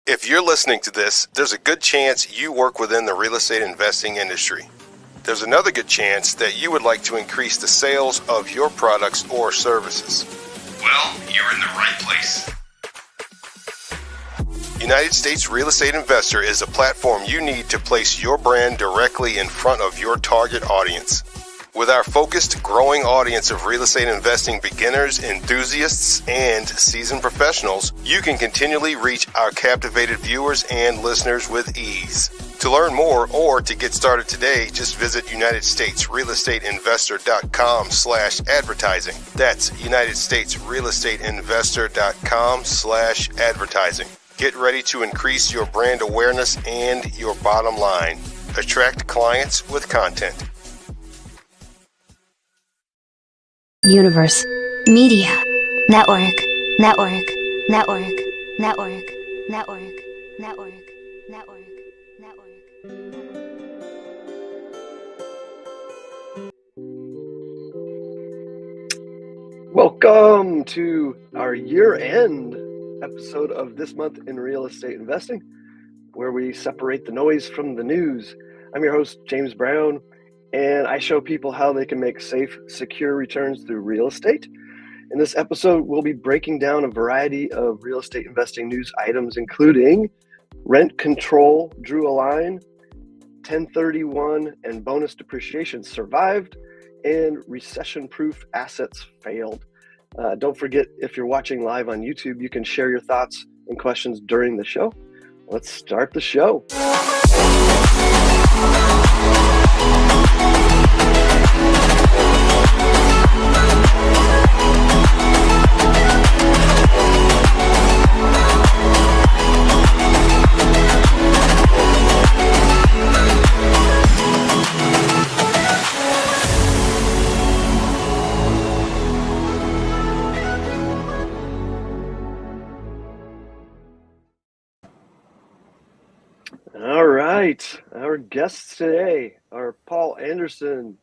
If you're listening to this, there's a good chance you work within the real estate investing industry. There's another good chance that you would like to increase the sales of your products or services. Well, you're in the right place. United States Real Estate Investor is a platform you need to place your brand directly in front of your target audience. With our focused, growing audience of real estate investing beginners, enthusiasts, and seasoned professionals, you can continually reach our captivated viewers and listeners with ease. To learn more or to get started today, just visit UnitedStatesRealEstateInvestor.com/advertising. That's UnitedStatesRealEstateInvestor.com/advertising. Get ready to increase your brand awareness and your bottom line. Attract clients with content. Universe. Media. Network. Network. Network. Network. Network. Network. Network. Network. Welcome to our year-end episode of This Month in Real Estate Investing, where we separate the noise from the news. I'm your host, James Brown, and I show people how they can make safe, secure returns through real estate. In this episode, we'll be breaking down a variety of real estate investing news items, including rent control drew a line, 1031 and bonus depreciation survived, and recession-proof assets failed. Don't forget, if you're watching live on YouTube, you can share your thoughts and questions during the show. Let's start the show. All right, our guests today are Paul Anderson,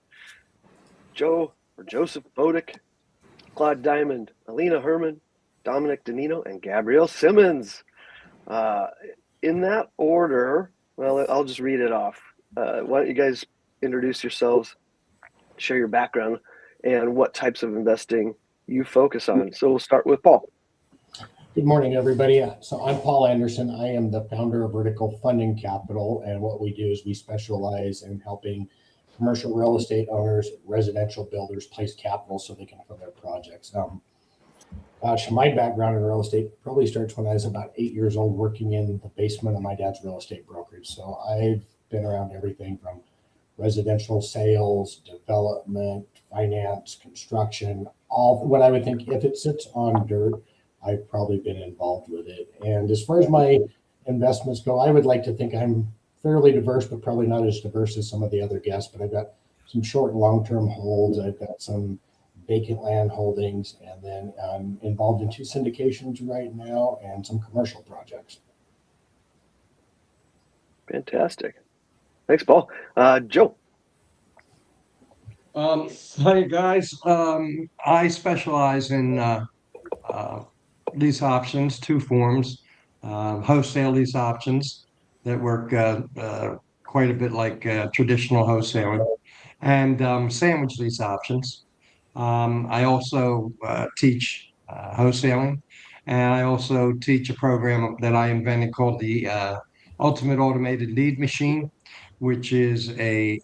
Joseph Bodek, Claude Diamond, Alina Herman, Domenic Danino, and Gabrielle Simmons. In that order, well, I'll just read it off. Why don't you guys introduce yourselves, share your background, and what types of investing you focus on. So we'll start with Paul. Good morning, everybody. So I'm Paul Anderson. I am the founder of Vertical Funding Capital, and what we do is we specialize in helping commercial real estate owners, residential builders place capital so they can fund their projects. My background in real estate probably starts when I was about 8 years old, working in the basement of my dad's real estate brokerage. So I've been around everything from residential sales, development, finance, construction, all what I would think if it sits on dirt, I've probably been involved with it. And as far as my investments go, I would like to think I'm fairly diverse, but probably not as diverse as some of the other guests. But I've got some short and long-term holds. I've got some vacant land holdings, and then I'm involved in 2 syndications right now and some commercial projects. Fantastic. Thanks, Paul. Joe. Hi, guys. I specialize in lease options, 2 forms, wholesale lease options that work quite a bit like traditional wholesaling, and sandwich lease options. I also teach wholesaling, and I also teach a program that I invented called the Ultimate Automated Lead Machine, which is a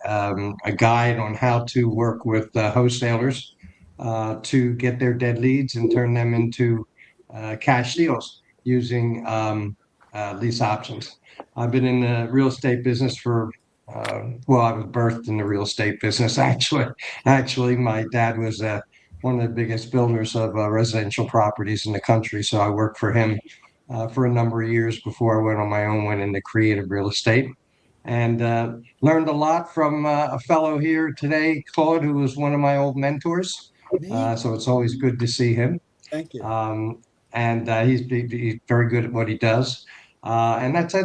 guide on how to work with wholesalers to get their dead leads and turn them into cash deals using lease options. I've been in the real estate business for, well, I was birthed in the real estate business, actually. Actually, my dad was one of the biggest builders of residential properties in the country, so I worked for him for a number of years before I went on my own, went into creative real estate, and learned a lot from a fellow here today, Claude, who was one of my old mentors. So it's always good to see him. Thank you. And he's very good at what he does. And that's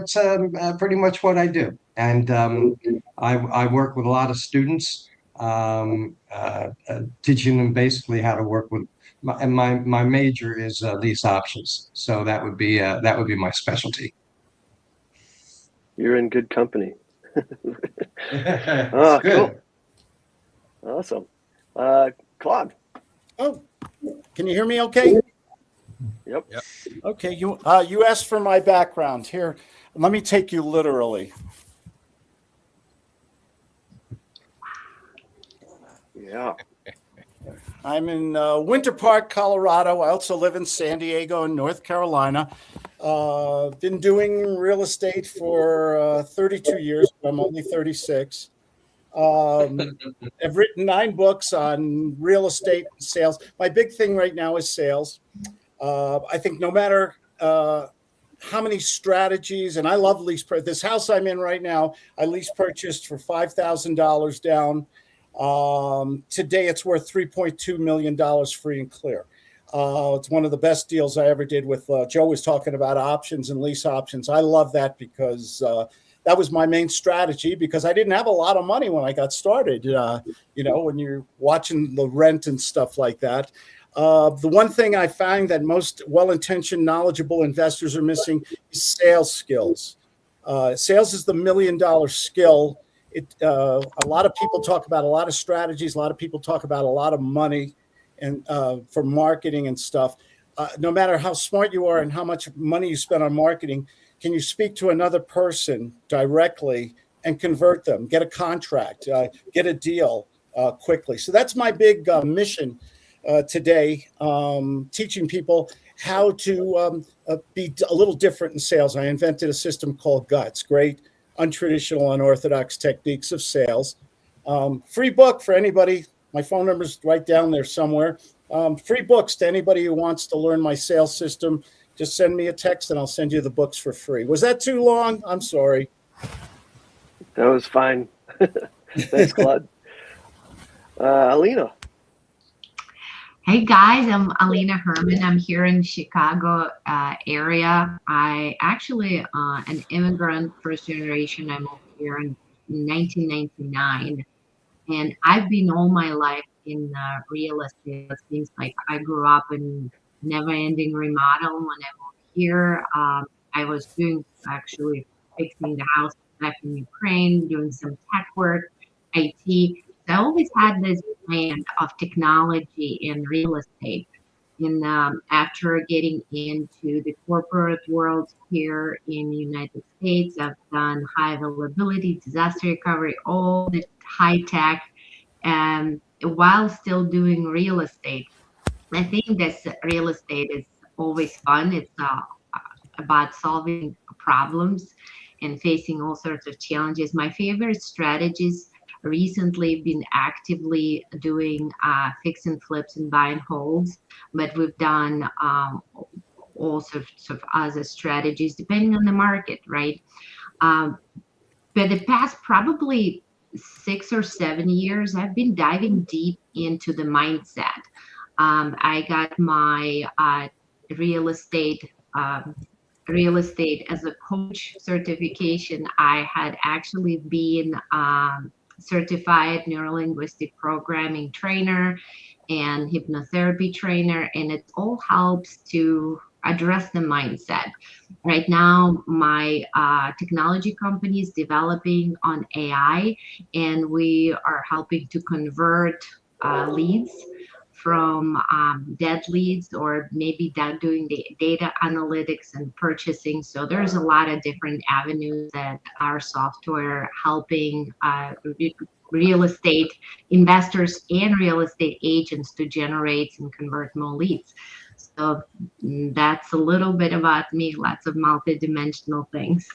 pretty much what I do. And I work with a lot of students, teaching them basically how to work with. My major is lease options, so that would be my specialty. You're in good company. It's good. Cool. Awesome. Claude. Oh, can you hear me okay? Yep. Okay, you asked for my background. Here, let me take you literally. Yeah. I'm in Winter Park, Colorado. I also live in San Diego and North Carolina. Been doing real estate for 32 years. I'm only 36. I've written 9 books on real estate and sales. My big thing right now is sales. I think no matter how many strategies, and I love lease. This house I'm in right now, I lease purchased for $5,000 down. Today it's worth $3.2 million free and clear. It's one of the best deals I ever did with Joe was talking about options and lease options. I love that because that was my main strategy because I didn't have a lot of money when I got started. When you're watching the rent and stuff like that. The one thing I find that most well-intentioned, knowledgeable investors are missing is sales skills. Sales is the $1 million skill. A lot of people talk about a lot of strategies. A lot of people talk about a lot of money and for marketing and stuff. No matter how smart you are and how much money you spend on marketing, can you speak to another person directly and convert them, get a contract, get a deal quickly? So that's my big mission today, teaching people how to be a little different in sales. I invented a system called GUTS, Great Untraditional, Unorthodox Techniques of Sales. Free book for anybody. My phone number's right down there somewhere. Free books to anybody who wants to learn my sales system. Just send me a text and I'll send you the books for free. Was that too long? I'm sorry. That was fine. Thanks, Claude. Alina. Hey guys, I'm Alina Herman. I'm here in Chicago area. I actually an immigrant, first generation. I moved here in 1999, and I've been all my life in real estate. It seems like I grew up in never-ending remodel. When I moved here, I was doing actually fixing the house back in Ukraine, doing some tech work, IT. I always had this plan of technology and real estate. And after getting into the corporate world here in the United States, I've done high availability, disaster recovery, all the high tech, and while still doing real estate. I think that real estate is always fun. It's about solving problems and facing all sorts of challenges. My favorite strategies recently been actively doing fix and flips and buy and holds, but we've done all sorts of other strategies depending on the market, right? But the past probably 6 or 7 years, I've been diving deep into the mindset. I got my real estate as a coach certification. I had actually been certified neurolinguistic programming trainer and hypnotherapy trainer, and it all helps to address the mindset. Right now, my technology company is developing on AI, and we are helping to convert leads from dead leads, or maybe doing the data analytics and purchasing. So there's a lot of different avenues that our software helping real estate investors and real estate agents to generate and convert more leads. So that's a little bit about me, lots of multidimensional things.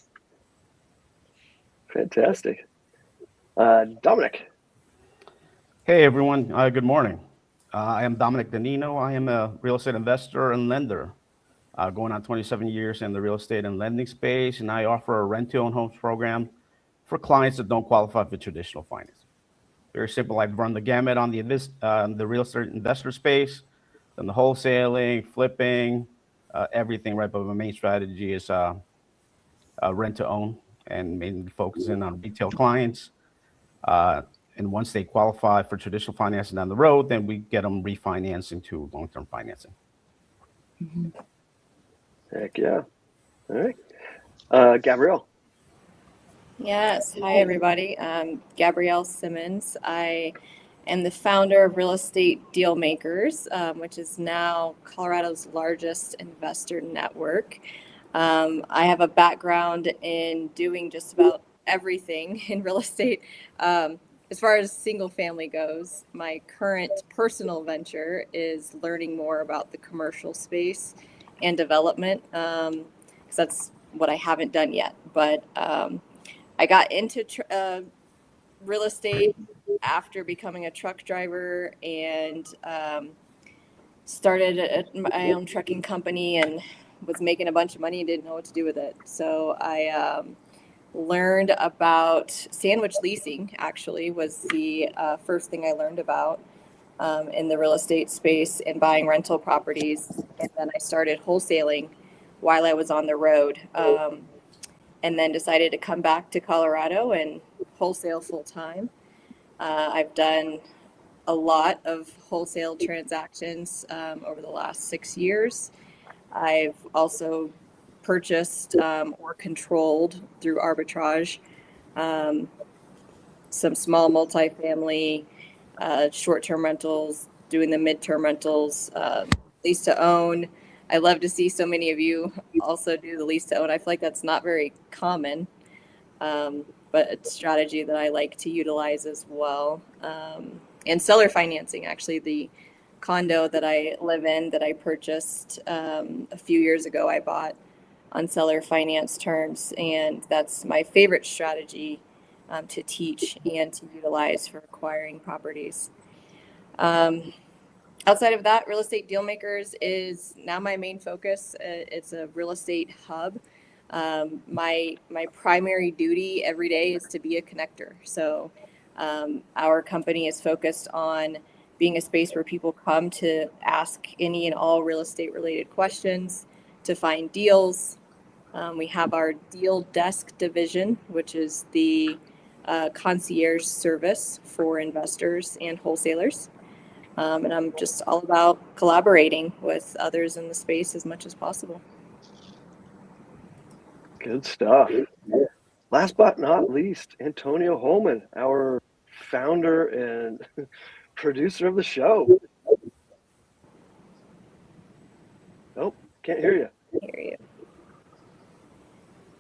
Fantastic. Domenic. Hey everyone, good morning. I am Domenic Danino. I am a real estate investor and lender, going on 27 years in the real estate and lending space, and I offer a rent-to-own homes program for clients that don't qualify for traditional finance. Very simple. I've run the gamut on the real estate investor space, done the wholesaling, flipping, everything, right? But my main strategy is rent-to-own and mainly focusing on retail clients. And once they qualify for traditional financing down the road, then we get them refinancing to long-term financing. Heck yeah. All right. Gabrielle. Yes. Hi, everybody. I'm Gabrielle Simmons. I am the founder of Real Estate Deal Makers, which is now Colorado's largest investor network. I have a background in doing just about everything in real estate. As far as single family goes, my current personal venture is learning more about the commercial space and development, because that's what I haven't done yet. But I got into real estate after becoming a truck driver and started my own trucking company and was making a bunch of money and didn't know what to do with it. So I learned about sandwich leasing, actually, was the first thing I learned about in the real estate space and buying rental properties. And then I started wholesaling while I was on the road. And then decided to come back to Colorado and wholesale full time. I've done a lot of wholesale transactions over the last 6 years. I've also purchased or controlled through arbitrage some small multifamily, short-term rentals, doing the midterm rentals, lease to own. I love to see so many of you also do the lease to own. I feel like that's not very common, but it's a strategy that I like to utilize as well. And seller financing, actually, the condo that I live in that I purchased a few years ago, I bought on seller finance terms, and that's my favorite strategy to teach and to utilize for acquiring properties. Outside of that, Real Estate Deal Makers is now my main focus. It's a real estate hub. My primary duty every day is to be a connector. So our company is focused on being a space where people come to ask any and all real estate related questions, to find deals. We have our deal desk division, which is the concierge service for investors and wholesalers. And I'm just all about collaborating with others in the space as much as possible. Good stuff. Last but not least, Antonio Holman, our founder and producer of the show. Oh, can't hear you. Hear you.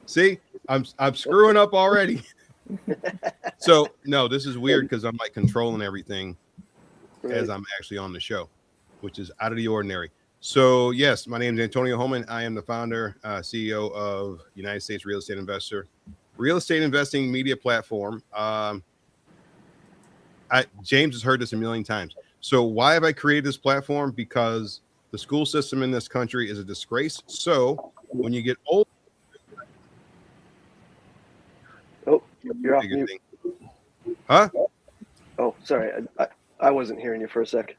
See, I'm screwing up already. So no, this is weird because I'm like controlling everything as I'm actually on the show, which is out of the ordinary. So yes, my name is Antonio Holman. I am the founder, CEO of United States Real Estate Investor, real estate investing media platform. James has heard this a million times. So why have I created this platform? Because the school system in this country is a disgrace. So when you get old, oh, you're off mute. Huh? Oh, sorry. I wasn't hearing you for a sec.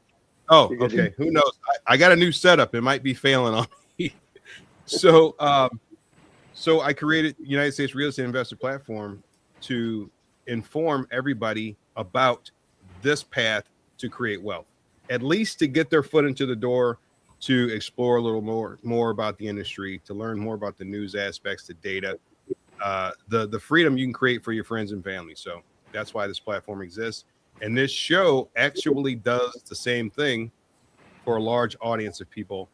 Oh, okay. Who knows? I got a new setup. It might be failing on me. So I created United States Real Estate Investor Platform to inform everybody about this path to create wealth, at least to get their foot into the door, to explore a little more about the industry, to learn more about the news aspects, the data, the freedom you can create for your friends and family. So that's why this platform exists. And this show actually does the same thing for a large audience of people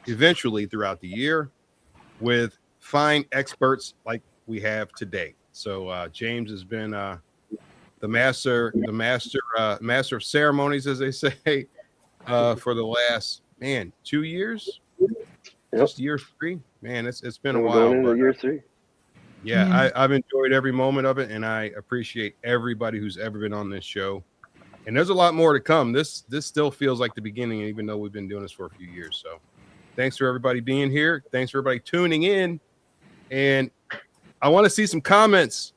eventually throughout the year with fine experts like we have today. So James has been the master of ceremonies, as they say, for the last 2 years. Yep. Just year 3. Man, it's been a while. Going into year 3. Yeah, I've enjoyed every moment of it, and I appreciate everybody who's ever been on this show. And there's a lot more to come. This still feels like the beginning, even though we've been doing this for a few years. So thanks for everybody being here. Thanks for everybody tuning in. And I want to see some comments.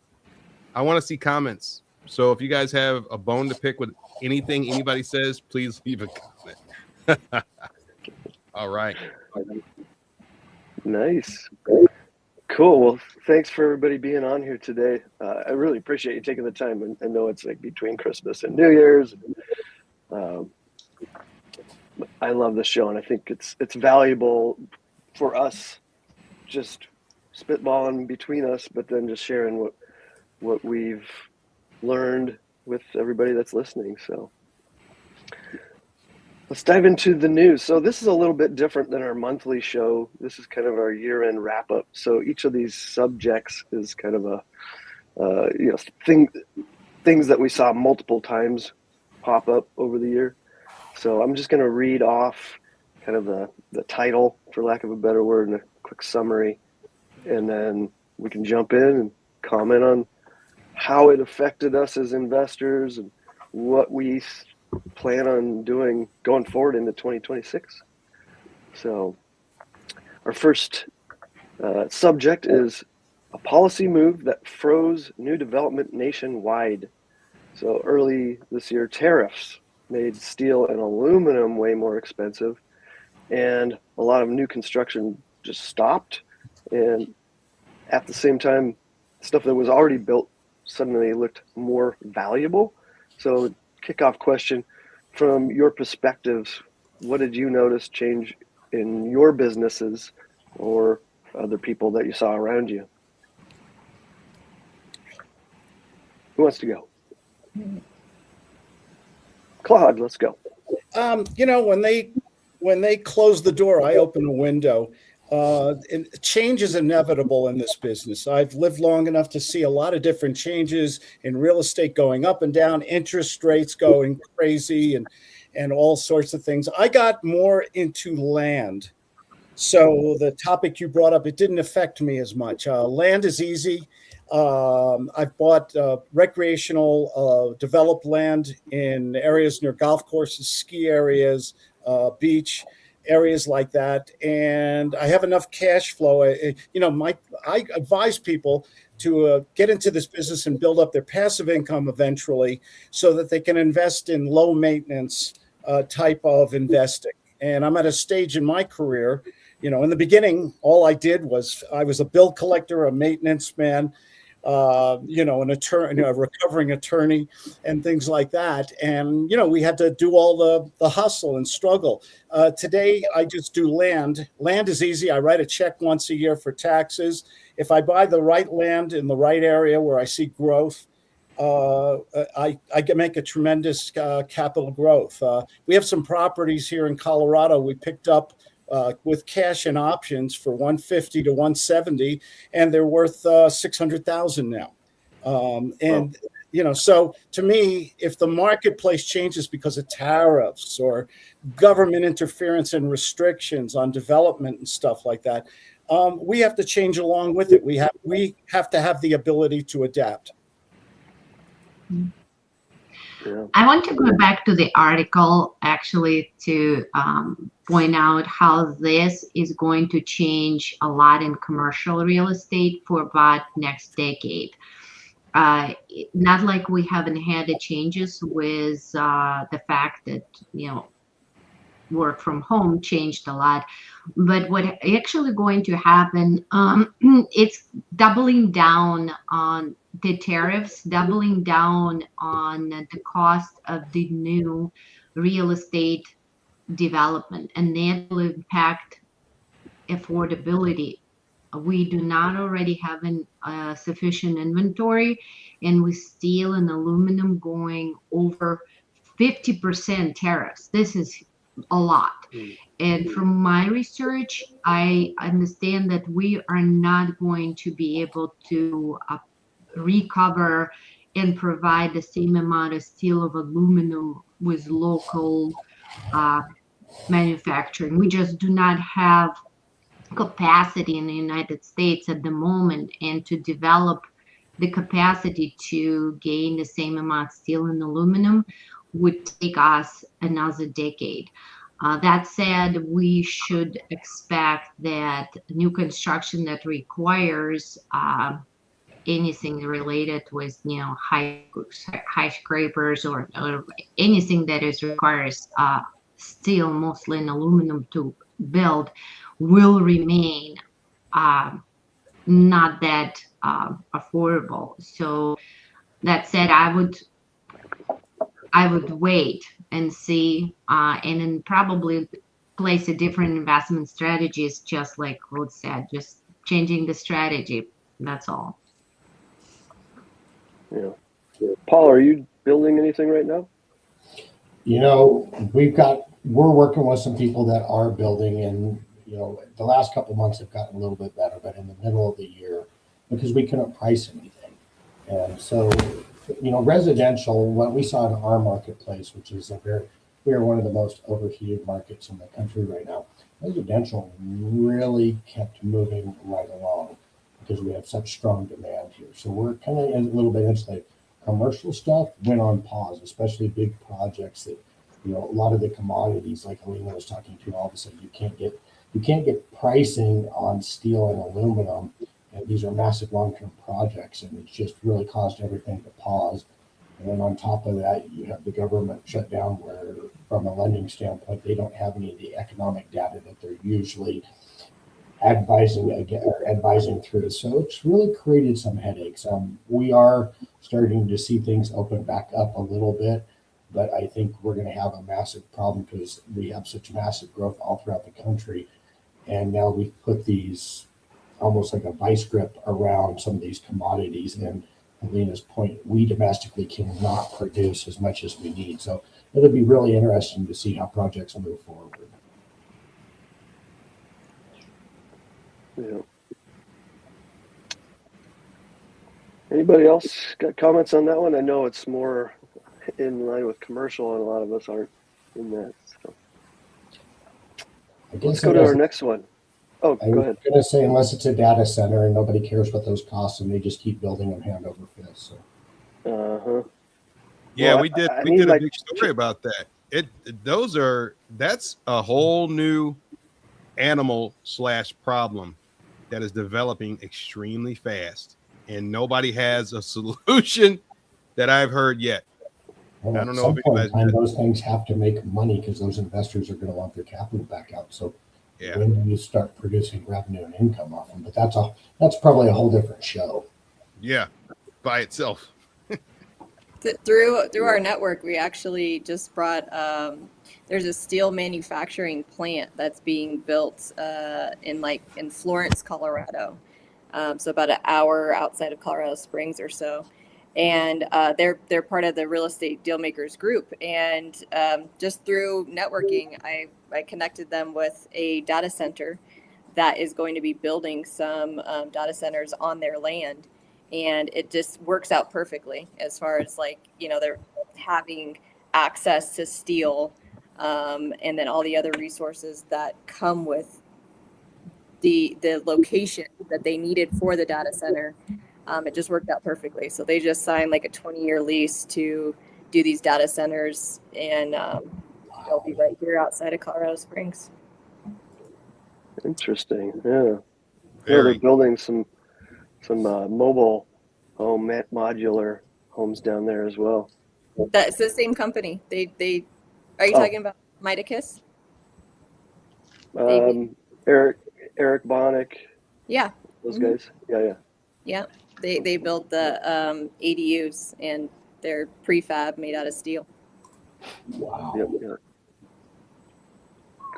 I want to see comments. So if you guys have a bone to pick with anything anybody says, please leave a comment. All right. Nice. Cool. Well, thanks for everybody being on here today. I really appreciate you taking the time. I know it's like between Christmas and New Year's. I love the show, and I think it's valuable for us, just spitballing between us, but then just sharing what we've learned with everybody that's listening. So let's dive into the news. So this is a little bit different than our monthly show. This is kind of our year-end wrap-up. So each of these subjects is kind of a things that we saw multiple times pop up over the year. So I'm just going to read off kind of the title, for lack of a better word, and a quick summary, and then we can jump in and comment on how it affected us as investors and what we plan on doing going forward into 2026. So our first subject is a policy move that froze new development nationwide. So early this year, tariffs made steel and aluminum way more expensive, and a lot of new construction just stopped. And at the same time, stuff that was already built suddenly looked more valuable. So kickoff question, from your perspectives, what did you notice change in your businesses or other people that you saw around you? Who wants to go? Claude, let's go. When they close the door, I open a window. And change is inevitable in this business. I've lived long enough to see a lot of different changes in real estate going up and down, interest rates going crazy, and all sorts of things. I got more into land. So the topic you brought up, it didn't affect me as much. Land is easy. I've bought recreational developed land in areas near golf courses, ski areas, beach areas like that, and I have enough cash flow. I advise people to get into this business and build up their passive income eventually, so that they can invest in low maintenance type of investing. And I'm at a stage in my career. In the beginning, all I did was I was a bill collector, a maintenance man, an attorney, a recovering attorney, and things like that. And, we had to do all the hustle and struggle. Today, I just do land. Land is easy. I write a check once a year for taxes. If I buy the right land in the right area where I see growth, I can make a tremendous capital growth. We have some properties here in Colorado we picked up with cash and options for 150 to 170, and they're worth 600,000 now. So to me, if the marketplace changes because of tariffs or government interference and restrictions on development and stuff like that, we have to change along with it. We have to have the ability to adapt. Yeah. I want to go back to the article actually to point out how this is going to change a lot in commercial real estate for about next decade. Not like we haven't had the changes with the fact that, work from home changed a lot. But what actually going to happen, it's doubling down on the tariffs, doubling down on the cost of the new real estate development, and that will impact affordability. We do not already have sufficient inventory, and with steel and aluminum going over 50% tariffs. This is a lot. And from my research, I understand that we are not going to be able to recover and provide the same amount of steel of aluminum with local manufacturing. We just do not have capacity in the United States at the moment, and to develop the capacity to gain the same amount of steel and aluminum would take us another decade. That said, we should expect that new construction that requires anything related with high skyscrapers or anything that requires steel, mostly in aluminum, to build will remain not that affordable. So that said, I would wait and see, and then probably place a different investment strategies, just like Claude said, just changing the strategy. That's all. Yeah. Paul, are you building anything right now? We're working with some people that are building, and the last couple of months have gotten a little bit better, but in the middle of the year, because we couldn't price anything. And so, residential, what we saw in our marketplace, which is we are one of the most overheated markets in the country right now. Residential really kept moving right along because we have such strong demand here. So we're kind of a little bit insulated. Commercial stuff went on pause, especially big projects that, a lot of the commodities like Alina was talking to, all of a sudden you can't get pricing on steel and aluminum. And these are massive long-term projects, and it's just really caused everything to pause. And then on top of that, you have the government shutdown where, from a lending standpoint, they don't have any of the economic data that they're usually advising through. So it's really created some headaches. We are starting to see things open back up a little bit, but I think we're going to have a massive problem because we have such massive growth all throughout the country. And now we've put these almost like a vice grip around some of these commodities. And Alina's point, we domestically cannot produce as much as we need. So it'll be really interesting to see how projects move forward. Yeah. Anybody else got comments on that one? I know it's more in line with commercial, and a lot of us aren't in that. So let's go to our next one. Oh, go ahead. I was going to say, unless it's a data center and nobody cares what those cost, and they just keep building them hand over fist. So. Yeah, we did a big story about that. That's a whole new animal/problem that is developing extremely fast, and nobody has a solution that I've heard yet. Well, I don't know if anybody's those things have to make money because those investors are going to want their capital back out. So when do you start producing revenue and income off them? But that's probably a whole different show. Yeah, by itself. Through our network, we actually just brought. There's a steel manufacturing plant that's being built in Florence, Colorado. So about an hour outside of Colorado Springs or so. And they're part of the real estate deal makers group. And just through networking, I connected them with a data center that is going to be building some data centers on their land. And it just works out perfectly as far as they're having access to steel and then all the other resources that come with the location that they needed for the data center. It just worked out perfectly. So they just signed like a 20-year lease to do these data centers, and they'll be right here outside of Colorado Springs. Interesting. Yeah. They're building some mobile home modular homes down there as well. That's the same company. They are you talking about Midakis? Eric Bodek. Yeah. Those guys. Yeah. Yeah. They built the ADUs, and they're prefab made out of steel. Wow. Yep.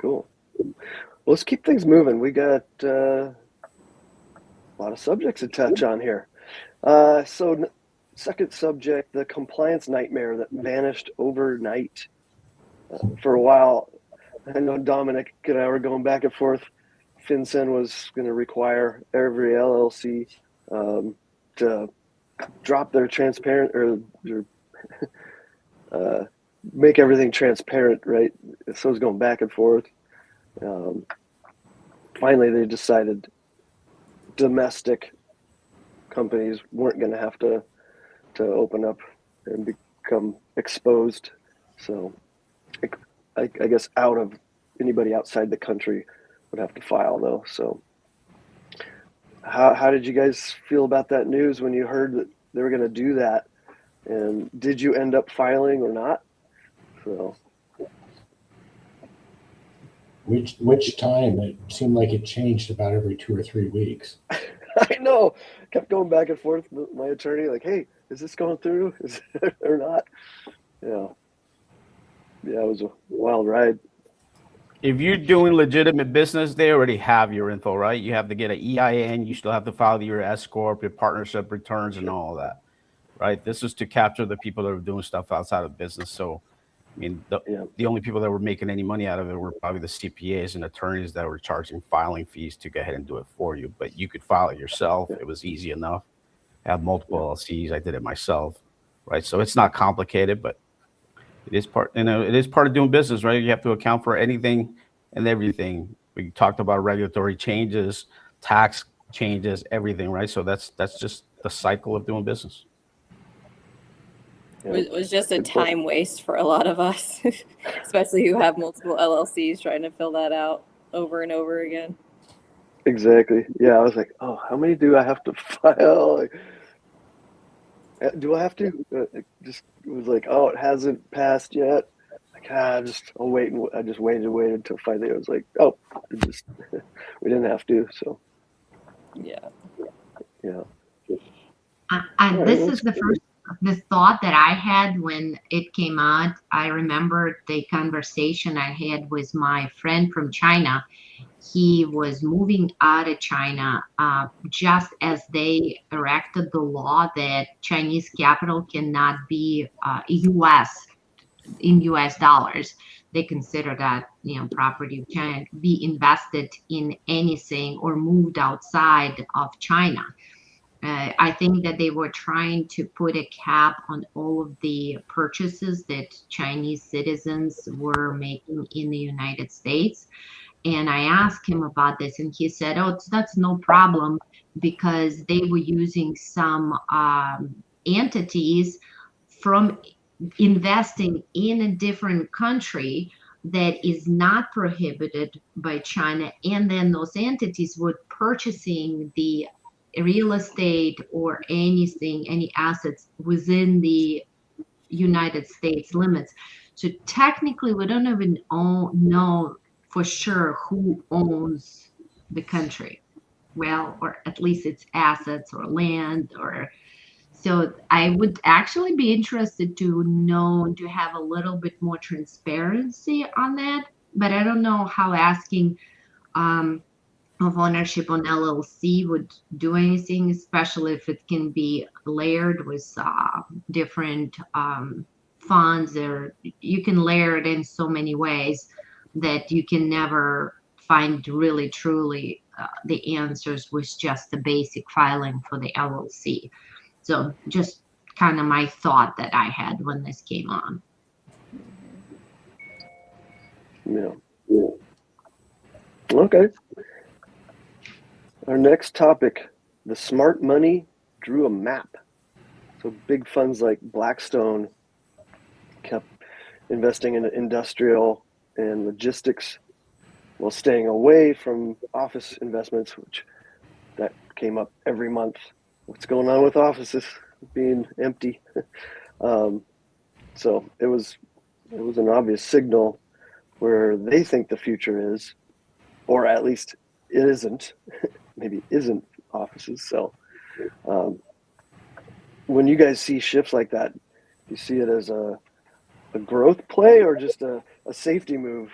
Cool. Well, let's keep things moving. We got a lot of subjects to touch on here. So second subject, the compliance nightmare that vanished overnight. For a while, I know Domenic and I were going back and forth. FinCEN was going to require every LLC to drop their transparent or make everything transparent, right? So it was going back and forth. Finally, they decided domestic companies weren't going to have to open up and become exposed. So I guess anybody outside the country would have to file though. So how did you guys feel about that news when you heard that they were going to do that? And did you end up filing or not? So which time? It seemed like it changed about every 2 or 3 weeks. I know. Kept going back and forth with my attorney, like, hey, is this going through? Is it or not? Yeah, it was a wild ride. If you're doing legitimate business, they already have your info, right? You have to get an EIN. You still have to file your S corp, your partnership returns, and all that. right? This is to capture the people that are doing stuff outside of business. So, I mean, the only people that were making any money out of it were probably the CPAs and attorneys that were charging filing fees to go ahead and do it for you. But you could file it yourself. It was easy enough. I have multiple LLCs. I did it myself, right? So it's not complicated, but it is part, it is part of doing business, right? You have to account for anything and everything. We talked about regulatory changes, tax changes, everything, right? So that's just the cycle of doing business. It was just a time waste for a lot of us, especially who have multiple LLCs trying to fill that out over and over again. Exactly. Yeah, I was like, oh, how many do I have to file? Like, do I have to? It was like, oh, it hasn't passed yet. Like, I'll wait. And I just waited until finally I was like, oh, we didn't have to. So, yeah. This is the thought that I had when it came out. I remember the conversation I had with my friend from China. He was moving out of China just as they erected the law that Chinese capital cannot be in US dollars. They consider that, property of China be invested in anything or moved outside of China. I think that they were trying to put a cap on all of the purchases that Chinese citizens were making in the United States. And I asked him about this, and he said, oh, that's no problem, because they were using some entities from investing in a different country that is not prohibited by China. And then those entities were purchasing the real estate or anything, any assets within the United States limits. So technically, we don't even know for sure who owns the country. Well, or at least its assets or land. So I would actually be interested to have a little bit more transparency on that. But I don't know how asking of ownership on LLC would do anything, especially if it can be layered with different funds, or you can layer it in so many ways that you can never find really truly the answers with just the basic filing for the LLC. So just kind of my thought that I had when this came on. Yeah. Okay. Our next topic, the smart money drew a map. So big funds like Blackstone kept investing in industrial and logistics while staying away from office investments, which that came up every month. What's going on with offices being empty? So it was an obvious signal where they think the future is, or at least it isn't. Maybe isn't offices. So when you guys see shifts like that, you see it as a growth play or just a safety move?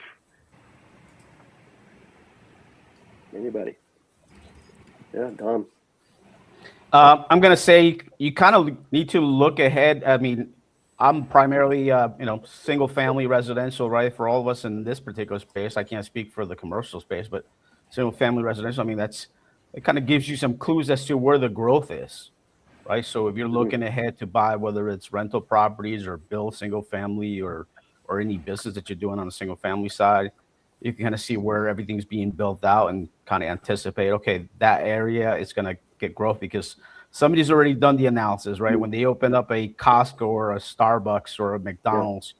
Anybody? Yeah, Dom. I'm going to say you kind of need to look ahead. I mean, I'm primarily, single family residential, right? For all of us in this particular space, I can't speak for the commercial space, but single family residential, I mean, it kind of gives you some clues as to where the growth is, right? So if you're looking ahead to buy, whether it's rental properties or build single family or any business that you're doing on the single family side, you can kind of see where everything's being built out and kind of anticipate, okay, that area is going to get growth because somebody's already done the analysis, right? When they open up a Costco or a Starbucks or a McDonald's,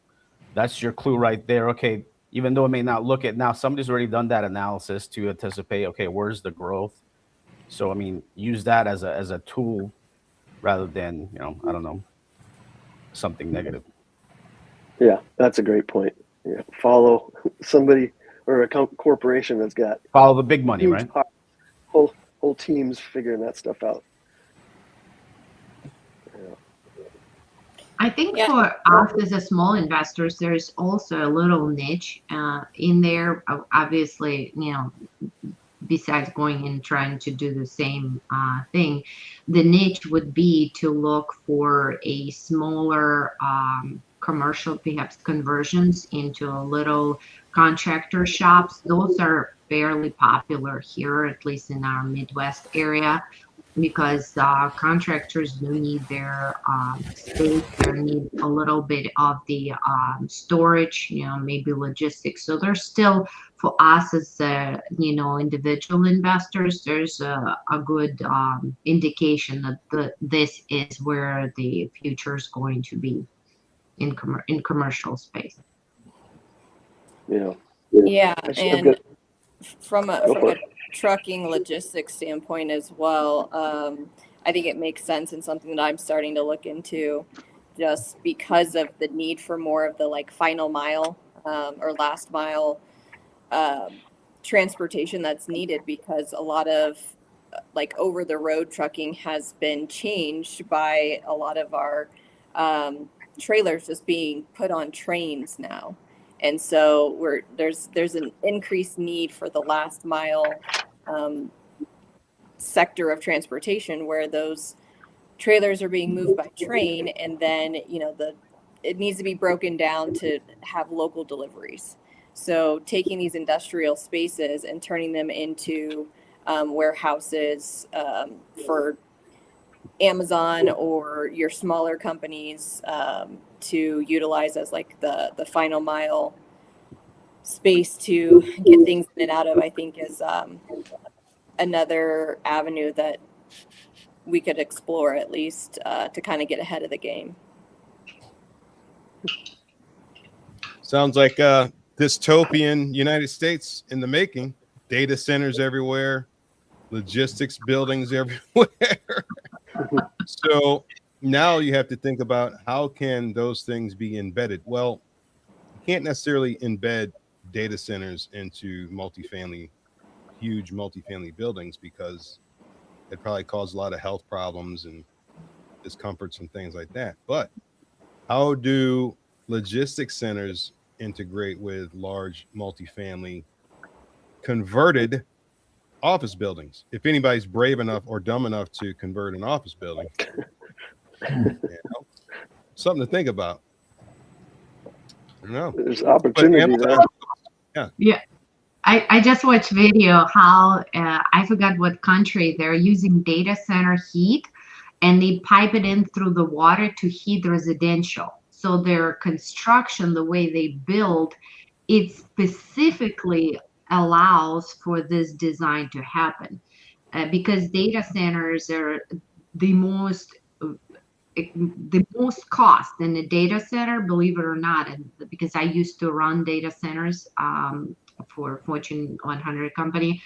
that's your clue right there. Okay, even though it may not look it now, somebody's already done that analysis to anticipate, okay, where's the growth? So, I mean, use that as a tool rather than, I don't know, something negative. Yeah, that's a great point. Yeah, follow somebody or a corporation that's got follow the big money, right? Whole teams figuring that stuff out. I think for us as a small investors, there's also a little niche in there. Obviously, besides going and trying to do the same thing, the niche would be to look for a smaller commercial, perhaps conversions into little contractor shops. Those are fairly popular here, at least in our Midwest area, because contractors do need their space. They need a little bit of the storage, maybe logistics. So there's still, for us as individual investors, there's a good indication that this is where the future is going to be in commercial space. Yeah. Yeah, I've and got- from Go for a it. trucking logistics standpoint as well, I think it makes sense and something that I'm starting to look into, just because of the need for more of the like final mile or last mile transportation that's needed, because a lot of like over the road trucking has been changed by a lot of our trailers just being put on trains now. And so there's an increased need for the last mile sector of transportation, where those trailers are being moved by train, and then it needs to be broken down to have local deliveries. So taking these industrial spaces and turning them into warehouses for Amazon or your smaller companies to utilize as like the final mile space to get things in and out of, I think is another avenue that we could explore, at least to kind of get ahead of the game. Sounds like dystopian United States in the making. Data centers everywhere, logistics buildings everywhere. So now you have to think about, how can those things be embedded? Well, you can't necessarily embed data centers into huge multifamily buildings, because it probably cause a lot of health problems and discomforts and things like that. But how do logistics centers integrate with large multifamily converted office buildings? If anybody's brave enough or dumb enough to convert an office building, something to think about. I don't know. There's opportunity there. Yeah. I just watched video how I forgot what country they're using data center heat, and they pipe it in through the water to heat residential. So their construction, the way they build, it specifically allows for this design to happen, because data centers are the most cost in a data center, believe it or not, and because I used to run data centers for Fortune 100 company,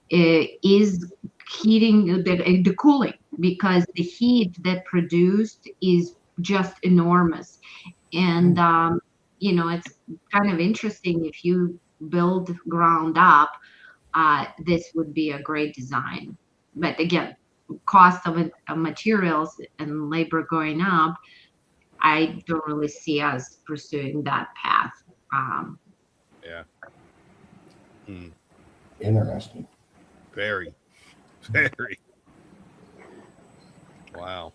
is heating the cooling, because the heat that produced is just enormous. And it's kind of interesting, if you build ground up, this would be a great design. But again, cost of materials and labor going up, I don't really see us pursuing that path. Yeah. Interesting. Very. Wow.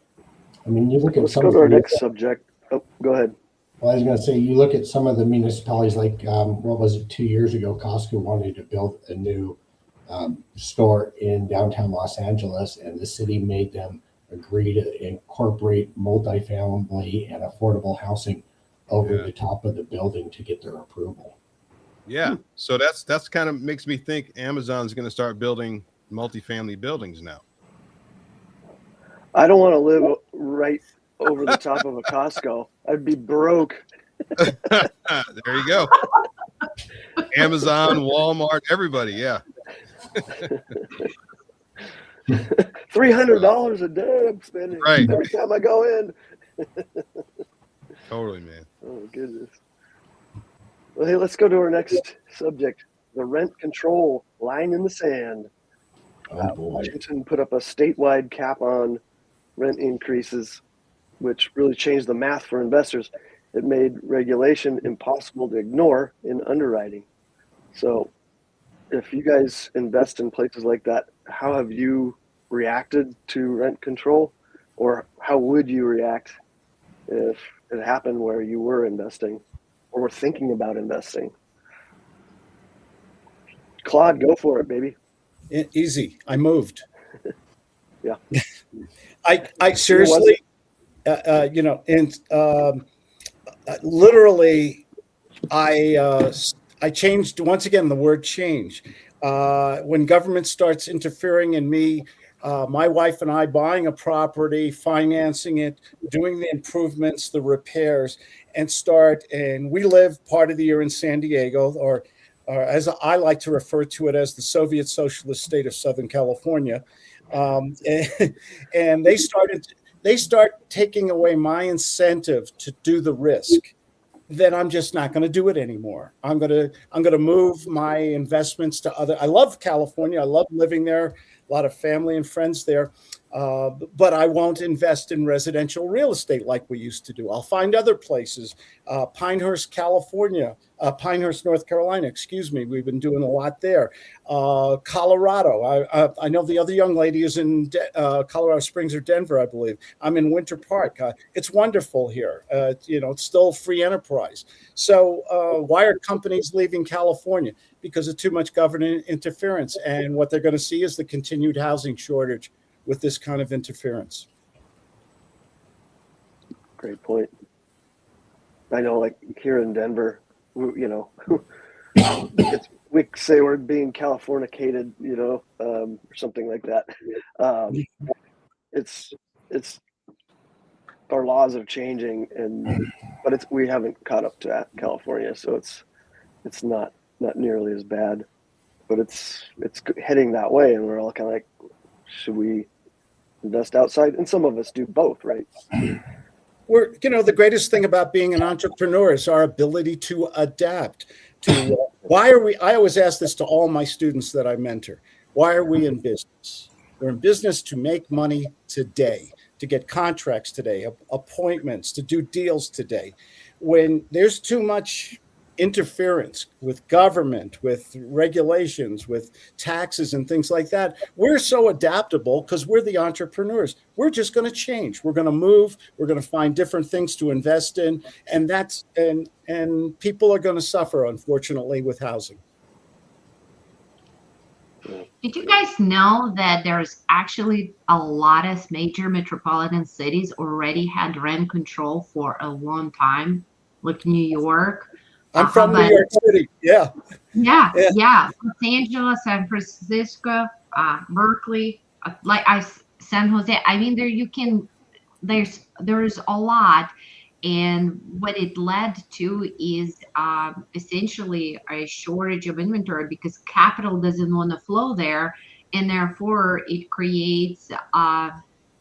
I mean, you look at Let's some go of to our the, next subject. Oh, go ahead. well, I was going to say, you look at some of the municipalities, like what was it, 2 years ago, Costco wanted to build a new store in downtown Los Angeles, and the city made them agree to incorporate multifamily and affordable housing over the top of the building to get their approval. Yeah. So that's kind of makes me think Amazon's going to start building multifamily buildings now. I don't want to live right over the top of a Costco. I'd be broke. There you go. Amazon, Walmart, everybody. Yeah. $300 a day I'm spending every time I go in. Totally, man. Oh, goodness. Well, hey, let's go to our next subject, the rent control line in the sand. Oh, boy. Washington put up a statewide cap on rent increases, which really changed the math for investors. It made regulation impossible to ignore in underwriting. So if you guys invest in places like that, how have you reacted to rent control, or how would you react if it happened where you were investing or were thinking about investing? Claude, go for it, baby. Easy. I moved. Yeah. I seriously, literally, I changed once again the word change. When government starts interfering in me, my wife and I buying a property, financing it, doing the improvements, the repairs, and we live part of the year in San Diego, or as I like to refer to it as the Soviet Socialist state of Southern California. And they start taking away my incentive to do the risk. Then I'm just not going to do it anymore. I'm going to move my investments to other. I love California. I love living there. A lot of family and friends there. But I won't invest in residential real estate like we used to do. I'll find other places. Pinehurst, California, Pinehurst, North Carolina, excuse me. We've been doing a lot there. Colorado. I know the other young lady is in Colorado Springs or Denver, I believe. I'm in Winter Park. It's wonderful here. It's still free enterprise. So why are companies leaving California? Because of too much government interference. And what they're going to see is the continued housing shortage with this kind of interference. Great point. I know, like here in Denver, we say we're being Californicated, or something like that. It's our laws are changing, but we haven't caught up to California, so it's not nearly as bad, but it's heading that way, and we're all kind of like, should we invest outside? And some of us do both, right? The greatest thing about being an entrepreneur is our ability to adapt to I always ask this to all my students that I mentor. Why are we in business? We're in business to make money today, to get contracts today, appointments, to do deals today. When there's too much interference with government, with regulations, with taxes and things like that, we're so adaptable because we're the entrepreneurs. We're just going to change. We're going to move. We're going to find different things to invest in, and people are going to suffer, unfortunately, with housing. Did you guys know that there's actually a lot of major metropolitan cities already had rent control for a long time, like New York? I'm from New York City. Yeah. Los Angeles, San Francisco, Berkeley, San Jose. I mean, there's a lot, and what it led to is essentially a shortage of inventory because capital doesn't want to flow there, and therefore it creates a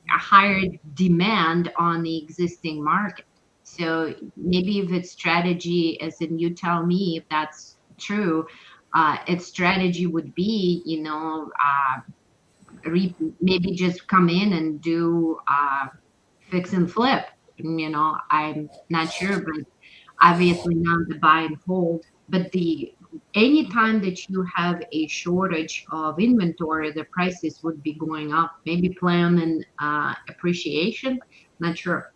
higher demand on the existing market. So maybe if its strategy, as in you tell me if that's true, its strategy would be, maybe just come in and do fix and flip. I'm not sure, but obviously not the buy and hold. But anytime that you have a shortage of inventory, the prices would be going up. Maybe plan and appreciation. Not sure.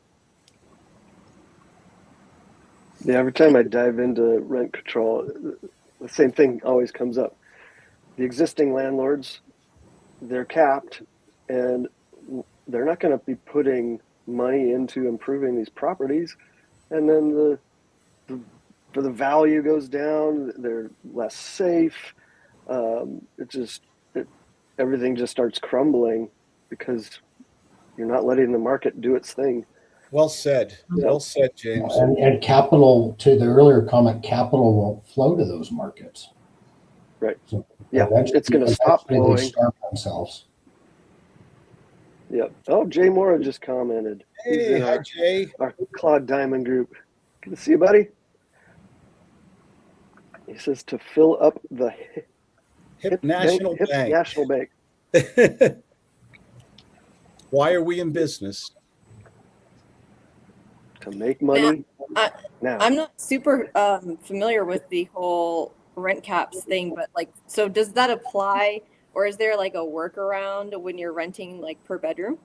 Yeah, every time I dive into rent control, the same thing always comes up. The existing landlords, they're capped, and they're not going to be putting money into improving these properties. And then the value goes down, they're less safe. Everything just starts crumbling because you're not letting the market do its thing. Well said. Well said, James. And capital, to the earlier comment, capital won't flow to those markets. Right. So yeah, it's going to stop flowing. They starve themselves. Yep. Oh, Jay Mora just commented. Hey, hi, Jay. Our Claude Diamond group. Good to see you, buddy. He says to fill up the Hip National Bank. National Bank. Why are we in business? To make money now. I'm not super familiar with the whole rent caps thing, but like, so does that apply, or is there like a workaround when you're renting like per bedroom?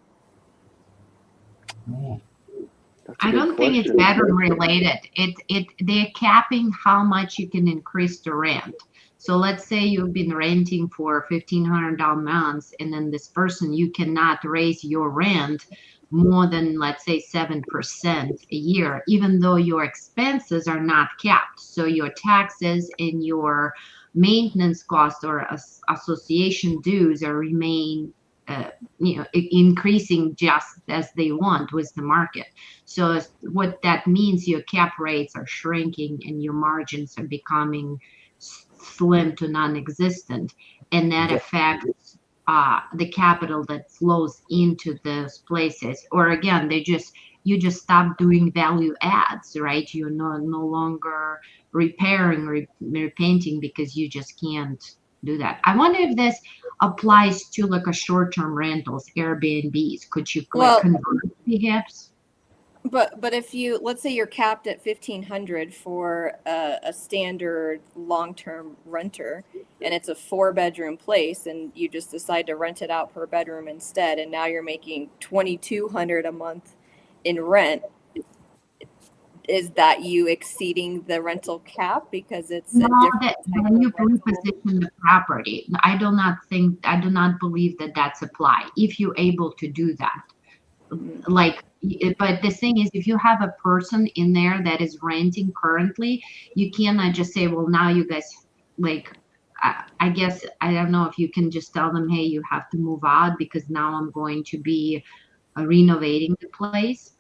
I don't think it's bedroom related. They're capping how much you can increase the rent. So let's say you've been renting for $1,500 months, and then this person, you cannot raise your rent more than, let's say, 7% a year, even though your expenses are not capped. So your taxes and your maintenance costs or association dues are remain increasing just as they want with the market. So what that means, your cap rates are shrinking and your margins are becoming slim to non-existent, and that affects the capital that flows into those places. Or again, you just stop doing value adds, right? You're no longer repairing, repainting, because you just can't do that. I wonder if this applies to like a short-term rentals, Airbnbs. Could you convert perhaps? But if you, let's say you're capped at 1,500 for a standard long-term renter, and it's a 4-bedroom place, and you just decide to rent it out per bedroom instead, and now you're making 2,200 a month in rent, is that you exceeding the rental cap because it's no, when you reposition the property? I do not believe that that's apply if you're able to do that. Like, but the thing is, if you have a person in there that is renting currently, you cannot just say, well, now you guys, like, I guess, I don't know if you can just tell them, hey, you have to move out because now I'm going to be renovating the place.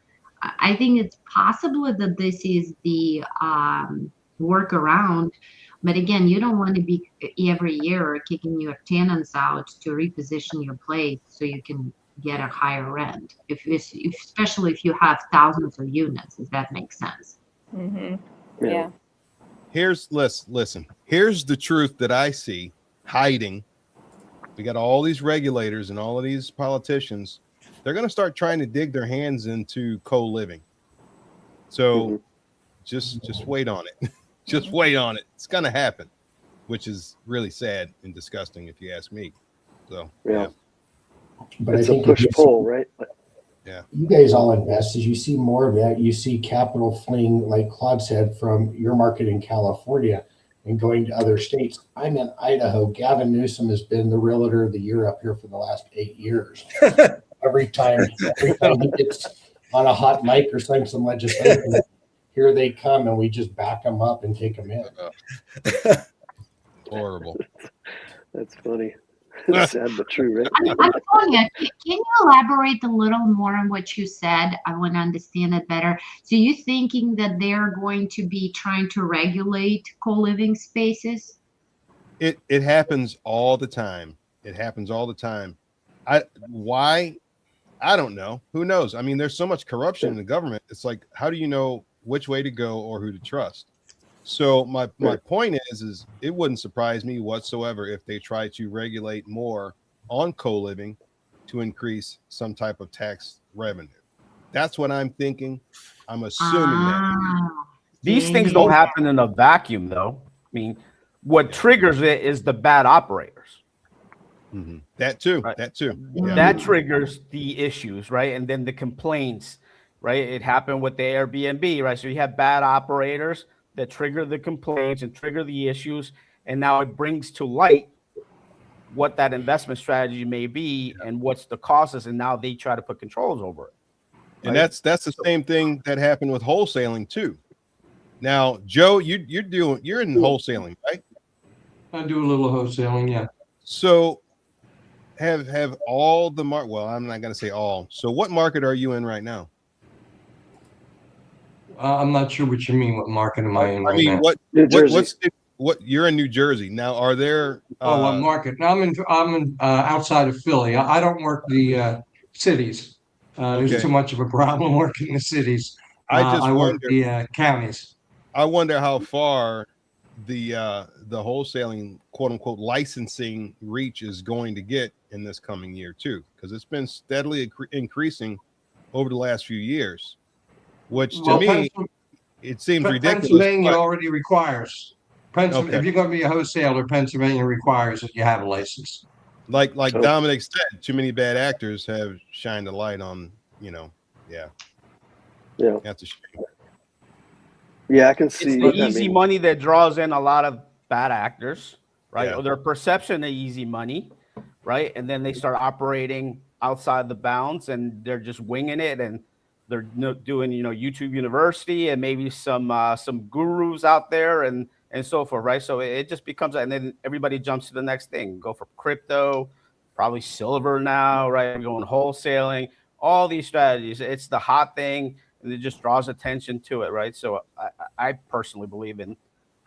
I think it's possible that this is the workaround, but again, you don't want to be every year kicking your tenants out to reposition your place so you can get a higher rent, especially if you have thousands of units, if that makes sense. Mm-hmm. Yeah. Listen, here's the truth that I see hiding. We got all these regulators and all of these politicians. They're going to start trying to dig their hands into co-living. So just wait on it. Just wait on it. It's going to happen, which is really sad and disgusting if you ask me. So, yeah. But it's a push-pull, right? Yeah. You guys all invest. As you see more of that, you see capital fleeing, like Claude said, from your market in California and going to other states. I'm in Idaho. Gavin Newsom has been the realtor of the year up here for the last 8 years. Every time he gets on a hot mic or signs some legislation, here they come, and we just back them up and take them in. Horrible. That's funny. Sad but true, right? Antonia, can you elaborate a little more on what you said? I want to understand it better. So you thinking that they're going to be trying to regulate co-living spaces? It happens all the time. It happens all the time. Why? I don't know. Who knows? I mean, there's so much corruption in the government. It's like, how do you know which way to go or who to trust? So my point is it wouldn't surprise me whatsoever if they try to regulate more on co-living to increase some type of tax revenue. That's what I'm thinking. I'm assuming that. These things don't happen in a vacuum, though. I mean, what triggers it is the bad operators. Mm-hmm. That too. Right. That too. Yeah. That triggers the issues, right? And then the complaints, right? It happened with the Airbnb, right? So you have bad operators that trigger the complaints and trigger the issues, and now it brings to light what that investment strategy may be and what's the causes, and now they try to put controls over it. Right? And that's the same thing that happened with wholesaling too. Now, Joe, you're in wholesaling, right? I do a little wholesaling, yeah. So have all the well, I'm not going to say all. So what market are you in right now? I'm not sure what you mean. What market am I in right now? What you're in New Jersey now? Are there? What market? Now I'm in outside of Philly. I don't work the cities. There's too much of a problem working the cities. I work the counties. I wonder how far the wholesaling quote unquote licensing reach is going to get in this coming year too, because it's been steadily increasing over the last few years. Which to me, it seems ridiculous. Pennsylvania already requires. Pennsylvania, if you're going to be a wholesaler, Pennsylvania requires that you have a license. Like Dominic said, too many bad actors have shined a light on, yeah. That's a shame. Yeah, I can see. It's the easy money that draws in a lot of bad actors, right? Yeah. Or their perception of easy money, right? And then they start operating outside the bounds, and they're just winging it, and they're doing, YouTube University, and maybe some gurus out there, and so forth, right? So it just becomes, and then everybody jumps to the next thing, go for crypto, probably silver now, right? Going wholesaling, all these strategies. It's the hot thing, and it just draws attention to it, right? So I personally believe in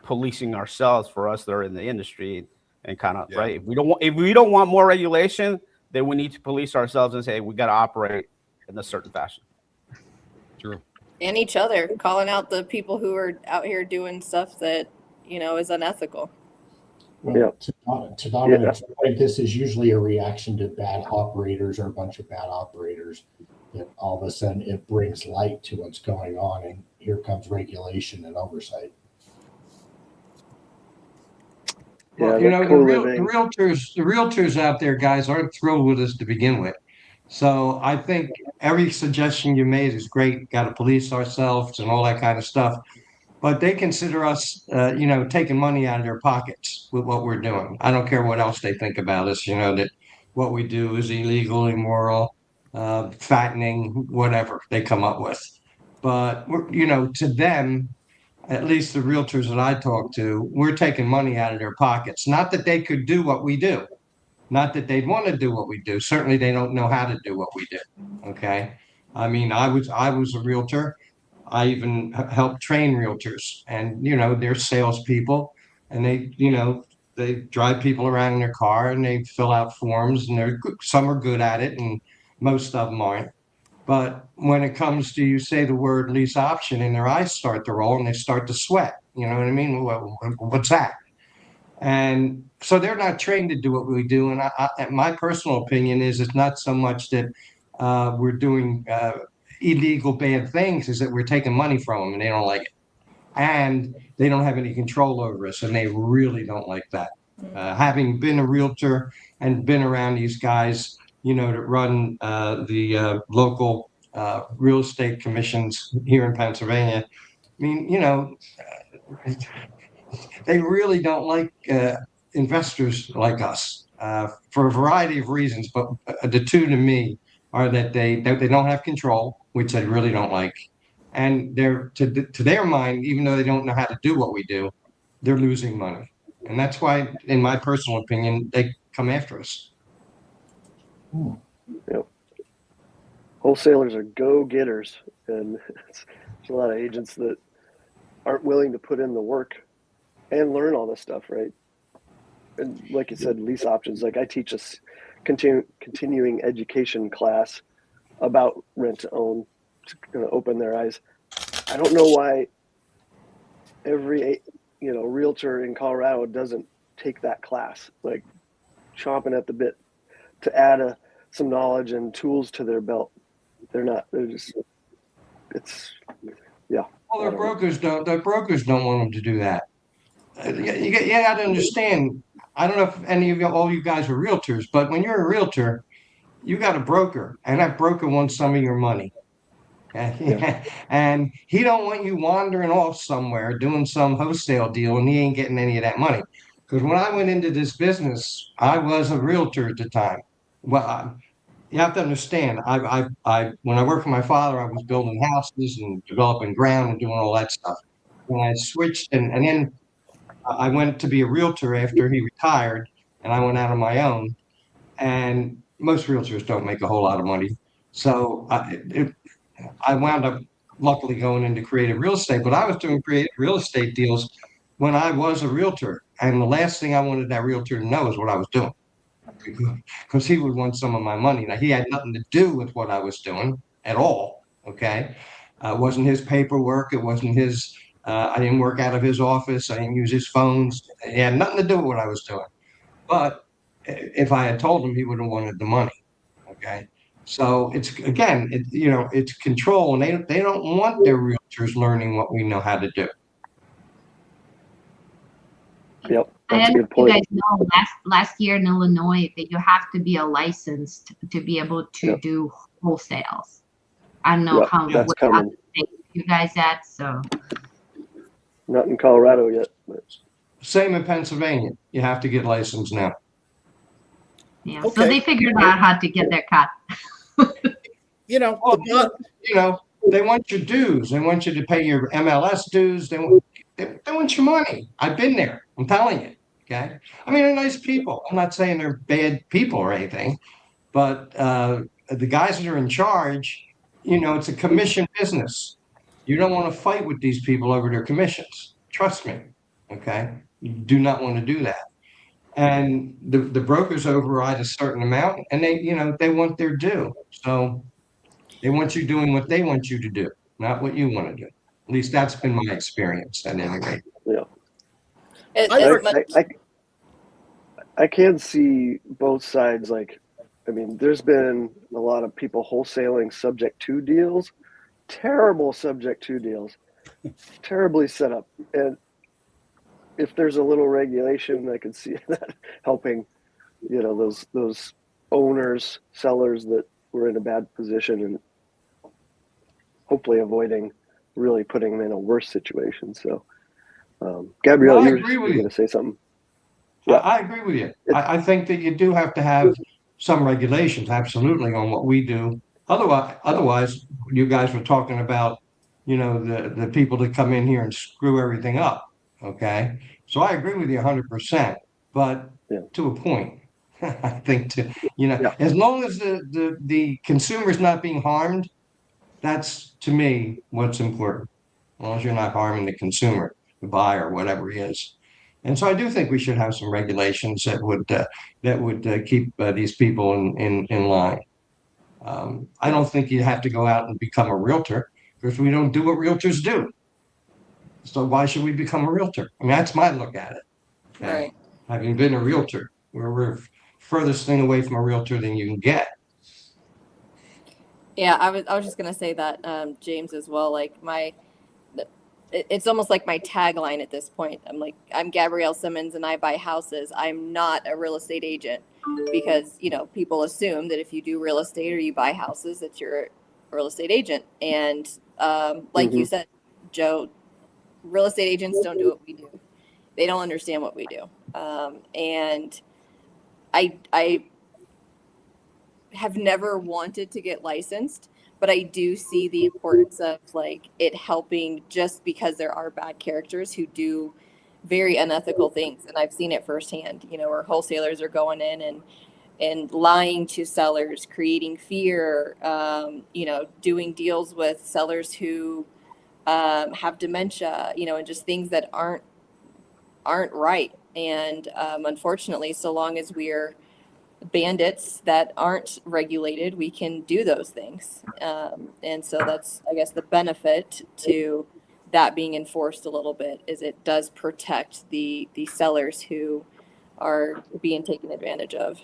policing ourselves for us that are in the industry, and kind of right. If we don't want more regulation, then we need to police ourselves and say we got to operate in a certain fashion. True. And each other, calling out the people who are out here doing stuff that is unethical. Well, to Dominic's point, this is usually a reaction to bad operators or a bunch of bad operators. That all of a sudden it brings light to what's going on, and here comes regulation and oversight. Well, the realtors out there, guys, aren't thrilled with us to begin with. So I think every suggestion you made is great. Got to police ourselves and all that kind of stuff. But they consider us, taking money out of their pockets with what we're doing. I don't care what else they think about us, that what we do is illegal, immoral, fattening, whatever they come up with. But, to them, at least the realtors that I talk to, we're taking money out of their pockets. Not that they could do what we do. Not that they'd want to do what we do. Certainly they don't know how to do what we do. Okay. I mean, I was a realtor. I even helped train realtors, and, they're salespeople, and they drive people around in their car, and they fill out forms, and some are good at it, and most of them aren't. But when it comes to, you say the word lease option, and their eyes start to roll and they start to sweat. You know what I mean? What's that? And so they're not trained to do what we do. And my personal opinion is it's not so much that we're doing illegal bad things, is that we're taking money from them and they don't like it. And they don't have any control over us, and they really don't like that. Having been a realtor and been around these guys, that run the local real estate commissions here in Pennsylvania, I mean, they really don't like investors like us for a variety of reasons. But the two to me are that they don't have control, which they really don't like. And they're to their mind, even though they don't know how to do what we do, they're losing money. And that's why, in my personal opinion, they come after us. Yep. Wholesalers are go-getters, and there's a lot of agents that aren't willing to put in the work and learn all this stuff, right? And like you said, lease options. Like I teach a continuing education class about rent to own, to open their eyes. I don't know why every realtor in Colorado doesn't take that class, like chomping at the bit to add some knowledge and tools to their belt. They're not. They're just. It's yeah. Well, their brokers don't. Their brokers don't want them to do that. You got to understand. I don't know if any of all you guys are realtors, but when you're a realtor, you got a broker, and that broker wants some of your money. Yeah. And he don't want you wandering off somewhere doing some wholesale deal, and he ain't getting any of that money. Because when I went into this business, I was a realtor at the time. Well, you have to understand, I when I worked for my father, I was building houses and developing ground and doing all that stuff. When I switched, and then I went to be a realtor after he retired, and I went out on my own. And most realtors don't make a whole lot of money. So I wound up luckily going into creative real estate, but I was doing creative real estate deals when I was a realtor. And the last thing I wanted that realtor to know is what I was doing, because he would want some of my money. Now, he had nothing to do with what I was doing at all. Okay. It wasn't his paperwork. It wasn't his, I didn't work out of his office. I didn't use his phones. It had nothing to do with what I was doing. But if I had told him, he would have wanted the money. Okay. So it's, again, it's control, and they don't want their realtors learning what we know how to do. Yep, I that's a don't know good if you point. guys know last year in Illinois that you have to be a licensed to be able to Yep. do wholesales. I don't know Yep, how that's what coming. state you guys at. So Not in Colorado yet, but Same in Pennsylvania. You have to get licensed now. yeah, Okay. so they figured out how to get their cut. You know, Well, you know, they want your dues. They want you to pay your MLS dues. They want your money. I've been there. I'm telling you. Okay. I mean, they're nice people. I'm not saying they're bad people or anything, but the guys that are in charge, you know, it's a commission business. You don't want to fight with these people over their commissions. Trust me. Okay. You do not want to do that. And the brokers override a certain amount, and they want their due. So they want you doing what they want you to do, not what you want to do. At least that's been my experience at any rate. yeah. I can see both sides. Like, I mean, there's been a lot of people wholesaling subject to deals, terrible subject to deals, terribly set up. And if there's a little regulation, I can see that helping, you know, those owners, sellers that were in a bad position, and hopefully avoiding really putting them in a worse situation. So, Gabrielle, I you agree were with you. going to say something. Yeah. I agree with you. I think that you do have to have some regulations, absolutely, on what we do. Otherwise, you guys were talking about, you know, the people that come in here and screw everything up. Okay, so I agree with you 100%, but to a point. I think as long as the consumer is not being harmed, that's to me what's important. As long as you're not harming the consumer, the buyer, whatever he is. And so I do think we should have some regulations that would keep these people in line. I don't think you have to go out and become a realtor because we don't do what realtors do. So why should we become a realtor? I mean, that's my look at it. Okay? Right. Having been a realtor, we're furthest thing away from a realtor than you can get. Yeah, I was just gonna say that, James, as well. Like it's almost like my tagline at this point. I'm Gabrielle Simmons and I buy houses. I'm not a real estate agent because, you know, people assume that if you do real estate or you buy houses that you're a real estate agent. And like you said, Joe, real estate agents don't do what we do. They don't understand what we do. And I have never wanted to get licensed, but I do see the importance of like it helping just because there are bad characters who do very unethical things. And I've seen it firsthand, you know, where wholesalers are going in and lying to sellers, creating fear, you know, doing deals with sellers who have dementia, you know, and just things that aren't right. And unfortunately, so long as we're bandits that aren't regulated, we can do those things. And so that's, I guess, the benefit to that being enforced a little bit is it does protect the sellers who are being taken advantage of.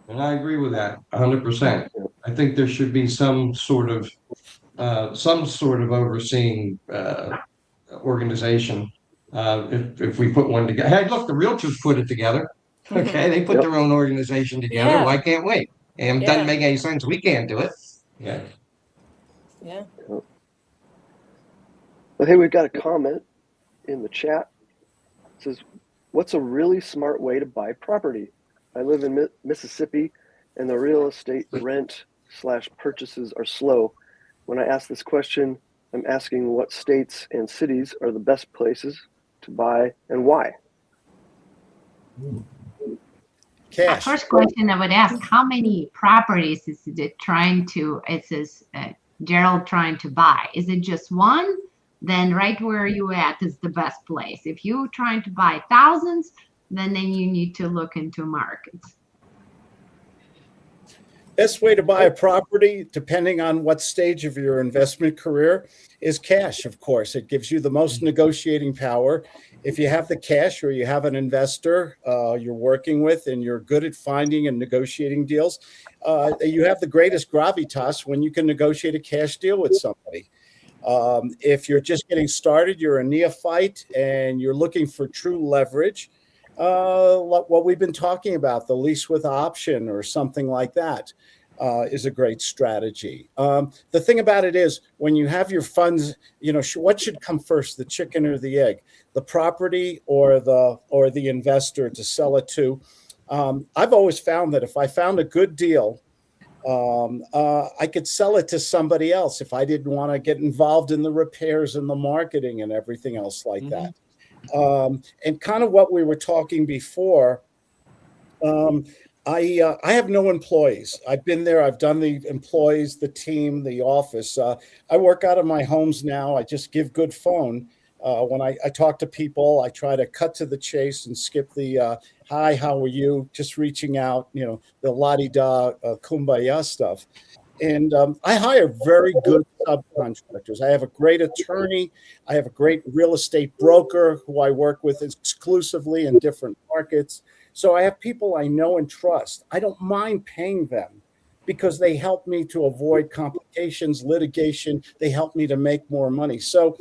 And I agree with that 100%. I think there should be some sort of overseeing organization. If we put one together, hey, look, the realtors put it together. Okay, they put their own organization together. Yeah. Why can't we? And it doesn't make any sense. We can't do it. Yeah. Yeah. But hey, we've got a comment in the chat. It says, "What's a really smart way to buy property? I live in Mississippi, and the real estate rent/purchases are slow. When I ask this question, I'm asking what states and cities are the best places to buy and why." Cash. First question I would ask, how many properties is Gerald trying to buy? Is it just one? Then right where you at is the best place. If you're trying to buy thousands, then you need to look into markets. Best way to buy a property, depending on what stage of your investment career, is cash, of course. It gives you the most negotiating power. If you have the cash or you have an investor you're working with and you're good at finding and negotiating deals, you have the greatest gravitas when you can negotiate a cash deal with somebody. If you're just getting started, you're a neophyte and you're looking for true leverage, what we've been talking about, the lease with option or something like that, is a great strategy. The thing about it is, when you have your funds, what should come first, the chicken or the egg, the property or the investor to sell it to? I've always found that if I found a good deal, I could sell it to somebody else if I didn't want to get involved in the repairs and the marketing and everything else like that. And kind of what we were talking before, I have no employees. I've been there. I've done the employees, the team, the office. I work out of my homes now. I just give good phone. When I talk to people, I try to cut to the chase and skip the hi, how are you? Just reaching out, the la-di-da kumbaya stuff. And I hire very good subcontractors. I have a great attorney. I have a great real estate broker who I work with exclusively in different markets. So I have people I know and trust. I don't mind paying them because they help me to avoid complications, litigation. They help me to make more money. So,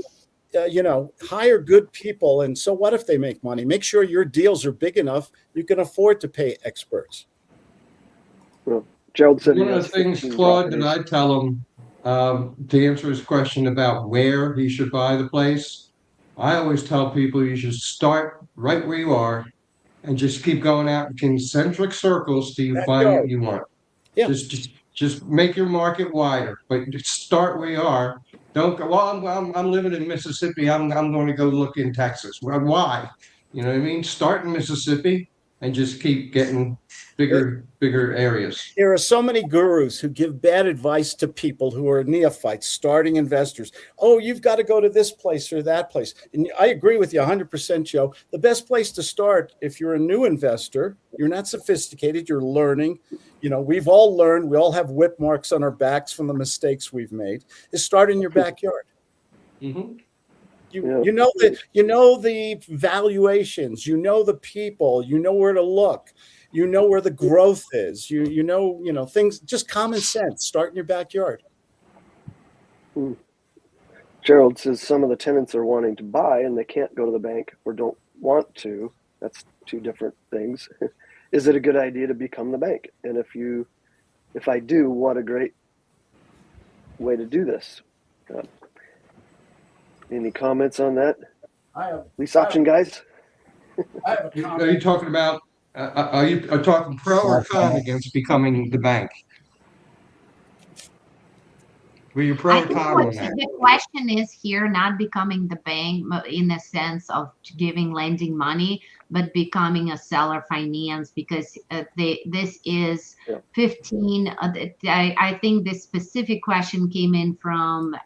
hire good people. And so what if they make money? Make sure your deals are big enough you can afford to pay experts. Well, Gerald said one of the things, Claude, that I tell him to answer his question about where he should buy the place, I always tell people you should start right where you are and just keep going out in concentric circles till you find what you want. Yeah. Just make your market wider, but just start where you are. Don't go, well, I'm living in Mississippi. I'm going to go look in Texas. Well, why? You know what I mean? Start in Mississippi and just keep getting bigger areas. There are so many gurus who give bad advice to people who are neophytes, starting investors. Oh, you've got to go to this place or that place. And I agree with you 100%, Joe. The best place to start, if you're a new investor, you're not sophisticated, you're learning. We've all learned, we all have whip marks on our backs from the mistakes we've made, is start in your backyard. Mm-hmm. You know the valuations, the people, where to look, where the growth is, things, just common sense. Start in your backyard. Gerald says some of the tenants are wanting to buy and they can't go to the bank or don't want to. That's two different things. Is it a good idea to become the bank? And if I do, what a great way to do this. Any comments on that? Lease option guys? Are you talking about, are you talking pro or con against becoming the bank? Were you pro or con on that? The question is here not becoming the bank in the sense of giving lending money, but becoming a seller finance, because this is 15. I think this specific question came in from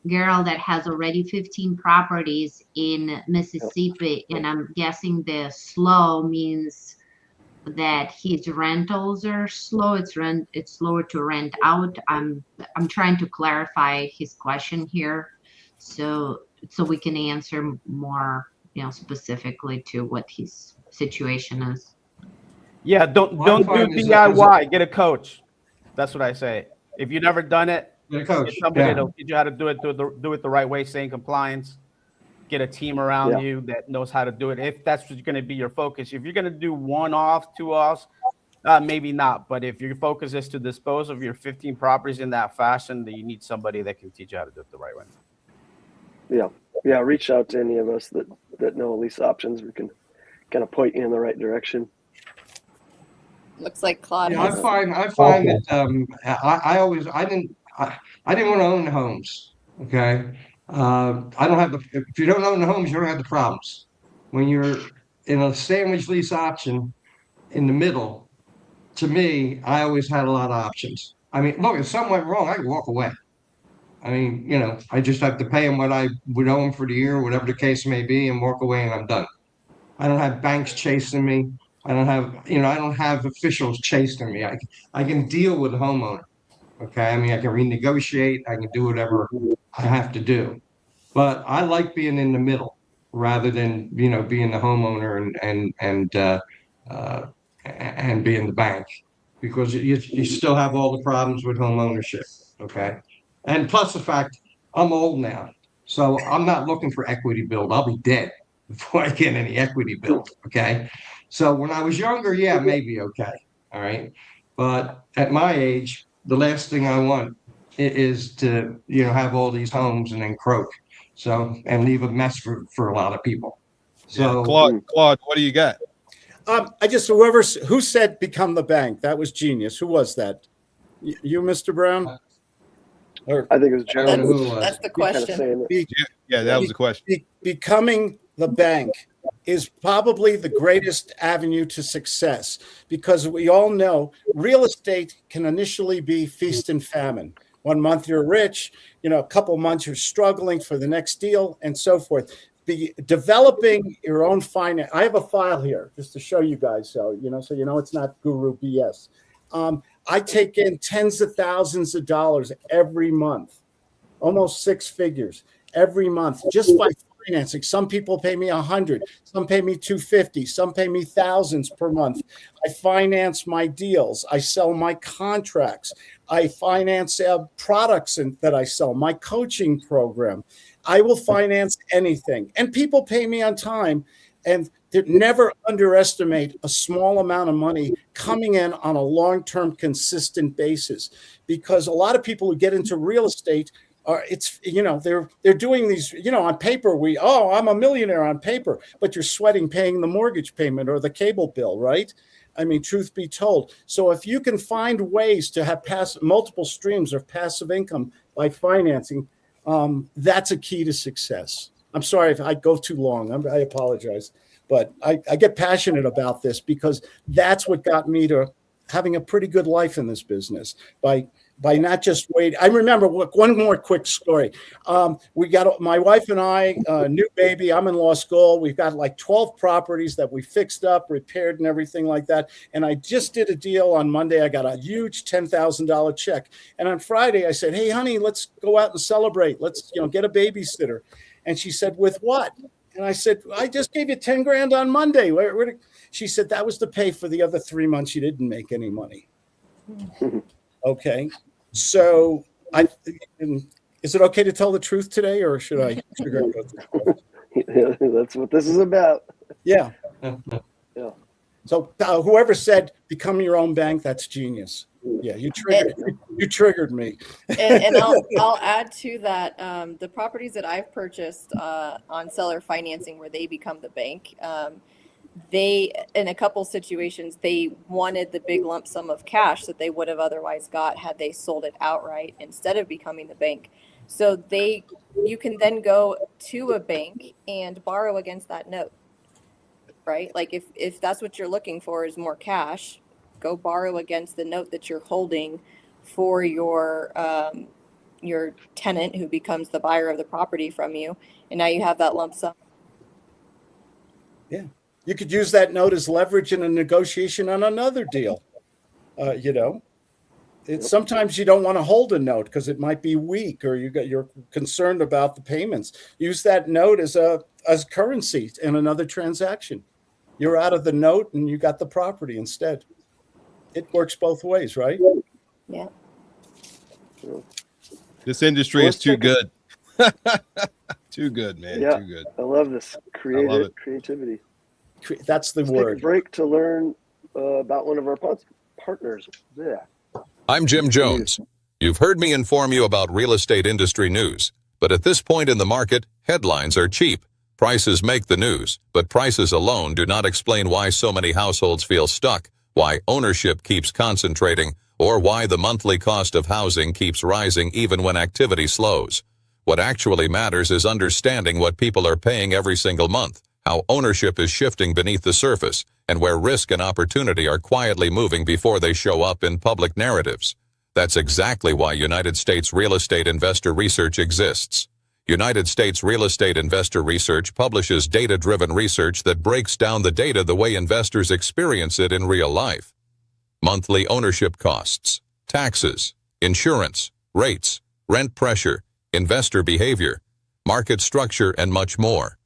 girl that has already 15 properties in Mississippi, and I'm guessing the slow means that his rentals are slow. It's slower to rent out. I'm trying to clarify his question here, so we can answer more, specifically to what his situation is. Yeah, don't do DIY. Get a coach. That's what I say. If you've never done it, get a coach. Get somebody that'll teach you how to do it. Do it the right way. Stay in compliance. Get a team around you that knows how to do it. If that's what's going to be your focus. If you're going to do one-off, two-offs, maybe not. But if your focus is to dispose of your 15 properties in that fashion, then you need somebody that can teach you how to do it the right way. Yeah. Reach out to any of us that know lease options. We can kind of point you in the right direction. Looks like Claude. Yeah, I find that I didn't want to own homes. Okay. If you don't own the homes, you don't have the problems. When you're in a sandwich lease option in the middle, to me, I always had a lot of options. I mean, look, if something went wrong, I could walk away. I mean, I just have to pay them what I would owe them for the year, whatever the case may be, and walk away, and I'm done. I don't have banks chasing me. I don't have officials chasing me. I can deal with the homeowner. Okay. I mean, I can renegotiate. I can do whatever I have to do. But I like being in the middle rather than, being the homeowner and being the bank, because you still have all the problems with home ownership. Okay. And plus the fact I'm old now, so I'm not looking for equity build. I'll be dead before I get any equity build. Okay. So when I was younger, yeah, maybe okay. All right. But at my age, the last thing I want is to, have all these homes and then croak. So, and leave a mess for a lot of people. So Claude, what do you got? Who said become the bank? That was genius. Who was that? You, Mr. Brown? Or I think it was Joe. That's the question. Yeah, that was the question. Becoming the bank is probably the greatest avenue to success, because we all know real estate can initially be feast and famine. 1 month you're rich, a couple months you're struggling for the next deal, and so forth. Developing your own finance. I have a file here just to show you guys, so it's not guru BS. I take in tens of thousands of dollars every month, almost six figures every month, just by financing. Some people pay me $100, some pay me $250, some pay me thousands per month. I finance my deals. I sell my contracts. I finance products that I sell, my coaching program. I will finance anything, and people pay me on time. And never underestimate a small amount of money coming in on a long-term, consistent basis, because a lot of people who get into real estate they're doing these, on paper, I'm a millionaire on paper, but you're sweating paying the mortgage payment or the cable bill, right? I mean, truth be told. So if you can find ways to have multiple streams of passive income by financing, that's a key to success. I'm sorry if I go too long. I apologize, but I get passionate about this because that's what got me to having a pretty good life in this business by not just wait. I remember one more quick story. We got my wife and I, new baby. I'm in law school. We've got like 12 properties that we fixed up, repaired, and everything like that. And I just did a deal on Monday. I got a huge $10,000 check. And on Friday, I said, "Hey, honey, let's go out and celebrate. Let's get a babysitter." And she said, "With what?" And I said, "I just gave you 10 grand on Monday." She said, "That was to pay for the other 3 months you didn't make any money." Okay. So is it okay to tell the truth today, or should I sugarcoat this? Yeah, that's what this is about. Yeah. Yeah. So whoever said become your own bank, that's genius. Yeah, you triggered me. And I'll add to that, the properties that I've purchased on seller financing where they become the bank, they, in a couple situations, they wanted the big lump sum of cash that they would have otherwise got had they sold it outright instead of becoming the bank. So you can then go to a bank and borrow against that note, right? Like if that's what you're looking for is more cash, go borrow against the note that you're holding for your tenant who becomes the buyer of the property from you, and now you have that lump sum. Yeah. You could use that note as leverage in a negotiation on another deal. Sometimes you don't want to hold a note because it might be weak, or you're concerned about the payments. Use that note as currency in another transaction. You're out of the note and you got the property instead. It works both ways, right? Yeah. This industry is too good. Too good, man. Yeah, too good. I love this creativity. That's the Let's word. Take a break to learn about one of our partners. Yeah. I'm Jim Jones. You've heard me inform you about real estate industry news, but at this point in the market, headlines are cheap. Prices make the news, but prices alone do not explain why so many households feel stuck, why ownership keeps concentrating, or why the monthly cost of housing keeps rising even when activity slows. What actually matters is understanding what people are paying every single month, how ownership is shifting beneath the surface, and where risk and opportunity are quietly moving before they show up in public narratives. That's exactly why United States Real Estate Investor Research exists. United States Real Estate Investor Research publishes data-driven research that breaks down the data the way investors experience it in real life. Monthly ownership costs, taxes, insurance, rates, rent pressure, investor behavior, market structure, and much more.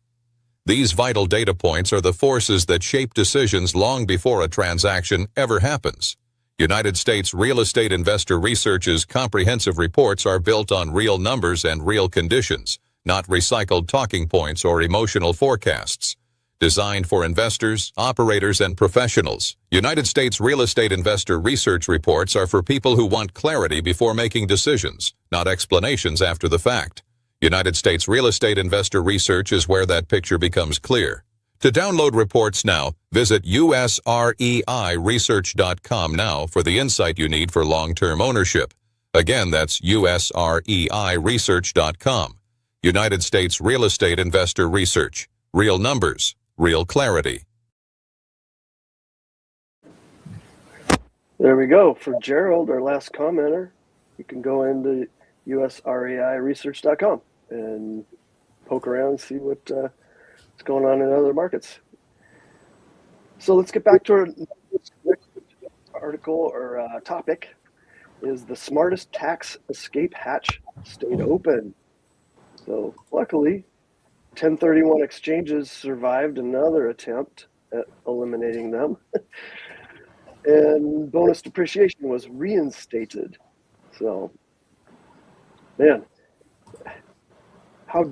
These vital data points are the forces that shape decisions long before a transaction ever happens. United States Real Estate Investor Research's comprehensive reports are built on real numbers and real conditions, not recycled talking points or emotional forecasts. Designed for investors, operators, and professionals, United States Real Estate Investor Research reports are for people who want clarity before making decisions, not explanations after the fact. United States Real Estate Investor Research is where that picture becomes clear. To download reports now, visit usreiresearch.com now for the insight you need for long-term ownership. Again, that's usreiresearch.com. United States Real Estate Investor Research. Real numbers, real clarity. There we go. For Gerald, our last commenter, you can go into usreiresearch.com and poke around and see what's going on in other markets. So let's get back to our next article or topic. Is the smartest tax escape hatch stayed open? So luckily, 1031 exchanges survived another attempt at eliminating them. And bonus depreciation was reinstated. So, man, how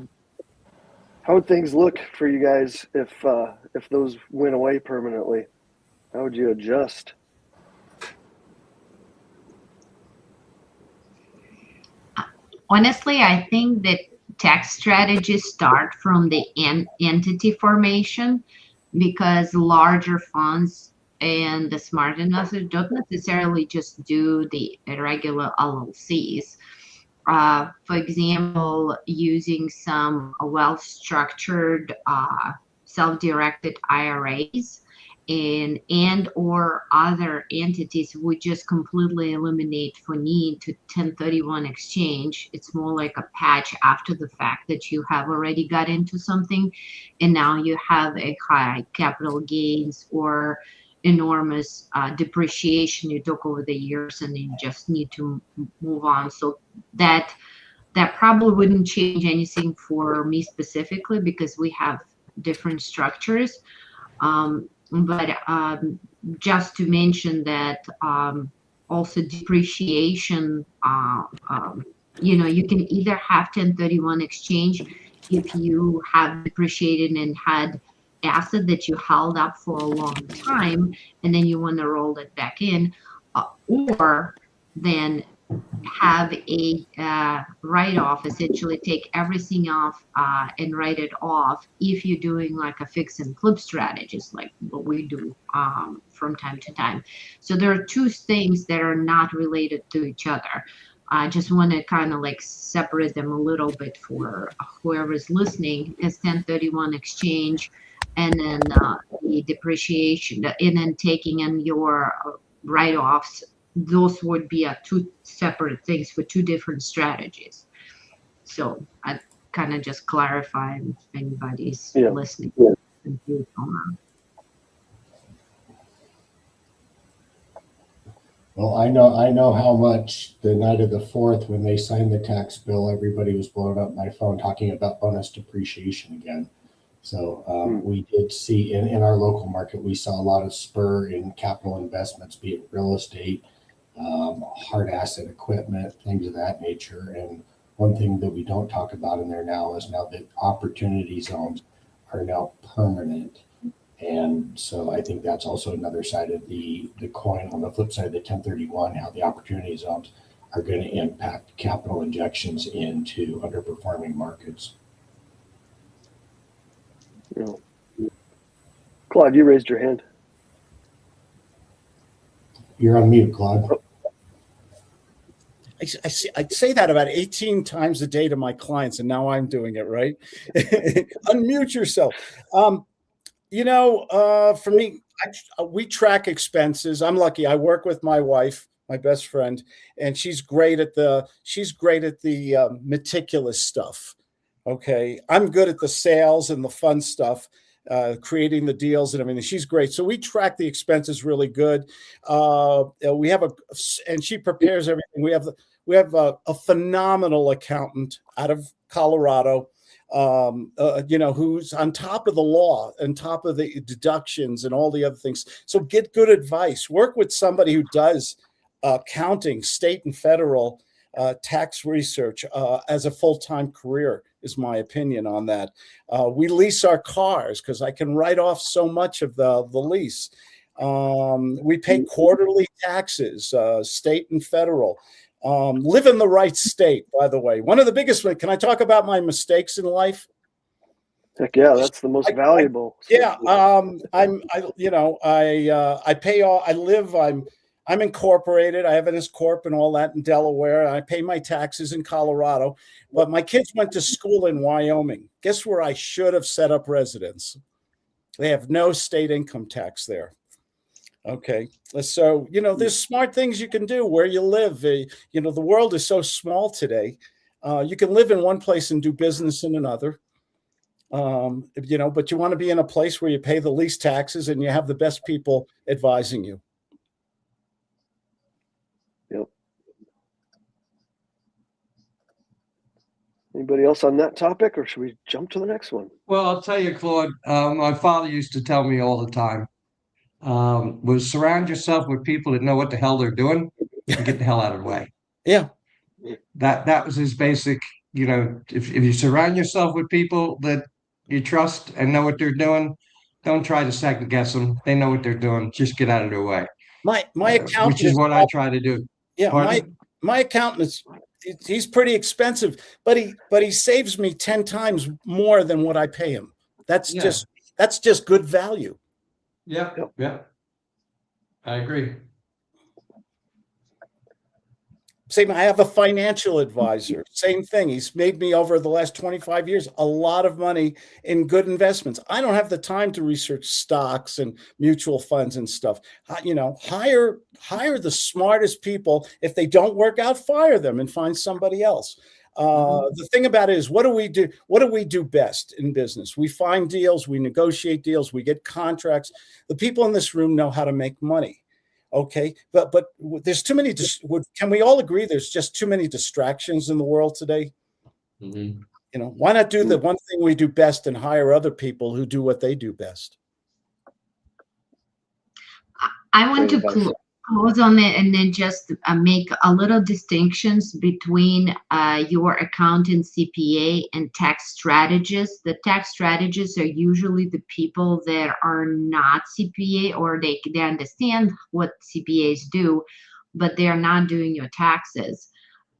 would things look for you guys if those went away permanently? How would you adjust? Honestly, I think that tax strategies start from the entity formation, because larger funds and the smart investors don't necessarily just do the regular LLCs. For example, using some well-structured self-directed IRAs and or other entities would just completely eliminate for need to 1031 exchange. It's more like a patch after the fact that you have already got into something and now you have a high capital gains or enormous depreciation you took over the years and you just need to move on. So that probably wouldn't change anything for me specifically because we have different structures. But just to mention that also depreciation, you can either have 1031 exchange if you have depreciated and had asset that you held up for a long time and then you want to roll it back in, or then have a write-off, essentially take everything off and write it off if you're doing like a fix and flip strategies like what we do from time to time. So there are two things that are not related to each other. I just want to kind of like separate them a little bit for whoever's listening. As 1031 exchange and then the depreciation and then taking in your write-offs, those would be two separate things for two different strategies. So I kind of just clarify if anybody's listening. Confused on that. Well, I know how much the night of the 4th when they signed the tax bill, everybody was blowing up my phone talking about bonus depreciation again. So we did see in our local market, we saw a lot of spur in capital investments, be it real estate, hard asset equipment, things of that nature. And one thing that we don't talk about in there now is now that opportunity zones are now permanent. And so I think that's also another side of the coin. On the flip side of the 1031, how the opportunity zones are going to impact capital injections into underperforming markets. Yeah. Claude, you raised your hand. You're on mute, Claude. I say that about 18 times a day to my clients, and now I'm doing it, right? Unmute yourself. For me, we track expenses. I'm lucky. I work with my wife, my best friend, and she's great at the meticulous stuff. Okay. I'm good at the sales and the fun stuff, creating the deals and everything. She's great. So we track the expenses really good. We have and she prepares everything. We have a phenomenal accountant out of Colorado. who's on top of the law, on top of the deductions and all the other things. So get good advice. Work with somebody who does accounting, state and federal tax research as a full-time career is my opinion on that. We lease our cars because I can write off so much of the lease. We pay quarterly taxes, state and federal. Live in the right state, by the way. One of the biggest ones, can I talk about my mistakes in life? Heck yeah, that's the most valuable. I pay all, I'm incorporated. I have an S Corp and all that in Delaware. I pay my taxes in Colorado, but my kids went to school in Wyoming. Guess where I should have set up residence? They have no state income tax there. Okay. So, there's smart things you can do where you live. The world is so small today. You can live in one place and do business in another. But you want to be in a place where you pay the least taxes and you have the best people advising you. Yep. Anybody else on that topic, or should we jump to the next one? Well, I'll tell you, Claude, my father used to tell me all the time, was surround yourself with people that know what the hell they're doing and get the hell out of the way. Yeah. That was his basic, if you surround yourself with people that you trust and know what they're doing, don't try to second guess them. They know what they're doing. Just get out of their way. My accountant, which is what I try to do. Yeah, my accountant he's pretty expensive, but he saves me 10 times more than what I pay him. That's just good value. Yeah. I agree. Same, I have a financial advisor. Same thing. He's made me over the last 25 years a lot of money in good investments. I don't have the time to research stocks and mutual funds and stuff. Hire the smartest people. If they don't work out, fire them and find somebody else. The thing about it is, what do we do? What do we do best in business? We find deals, we negotiate deals, we get contracts. The people in this room know how to make money. Okay, but there's too many. Can we all agree there's just too many distractions in the world today? Mm-hmm. Why not do the one thing we do best and hire other people who do what they do best? I want to close on it and then just make a little distinctions between your accountant, CPA, and tax strategists. The tax strategists are usually the people that are not CPA, or they understand what CPAs do, but they are not doing your taxes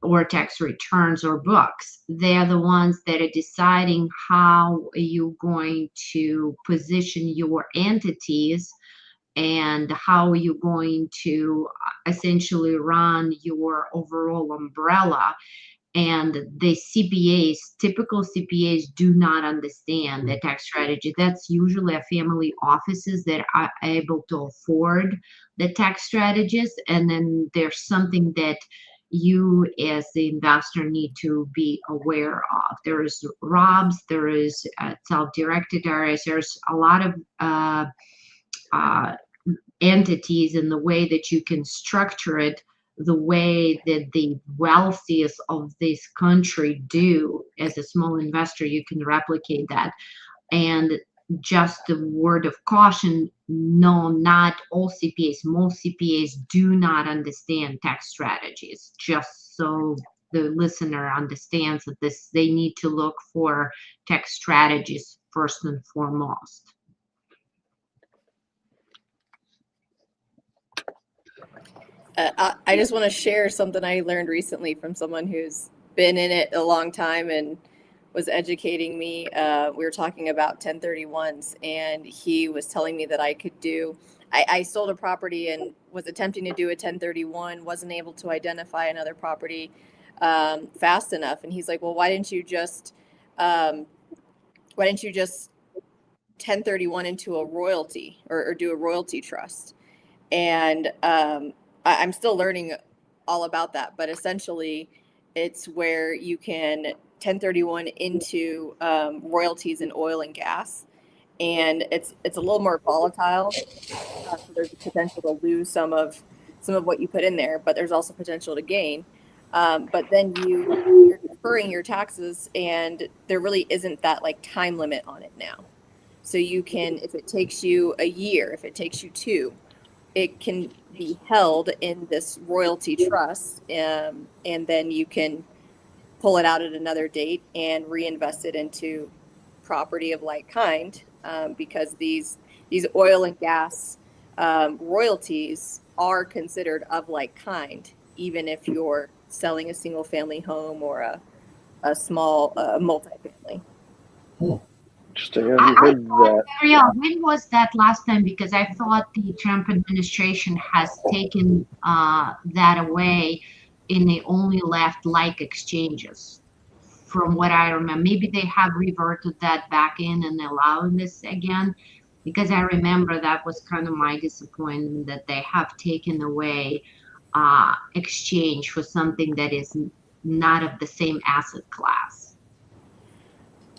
or tax returns or books. They are the ones that are deciding how you're going to position your entities and how you're going to essentially run your overall umbrella. And the CPAs, typical CPAs, do not understand the tax strategy. That's usually a family offices that are able to afford the tax strategist. And then there's something that you as the investor need to be aware of. There is ROBs, there is self-directed areas, there's a lot of entities in the way that you can structure it the way that the wealthiest of this country do. As a small investor, you can replicate that. And just a word of caution, no, not all CPAs. Most CPAs do not understand tax strategies. Just so the listener understands that they need to look for tax strategies first and foremost. I just want to share something I learned recently from someone who's been in it a long time and was educating me. We were talking about 1031s, and he was telling me that I could do, I sold a property and was attempting to do a 1031, wasn't able to identify another property fast enough. And he's like, well, why didn't you just 1031 into a royalty or do a royalty trust? And I'm still learning all about that, but essentially it's where you can 1031 into royalties in oil and gas, and it's a little more volatile. So there's a potential to lose some of what you put in there, but there's also potential to gain. But then you're deferring your taxes, and there really isn't that like time limit on it now. So you can, if it takes you a year, if it takes you 2, it can be held in this royalty trust, and then you can pull it out at another date and reinvest it into property of like kind, because these oil and gas royalties are considered of like kind, even if you're selling a single family home or a small multifamily. Interesting. I haven't heard that. Gabrielle, when was that last time? Because I thought the Trump administration has taken that away, and they only left like exchanges. From what I remember, maybe they have reverted that back in and allowing this again, because I remember that was kind of my disappointment that they have taken away exchange for something that is not of the same asset class.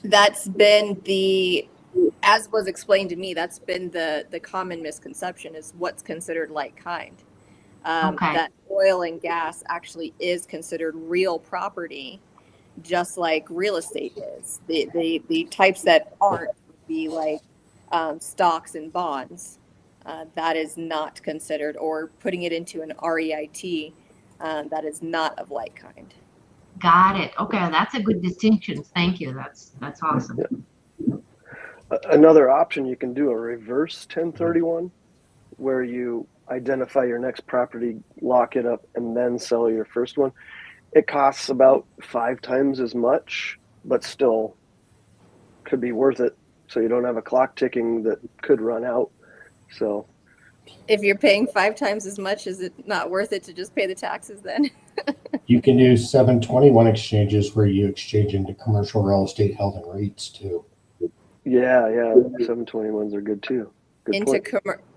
That's been as was explained to me, that's been the common misconception, is what's considered like kind. That oil and gas actually is considered real property, just like real estate is. The types that aren't would be like stocks and bonds. That is not considered, or putting it into an REIT, that is not of like kind. Got it. Okay, that's a good distinction. Thank you. That's awesome. Yeah. Another option, you can do a reverse 1031, where you identify your next property, lock it up, and then sell your first one. It costs about 5 times as much, but still could be worth it. So you don't have a clock ticking that could run out. So if you're paying 5 times as much, is it not worth it to just pay the taxes then? You can do 721 exchanges where you exchange into commercial real estate held in REITs too. Yeah, 721s are good too. Good into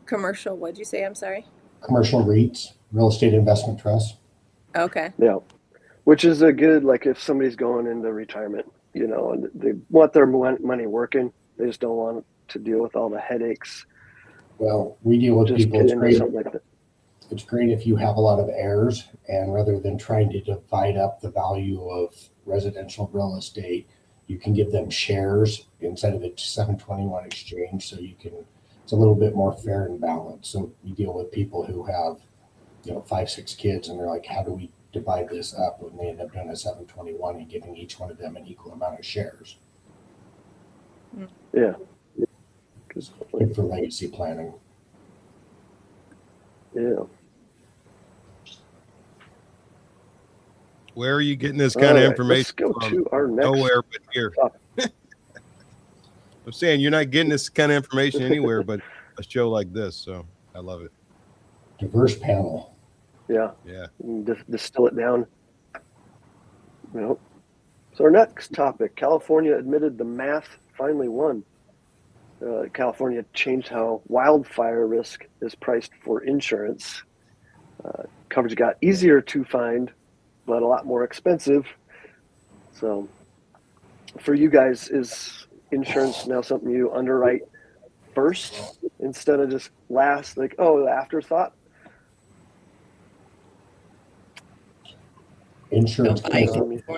commercial, what'd you say? I'm sorry. Commercial REITs, real estate investment trust. Okay. Yeah, which is a good, like if somebody's going into retirement, and they want their money working, they just don't want to deal with all the headaches. Well, we deal with people. It's great. Something like that. It's great if you have a lot of heirs, and rather than trying to divide up the value of residential real estate, you can give them shares instead of a 721 exchange. So it's a little bit more fair and balanced. So we deal with people who have, 5, 6 kids, and they're like, how do we divide this up? And they end up doing a 721 and giving each one of them an equal amount of shares. Yeah. Good for legacy planning. Yeah. Where are you getting this kind of information? Let's go to our next. Nowhere but here. I'm saying you're not getting this kind of information anywhere but a show like this. So I love it. Diverse panel. Yeah. Distill it down. So our next topic: California admitted the math finally won. California changed how wildfire risk is priced for insurance. Coverage got easier to find, but a lot more expensive. So for you guys, is insurance now something you underwrite first instead of just last, like, the afterthought? Insurance.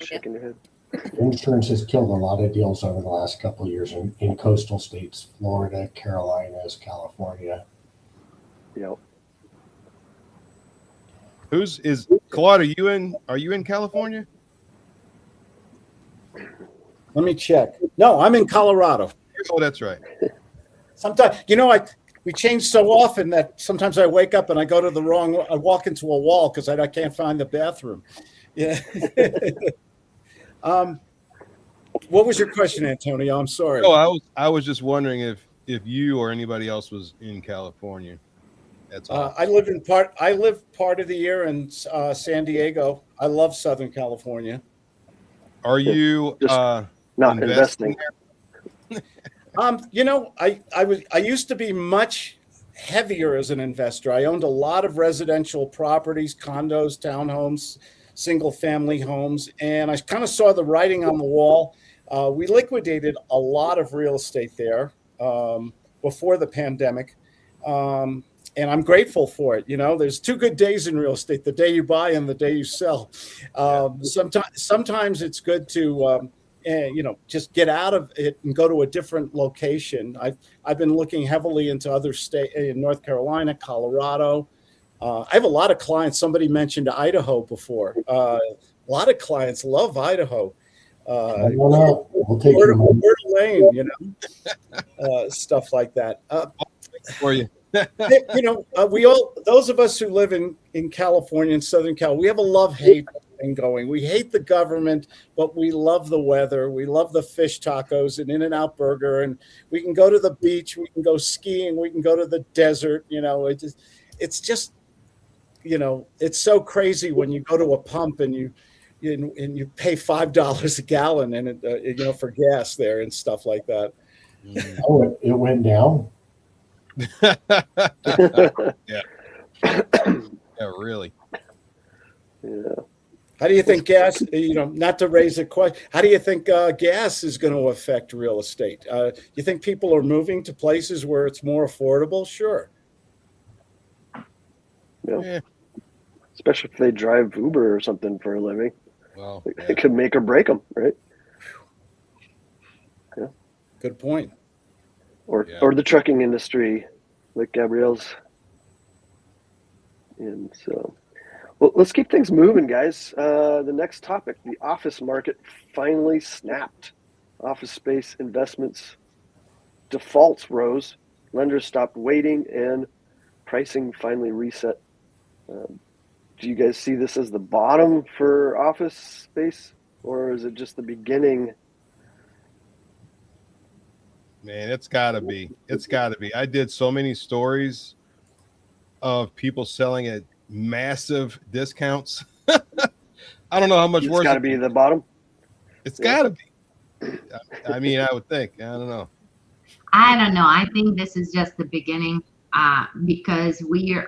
Shaking your head. Insurance has killed a lot of deals over the last couple of years in coastal states, Florida, Carolinas, California. Yep. Claude, are you in California? Let me check. No, I'm in Colorado. Oh, that's right. Sometimes, we change so often that sometimes I wake up and I go to I walk into a wall because I can't find the bathroom. Yeah. What was your question, Antonio? I'm sorry. Oh, I was just wondering if you or anybody else was in California. That's all. I live part of the year in San Diego. I love Southern California. Are you not investing? I used to be much heavier as an investor. I owned a lot of residential properties, condos, townhomes, single family homes, and I kind of saw the writing on the wall. We liquidated a lot of real estate there before the pandemic. and I'm grateful for it. You know, there's two good days in real estate: the day you buy and the day you sell. Sometimes it's good to just get out of it and go to a different location. I've been looking heavily into other states in North Carolina, Colorado. I have a lot of clients. Somebody mentioned Idaho before. A lot of clients love Idaho. We'll take Coeur your d'Alene, stuff like that. For you. We all, those of us who live in California and Southern Cal, we have a love-hate thing going. We hate the government, but we love the weather. We love the fish tacos and In-N-Out Burger, and we can go to the beach, we can go skiing, we can go to the desert. It's just it's so crazy when you go to a pump and you pay $5 a gallon and for gas there and stuff like that. Oh, it went down. Yeah. Yeah, really. Yeah. How do you think gas, not to raise a question, how do you think gas is going to affect real estate? You think people are moving to places where it's more affordable? Sure. Yeah. Especially if they drive Uber or something for a living. Well, it could make or break them, right? Yeah. Good point. Or the trucking industry, like Gabrielle's in. So, well, let's keep things moving, guys. The next topic: the office market finally snapped. Office space investments defaults rose. Lenders stopped waiting, and pricing finally reset. Do you guys see this as the bottom for office space, or is it just the beginning? Man, it's gotta be. It's gotta be. I did so many stories of people selling at massive discounts. I don't know how much worse. It's gotta be the bottom. It's gotta be. I mean, I would think. I don't know. I don't know. I think this is just the beginning because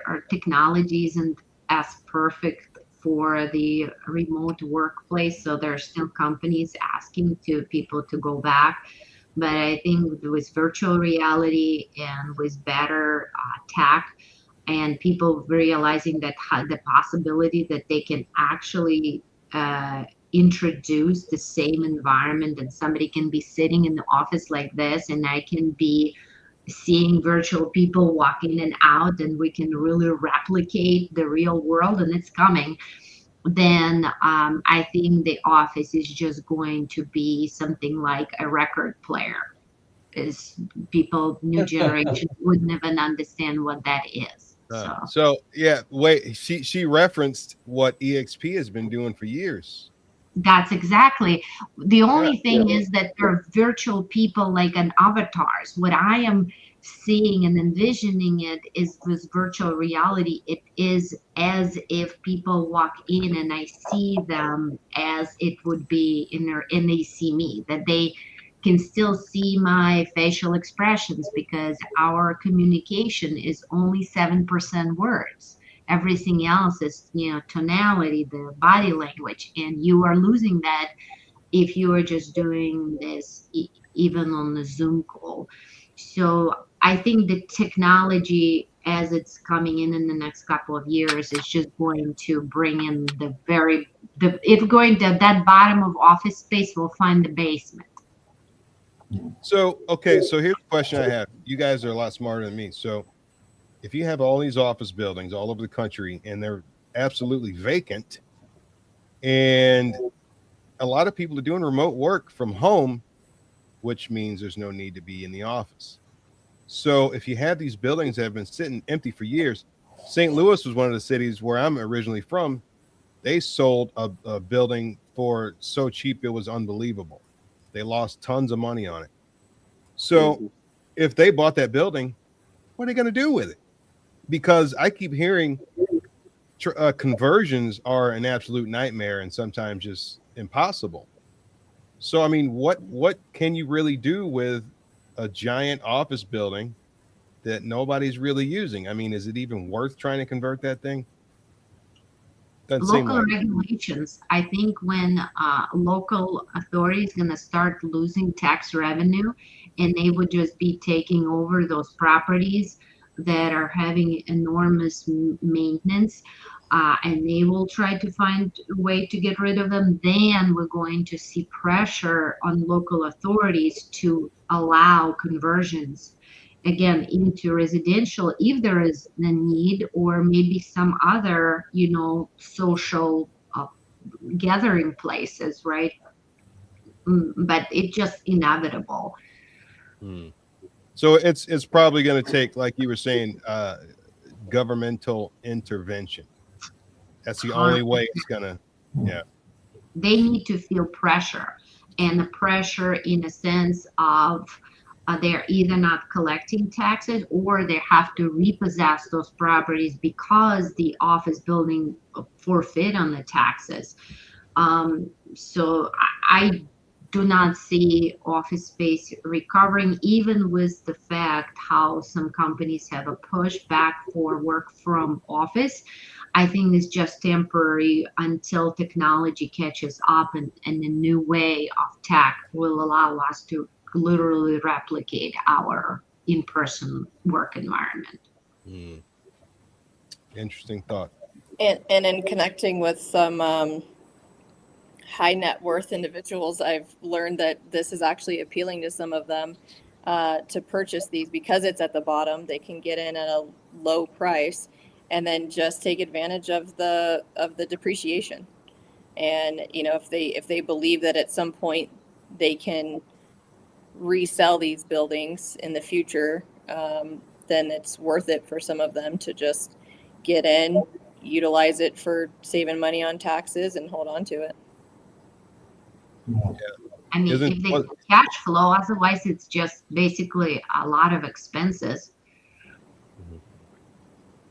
our technology isn't as perfect for the remote workplace. So there are still companies asking people to go back. But I think with virtual reality and with better tech and people realizing that the possibility that they can actually introduce the same environment, that somebody can be sitting in the office like this and I can be seeing virtual people walk in and out and we can really replicate the real world, and it's coming, then I think the office is just going to be something like a record player. New generation wouldn't even understand what that is. So yeah, wait, she referenced what EXP has been doing for years. That's exactly. The only thing is that there are virtual people like an avatars. What I am seeing and envisioning it is this virtual reality. It is as if people walk in and I see them as it would be and they see me, that they can still see my facial expressions because our communication is only 7% words. Everything else is, tonality, the body language, and you are losing that if you are just doing this even on the Zoom call. So I think the technology, as it's coming in the next couple of years, is just going to bring in that bottom of office space will find the basement. So here's the question I have. You guys are a lot smarter than me. So if you have all these office buildings all over the country and they're absolutely vacant, and a lot of people are doing remote work from home, which means there's no need to be in the office. So if you have these buildings that have been sitting empty for years, St. Louis was one of the cities where I'm originally from. They sold a building for so cheap it was unbelievable. They lost tons of money on it. So if they bought that building, what are they going to do with it? Because I keep hearing conversions are an absolute nightmare and sometimes just impossible. So, I mean, what can you really do with a giant office building that nobody's really using? I mean, is it even worth trying to convert that thing? Local regulations. I think when local authorities going to start losing tax revenue and they would just be taking over those properties, that are having enormous maintenance, and they will try to find a way to get rid of them, then we're going to see pressure on local authorities to allow conversions again into residential if there is the need, or maybe some other, social gathering places, right? But it's just inevitable. So it's probably going to take, like you were saying, governmental intervention. That's the only way it's going to, yeah. They need to feel pressure, and the pressure in a sense of they're either not collecting taxes or they have to repossess those properties because the office building forfeit on the taxes. So I do not see office space recovering, even with the fact how some companies have a push back for work from office. I think it's just temporary until technology catches up, and a new way of tech will allow us to literally replicate our in-person work environment. Interesting thought. And in connecting with some high net worth individuals, I've learned that this is actually appealing to some of them to purchase these because it's at the bottom. They can get in at a low price and then just take advantage of the depreciation. And if they believe that at some point they can resell these buildings in the future, then it's worth it for some of them to just get in, utilize it for saving money on taxes, and hold on to it. I mean, if they cash flow, otherwise it's just basically a lot of expenses.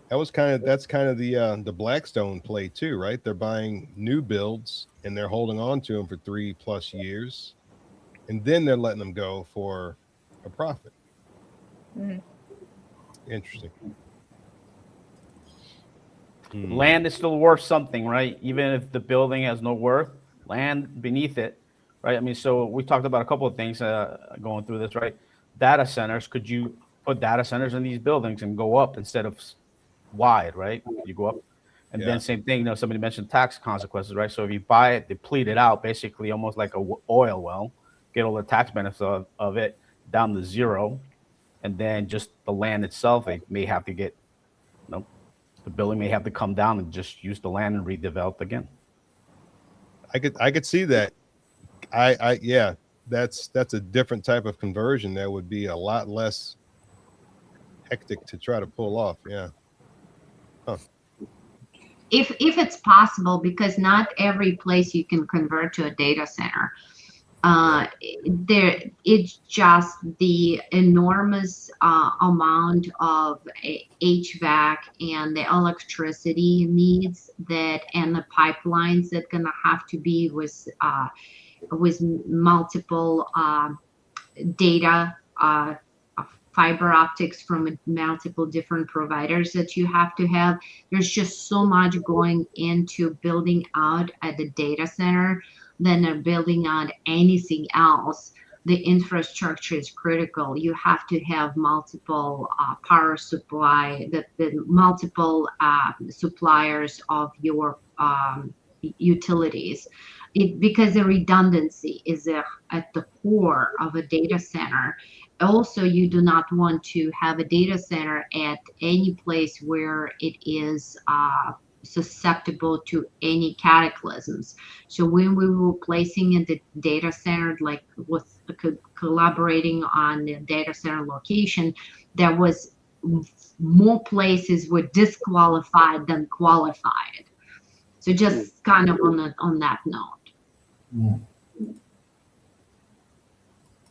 That's kind of the Blackstone play too, right? They're buying new builds and they're holding on to them for 3+ years, and then they're letting them go for a profit. Interesting. Land is still worth something, right? Even if the building has no worth, land beneath it, right? I mean, so we talked about a couple of things going through this, right? Data centers. Could you put data centers in these buildings and go up instead of wide, right? You go up, and then same thing. Somebody mentioned tax consequences, right? So if you buy it, deplete it out, basically almost like a oil well, get all the tax benefits of it down to zero, and then just the land itself, they may have to get, the building may have to come down and just use the land and redevelop again. I could see that. Yeah, that's a different type of conversion that would be a lot less hectic to try to pull off. Yeah. Huh. If it's possible, because not every place you can convert to a data center. It's just the enormous amount of HVAC and the electricity needs and the pipelines that gonna have to be with multiple data fiber optics from multiple different providers that you have to have. There's just so much going into building out at the data center than building out anything else. The infrastructure is critical. You have to have multiple power supply, the multiple suppliers of your utilities. Because the redundancy is at the core of a data center. Also, you do not want to have a data center at any place where it is susceptible to any cataclysms. So when we were placing in the data center, like with collaborating on the data center location, there was more places were disqualified than qualified. So just kind of on that note.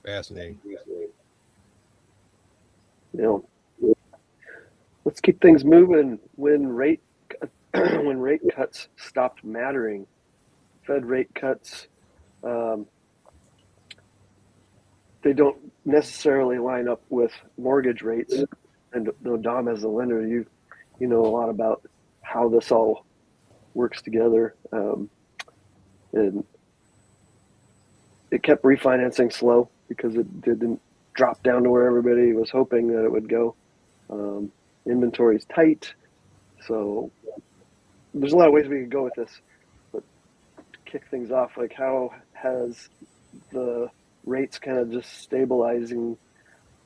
Fascinating. Let's keep things moving. When rate cuts stopped mattering, Fed rate cuts, they don't necessarily line up with mortgage rates. And Dom, as a lender, you know a lot about how this all works together, and it kept refinancing slow because it didn't drop down to where everybody was hoping that it would go. inventory's tight. So there's a lot of ways we could go with this. But to kick things off, like how has the rates kind of just stabilizing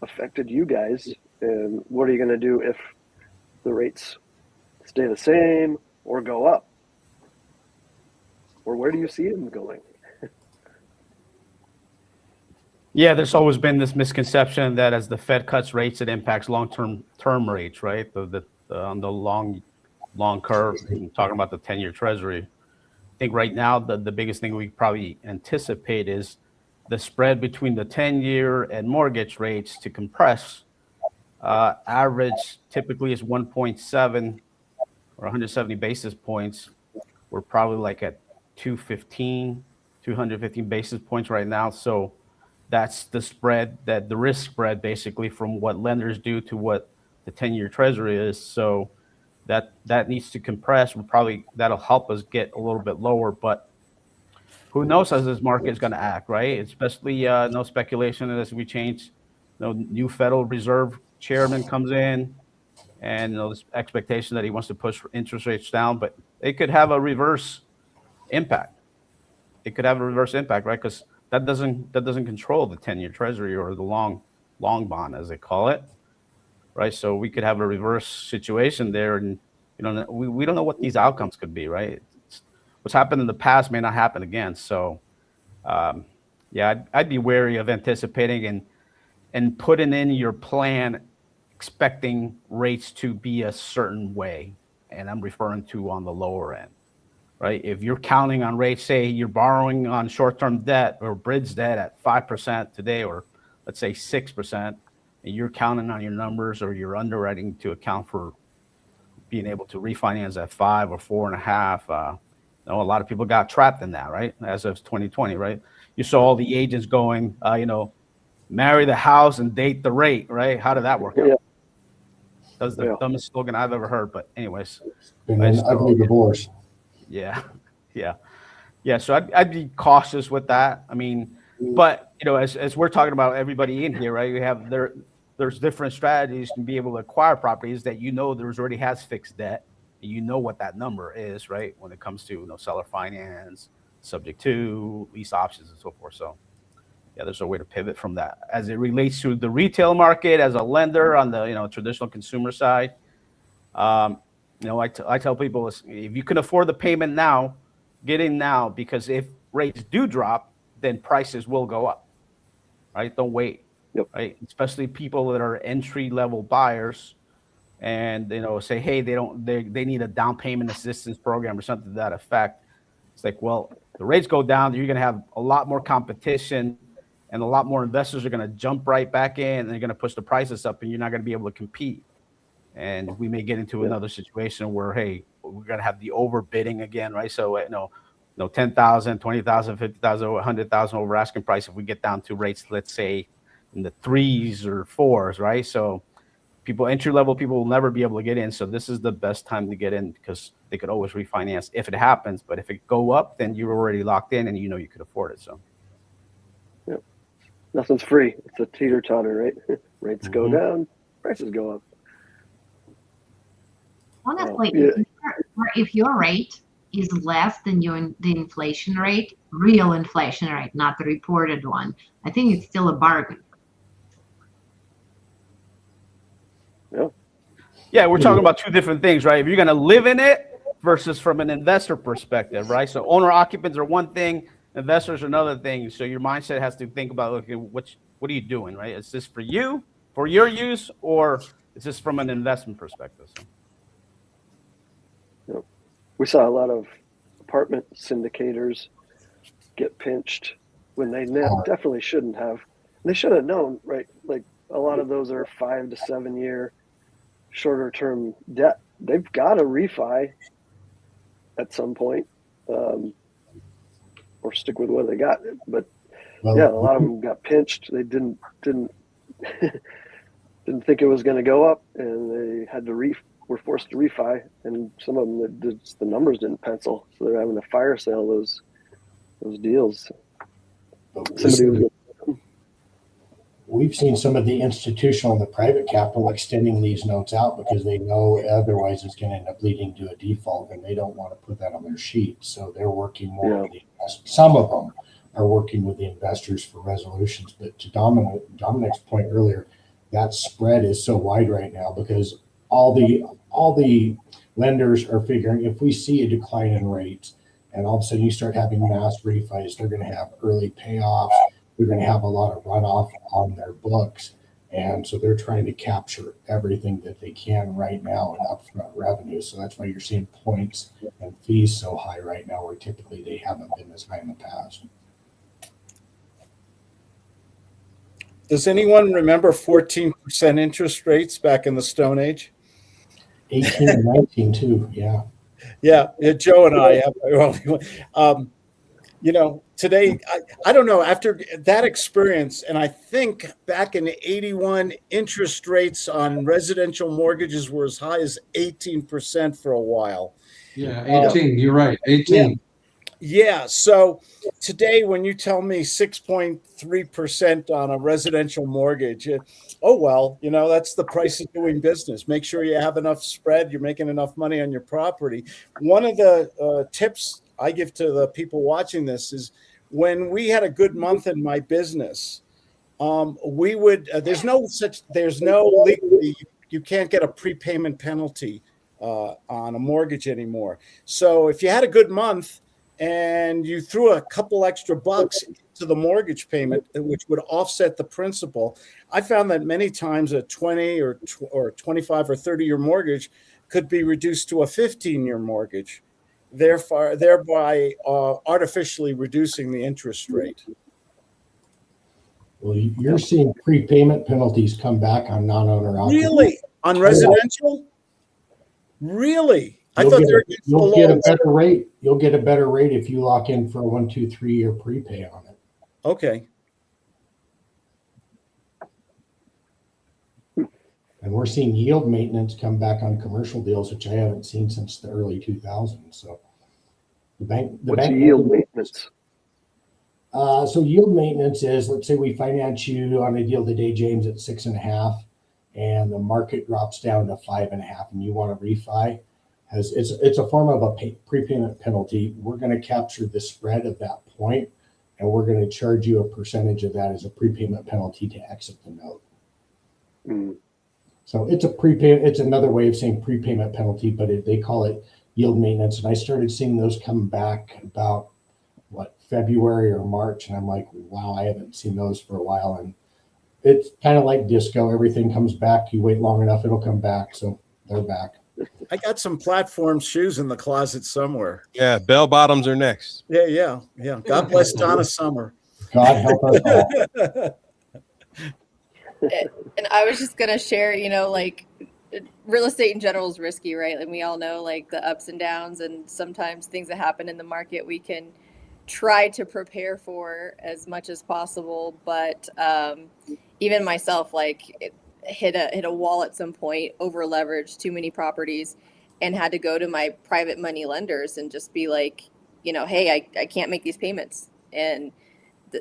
affected you guys? And what are you going to do if the rates stay the same or go up? Or where do you see them going? Yeah, there's always been this misconception that as the Fed cuts rates, it impacts term rates, right? On the long curve, talking about the 10-year Treasury. I think right now the biggest thing we probably anticipate is the spread between the 10-year and mortgage rates to compress. Average typically is 1.7 or 170 basis points. We're probably like at 215 basis points right now. So that's the spread, that the risk spread basically from what lenders do to what the 10-year Treasury is. So that needs to compress. That'll help us get a little bit lower, but who knows how this market is going to act, right? Especially no speculation as we change. New Federal Reserve chairman comes in, and this expectation that he wants to push interest rates down, but it could have a reverse impact. It could have a reverse impact, right? Because that doesn't control the 10-year Treasury or the long bond, as they call it, right? So we could have a reverse situation there, and we don't know what these outcomes could be, right? What's happened in the past may not happen again. So, I'd be wary of anticipating and putting in your plan expecting rates to be a certain way, and I'm referring to on the lower end. Right? If you're counting on rates, say you're borrowing on short-term debt or bridge debt at 5% today, or let's say 6%, and you're counting on your numbers or your underwriting to account for being able to refinance at 5 or 4.5. A lot of people got trapped in that, right? As of 2020, right? You saw all the agents going, marry the house and date the rate, right? How did that work out? That's the dumbest slogan I've ever heard. But anyways, and an ugly divorce. Yeah. So I'd be cautious with that. I mean, but as we're talking about everybody in here, right? We have there's different strategies to be able to acquire properties that there's already has fixed debt, and what that number is, right? When it comes to seller finance, subject to lease options and so forth. So there's a way to pivot from that as it relates to the retail market as a lender on the traditional consumer side. I tell people, if you can afford the payment now, get in now, because if rates do drop, then prices will go up, right? Don't wait, right? Especially people that are entry-level buyers and, say, hey, they need a down payment assistance program or something to that effect. It's like, well, the rates go down, you're going to have a lot more competition and a lot more investors are going to jump right back in and they're going to push the prices up and you're not going to be able to compete. And we may get into another situation where, hey, we're going to have the overbidding again, right? So, 10,000, 20,000, 50,000, 100,000 over asking price. If we get down to rates, let's say in the 3s or 4s, right? So entry-level people will never be able to get in. So this is the best time to get in because they could always refinance if it happens. But if it go up, then you're already locked in and you could afford it. So. Nothing's free. It's a teeter-totter, right? Rates go down, prices go up. Honestly, if your rate is less than the inflation rate, real inflation rate, not the reported one, I think it's still a bargain. Yeah, we're talking about two different things, right? If you're going to live in it versus from an investor perspective, right? So owner occupants are one thing, investors are another thing. So your mindset has to think about, okay, what are you doing, right? Is this for you, for your use, or is this from an investment perspective? So. We saw a lot of apartment syndicators get pinched when they definitely shouldn't have. They should have known, right? Like a lot of those are 5 to 7 year shorter term debt. They've got to refi at some point, or stick with what they got. But a lot of them got pinched. They didn't didn't think it was going to go up, and they had to were forced to refi, and some of them the numbers didn't pencil, so they're having to fire sale those deals. we've seen some of the institutional and the private capital extending these notes out because they know otherwise it's going to end up leading to a default, and they don't want to put that on their sheet. So they're working more with the investors. Some of them are working with the investors for resolutions. But to Dominic's point earlier, that spread is so wide right now because all the lenders are figuring if we see a decline in rates and all of a sudden you start having mass refis, they're going to have early payoffs. They're going to have a lot of runoff on their books. And so they're trying to capture everything that they can right now in upfront revenue. So that's why you're seeing points and fees so high right now, where typically they haven't been as high in the past. Does anyone remember 14% interest rates back in the Stone Age? 18 and 19 too, yeah. Yeah, Joe and I have. Today, I don't know, after that experience, and I think back in 81, interest rates on residential mortgages were as high as 18% for a while. Yeah, 18, you're right, 18. Yeah, so today when you tell me 6.3% on a residential mortgage, that's the price of doing business. Make sure you have enough spread, you're making enough money on your property. One of the tips I give to the people watching this is when we had a good month in my business, we would, legally, you can't get a prepayment penalty on a mortgage anymore. So if you had a good month and you threw a couple extra bucks into the mortgage payment, which would offset the principal, I found that many times a 20 or 25 or 30-year mortgage could be reduced to a 15-year mortgage, thereby artificially reducing the interest rate. Well, you're seeing prepayment penalties come back on non-owner occupied. Really? On residential? Really? You'll get a better rate. You'll get a better rate if you lock in for a 1, 2, 3 year prepay on it. Okay. And we're seeing yield maintenance come back on commercial deals, which I haven't seen since the early 2000s. So What's yield maintenance? So yield maintenance is, let's say we finance you on a deal today, James, at 6.5, and the market drops down to 5.5, and you want to refi. It's a form of a prepayment penalty. We're going to capture the spread of that point, and we're going to charge you a percentage of that as a prepayment penalty to exit the note. Mm. So it's another way of saying prepayment penalty, but they call it yield maintenance. And I started seeing those come back about February or March, and I'm like, wow, I haven't seen those for a while. And it's kind of like disco. Everything comes back. You wait long enough, it'll come back. So they're back. I got some platform shoes in the closet somewhere. Yeah, bell bottoms are next. Yeah. God bless Donna Summer. God help us all. And I was just gonna share, real estate in general is risky, right? And we all know the ups and downs, and sometimes things that happen in the market we can try to prepare for as much as possible. But even myself, hit a wall at some point, over leveraged too many properties, and had to go to my private money lenders and just be like, hey, I can't make these payments, and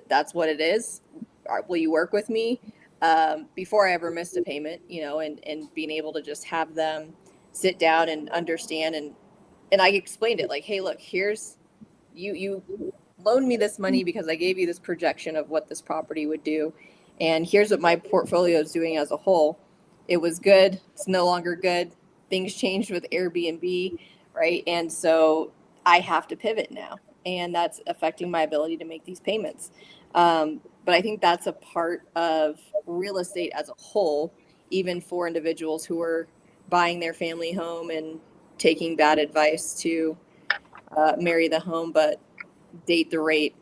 that's what it is. Will you work with me? Before I ever missed a payment, and being able to just have them sit down and understand, and I explained it hey, look, here's you loaned me this money because I gave you this projection of what this property would do, and here's what my portfolio is doing as a whole. It was good. It's no longer good. Things changed with Airbnb, right? And so I have to pivot now, and that's affecting my ability to make these payments. But I think that's a part of real estate as a whole, even for individuals who are buying their family home and taking bad advice to marry the home but date the rate.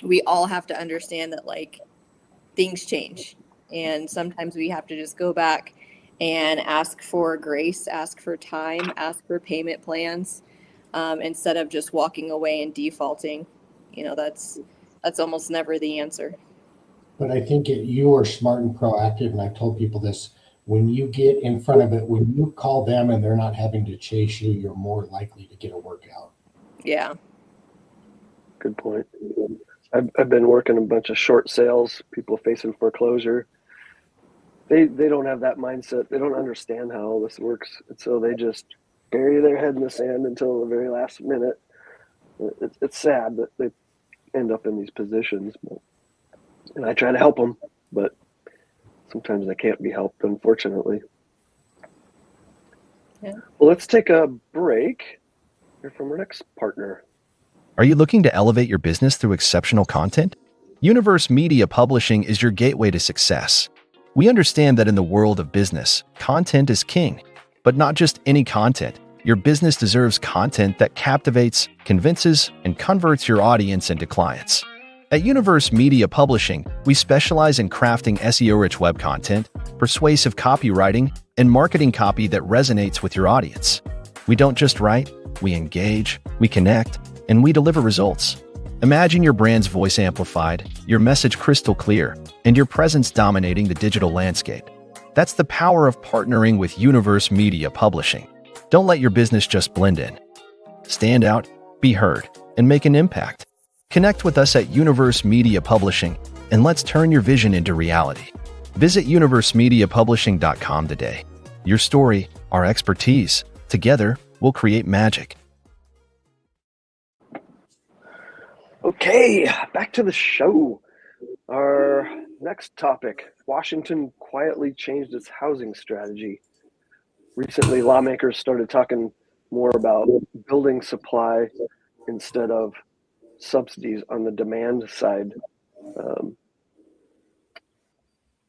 We all have to understand that things change, and sometimes we have to just go back and ask for grace, ask for time, ask for payment plans, instead of just walking away and defaulting. That's almost never the answer. But I think you are smart and proactive, and I've told people this. When you get in front of it, when you call them and they're not having to chase you, you're more likely to get a workout. Yeah. Good point. I've been working a bunch of short sales, people facing foreclosure. They don't have that mindset. They don't understand how all this works. And so they just bury their head in the sand until the very last minute. It's sad that they end up in these positions. And I try to help them, but sometimes they can't be helped, unfortunately. Yeah. Well, let's take a break. Hear from our next partner. Are you looking to elevate your business through exceptional content? Universe Media Publishing is your gateway to success. We understand that in the world of business, content is king, but not just any content. Your business deserves content that captivates, convinces, and converts your audience into clients. At Universe Media Publishing, we specialize in crafting SEO-rich web content, persuasive copywriting, and marketing copy that resonates with your audience. We don't just write, we engage, we connect, and we deliver results. Imagine your brand's voice amplified, your message crystal clear, and your presence dominating the digital landscape. That's the power of partnering with Universe Media Publishing. Don't let your business just blend in. Stand out, be heard, and make an impact. Connect with us at Universe Media Publishing, and let's turn your vision into reality. Visit universemediapublishing.com today. Your story, our expertise. Together, we'll create magic. Okay, back to the show. Our next topic, Washington quietly changed its housing strategy. Recently, lawmakers started talking more about building supply instead of subsidies on the demand side.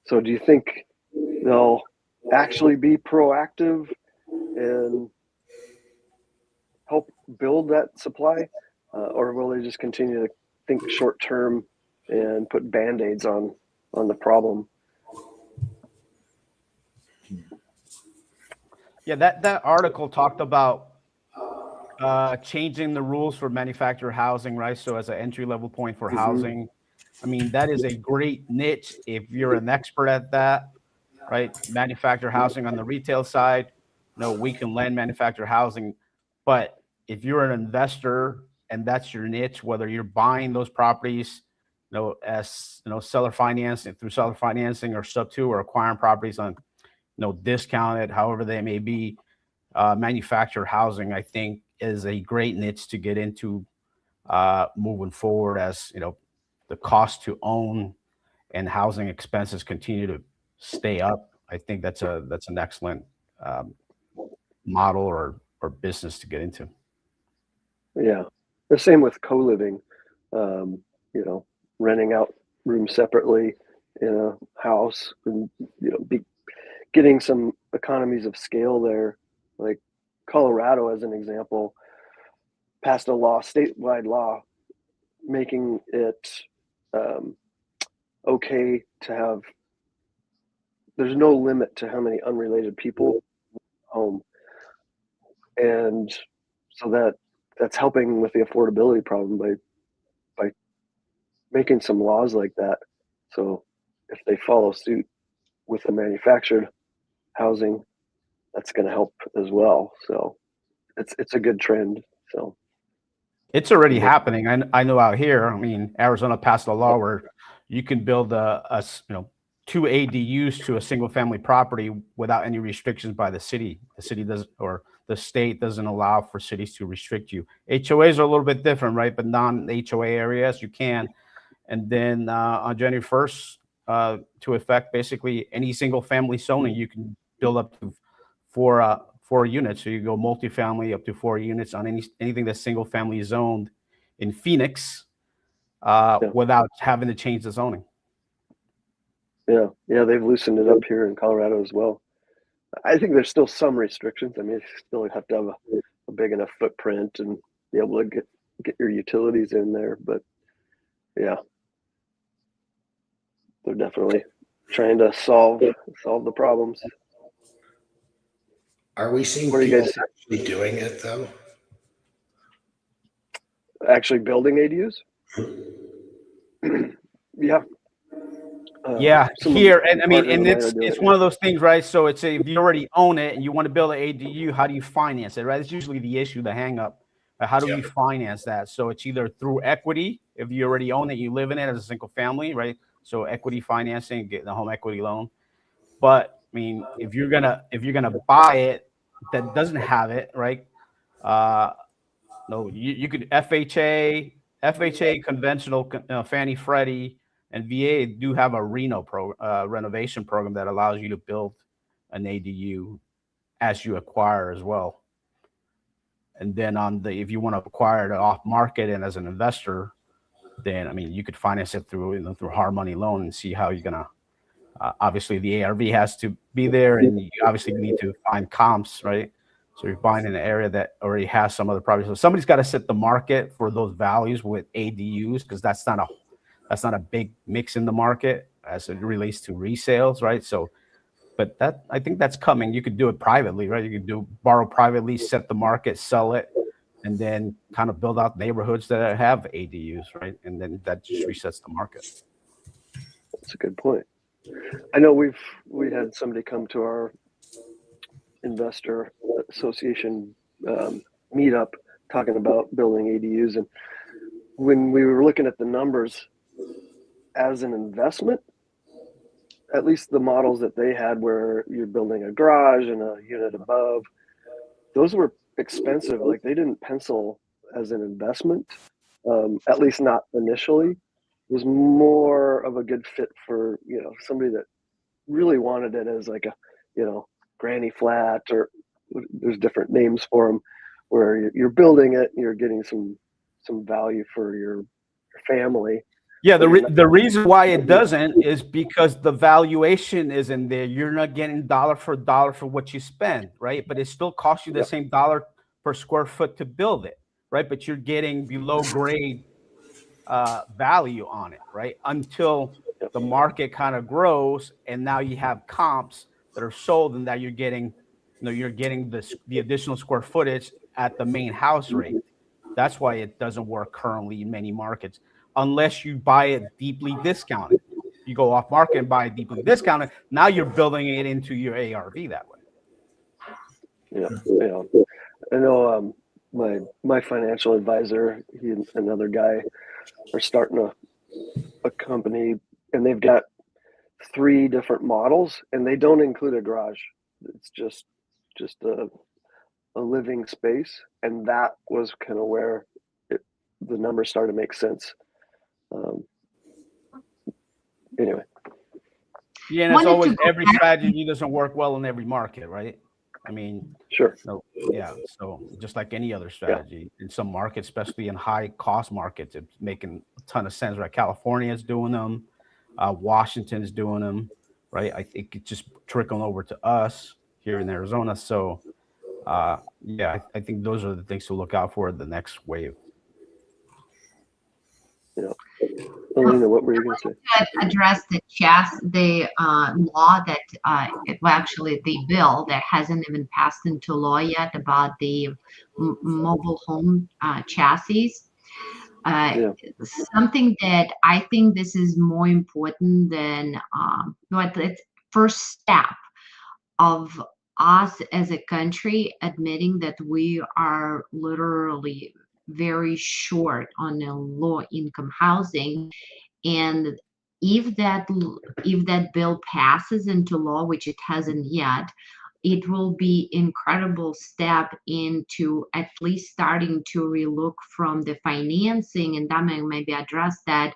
So do you think they'll actually be proactive and help build that supply? Or will they just continue to think short term and put Band-Aids on the problem? Yeah, that article talked about changing the rules for manufactured housing, right? So as an entry-level point for housing, I mean, that is a great niche if you're an expert at that, right? Manufactured housing on the retail side, we can lend manufactured housing. But if you're an investor and that's your niche, whether you're buying those properties, as seller financing through seller financing or sub-2 or acquiring properties on, discounted, however they may be, manufactured housing, I think, is a great niche to get into moving forward as, the cost to own and housing expenses continue to stay up. I think that's an excellent model or business to get into. Yeah. The same with co-living, renting out rooms separately in a house and, getting some economies of scale there. Like Colorado, as an example, passed a statewide law, making it okay to have, there's no limit to how many unrelated people home. And so that's helping with the affordability problem by making some laws like that. So if they follow suit with the manufactured housing, that's going to help as well. So it's a good trend. So it's already happening. I know out here, I mean, Arizona passed a law where you can build two ADUs to a single family property without any restrictions by the city. The city does, or the state doesn't allow for cities to restrict you. HOAs are a little bit different, right? But non-HOA areas, you can. And then on January 1st, to affect basically any single family zoning, you can build up to four units. So you go multifamily up to 4 units on anything that's single family zoned in Phoenix without having to change the zoning. Yeah, they've loosened it up here in Colorado as well. I think there's still some restrictions. I mean, you still have to have a big enough footprint and be able to get your utilities in there. But yeah, they're definitely trying to solve the problems. Are we seeing people actually doing it though? Actually building ADUs? Yeah. Here, and I mean, and it's one of those things, right? So if you already own it and you want to build an ADU, how do you finance it, right? It's usually the issue, the hang up How do we finance that? So it's either through equity, if you already own it, you live in it as a single family, right? So equity financing, getting a home equity loan. But I mean, if you're gonna buy it that doesn't have it, right? No, you could FHA, conventional, Fannie, Freddie, and VA do have a renovation program that allows you to build an ADU as you acquire as well. And then if you want to acquire it off market and as an investor, then I mean you could finance it through through hard money loan and see how you're gonna. Obviously, the ARV has to be there, and you obviously need to find comps, right? So you're buying in an area that already has some other properties. So somebody's got to set the market for those values with ADUs, because that's not a big mix in the market as it relates to resales, right? So, but that I think that's coming. You could do it privately, right? You could borrow privately, set the market, sell it, and then kind of build out neighborhoods that have ADUs, right? And then that just resets the market. That's a good point. I know we had somebody come to our investor association meetup talking about building ADUs, and when we were looking at the numbers as an investment, at least the models that they had where you're building a garage and a unit above, those were expensive. Like they didn't pencil as an investment, at least not initially. It was more of a good fit for somebody that really wanted it as like a granny flat, or there's different names for them, where you're building it, you're getting some value for your family. Yeah, the reason why it doesn't is because the valuation isn't there. You're not getting dollar for dollar for what you spend, right? But it still costs you the same dollar per square foot to build it, right? But you're getting below grade value on it, right? Until the market kind of grows, and now you have comps that are sold, and that you're getting the additional square footage at the main house rate. That's why it doesn't work currently in many markets, unless you buy it deeply discounted. You go off market and buy it deeply discounted. Now you're building it into your ARV that way. Yeah. I know my financial advisor, he and another guy are starting a company, and they've got 3 different models, and they don't include a garage. It's just a living space, and that was kind of where the numbers started to make sense. Anyway. Yeah, and it's always every strategy doesn't work well in every market, right? I mean, sure. So just like any other strategy, in some markets, especially in high cost markets, it's making a ton of sense, right? California is doing them, Washington's doing them, right? I think it's just trickling over to us here in Arizona. So I think those are the things to look out for the next wave. Yeah. Alina, what were you going to say? Address the law that actually the bill that hasn't even passed into law yet about the mobile home chassis. Something that I think this is more important than the first step of us as a country admitting that we are literally very short on low income housing. And if that bill passes into law, which it hasn't yet, it will be incredible step into at least starting to relook from the financing, and that may maybe address that,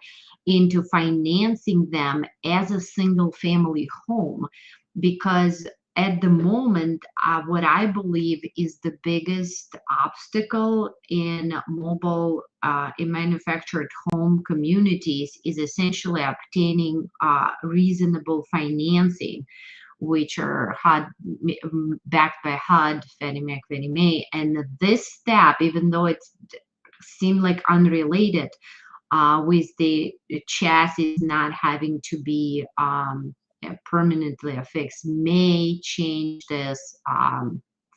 into financing them as a single family home. Because at the moment, what I believe is the biggest obstacle in mobile, in manufactured home communities is essentially obtaining reasonable financing, which are backed by HUD, Fannie Mae. And this step, even though it seemed like unrelated, with the chassis not having to be permanently affixed, may change this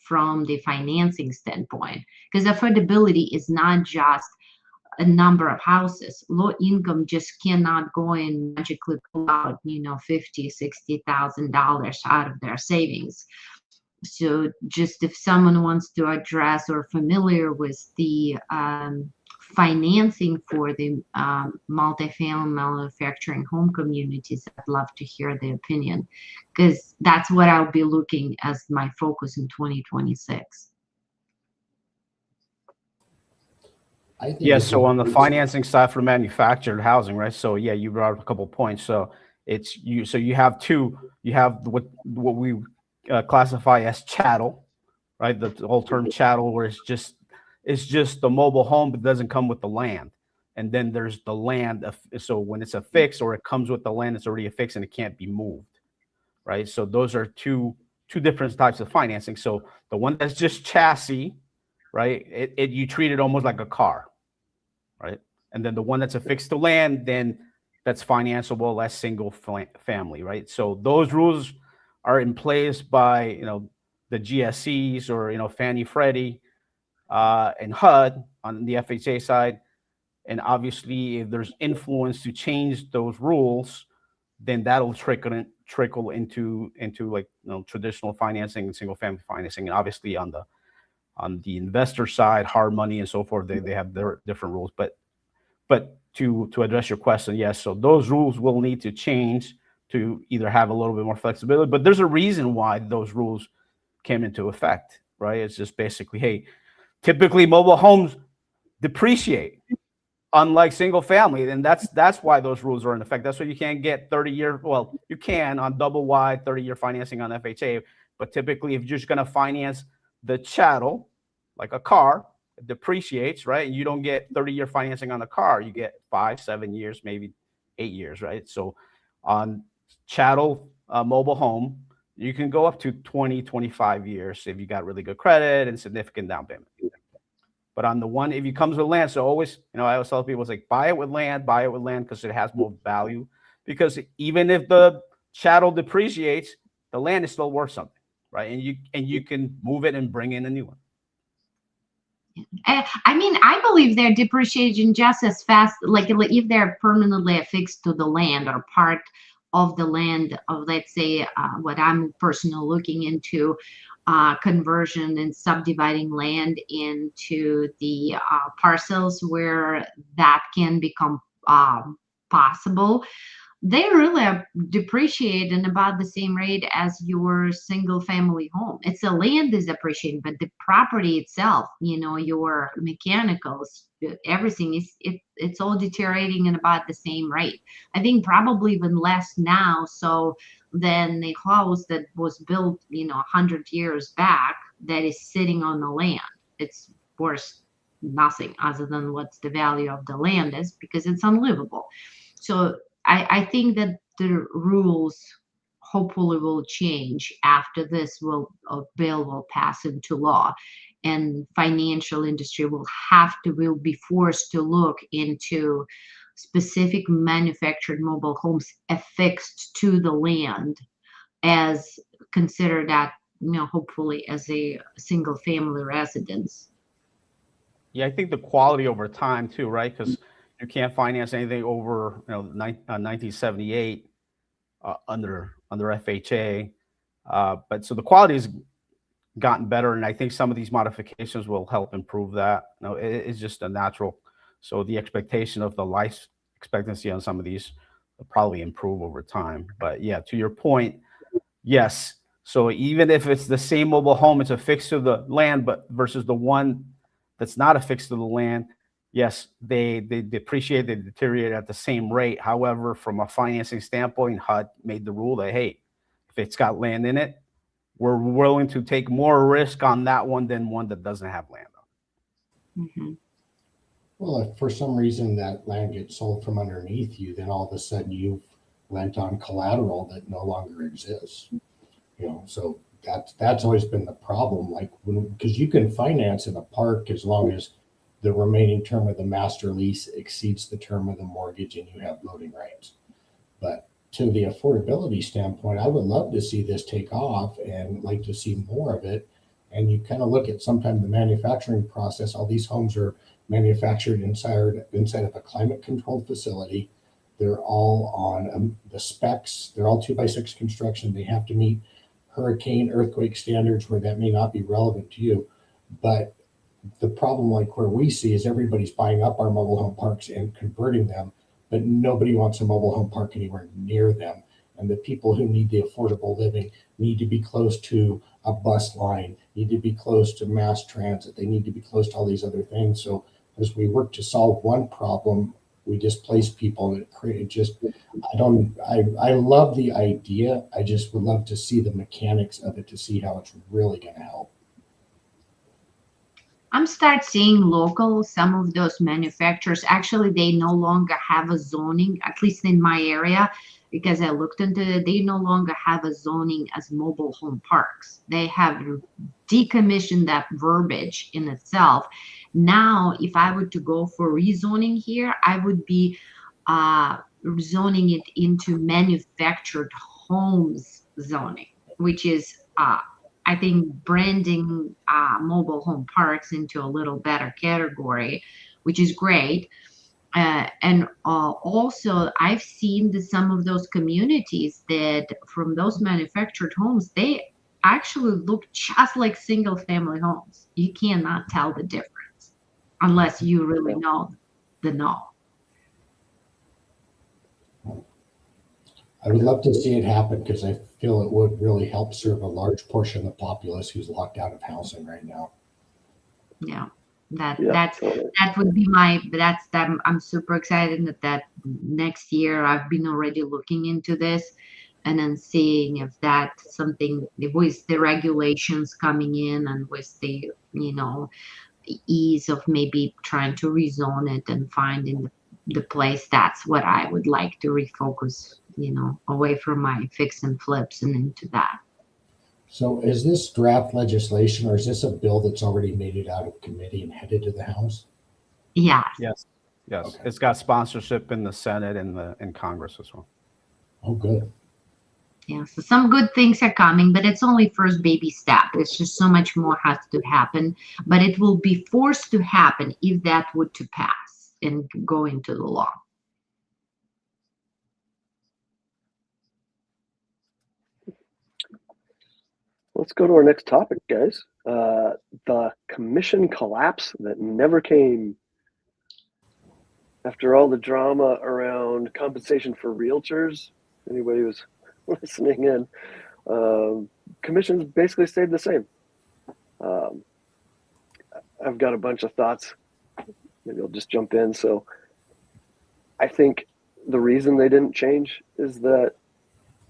from the financing standpoint, because affordability is not just a number of houses. Low income just cannot go and magically pull out $50,000, $60,000 out of their savings. So just if someone wants to address or familiar with the financing for the multifamily manufacturing home communities, I'd love to hear the opinion, because that's what I'll be looking as my focus in 2026. Yeah, so on the financing side for manufactured housing, right? So yeah, you brought up a couple points. So it's you. So you have two. You have what we classify as chattel, right? The whole term chattel, where it's just the mobile home, but doesn't come with the land. And then there's the land. So when it's a fix or it comes with the land, it's already a fix and it can't be moved, right? So those are two different types of financing. So the one that's just chassis, right? You treat it almost like a car, right? And then the one that's affixed to land, then that's financeable as single family, right? So those rules are in place by the GSEs or Fannie Freddie and HUD on the FHA side. And obviously, if there's influence to change those rules, then that'll trickle into like traditional financing and single family financing. And obviously on the investor side, hard money and so forth, they have their different rules. But to address your question, yes, so those rules will need to change to either have a little bit more flexibility. But there's a reason why those rules came into effect, right? It's just basically, hey, typically mobile homes depreciate, unlike single family, and that's why those rules are in effect. That's why you can't get 30-year. Well, you can on double wide 30-year financing on FHA, but typically if you're just going to finance the chattel like a car, it depreciates, right? And you don't get 30-year financing on a car. You get 5, 7 years, maybe 8 years, right? So on chattel mobile home, you can go up to 20, 25 years if you got really good credit and significant down payment. But on the one, if it comes with land, so always, I always tell people, it's like buy it with land because it has more value. Because even if the chattel depreciates, the land is still worth something, right? And you can move it and bring in a new one. I mean, I believe they're depreciating just as fast, like if they're permanently affixed to the land or part of the land of, let's say, what I'm personally looking into, conversion and subdividing land into the parcels where that can become possible. They really depreciate in about the same rate as your single family home. It's the land is appreciating, but the property itself, your mechanicals, everything it's all deteriorating in about the same rate. I think probably even less now. So then the house that was built, 100 years back that is sitting on the land, it's worth nothing other than what's the value of the land is, because it's unlivable. So I think that the rules hopefully will change after this bill will pass into law, and financial industry will be forced to look into specific manufactured mobile homes affixed to the land as considered that, hopefully as a single family residence. Yeah, I think the quality over time too, right? Because you can't finance anything over 1978 under FHA, but so the quality has gotten better, and I think some of these modifications will help improve that. It's just a natural. So the expectation of the life expectancy on some of these will probably improve over time. But yeah, to your point, yes. So even if it's the same mobile home, it's affixed to the land, but versus the one that's not affixed to the land, yes, they depreciate, they deteriorate at the same rate. However, from a financing standpoint, HUD made the rule that, hey, if it's got land in it, we're willing to take more risk on that one than one that doesn't have land on. Mm-hmm. Well, if for some reason that land gets sold from underneath you, then all of a sudden you've lent on collateral that no longer exists. So that's always been the problem. Like because you can finance in a park as long as the remaining term of the master lease exceeds the term of the mortgage and you have voting rights. But to the affordability standpoint, I would love to see this take off and like to see more of it. And you kind of look at sometimes the manufacturing process. All these homes are manufactured inside of a climate controlled facility. They're all on the specs. They're all 2x6 construction. They have to meet hurricane, earthquake standards where that may not be relevant to you. But the problem, like where we see, is everybody's buying up our mobile home parks and converting them, but nobody wants a mobile home park anywhere near them. And the people who need the affordable living need to be close to a bus line, need to be close to mass transit. They need to be close to all these other things. So as we work to solve one problem, we displace people, and it created just, I love the idea. I just would love to see the mechanics of it to see how it's really going to help. I'm start seeing local, some of those manufacturers, actually, they no longer have a zoning, at least in my area, because I looked into it, they no longer have a zoning as mobile home parks. They have decommissioned that verbiage in itself. Now, if I were to go for rezoning here, I would be zoning it into manufactured homes zoning, which is I think branding mobile home parks into a little better category, which is great. And also, I've seen some of those communities that from those manufactured homes, they actually look just like single family homes. You cannot tell the difference unless you really know the know. I would love to see it happen because I feel it would really help serve a large portion of the populace who's locked out of housing right now. Yeah, that would be I'm super excited that next year I've been already looking into this and then seeing if that's something with the regulations coming in and with the, ease of maybe trying to rezone it and finding the place. That's what I would like to refocus, away from my fix and flips and into that. So is this draft legislation, or is this a bill that's already made it out of committee and headed to the House? Yeah. Yes. Okay. It's got sponsorship in the Senate and in Congress as well. Oh, good. Yeah, so some good things are coming, but it's only first baby step. It's just so much more has to happen, but it will be forced to happen if that were to pass and go into the law. Let's go to our next topic, guys. The commission collapse that never came. After all the drama around compensation for realtors, anybody who's listening in, commissions basically stayed the same. I've got a bunch of thoughts. Maybe I'll just jump in. So I think the reason they didn't change is that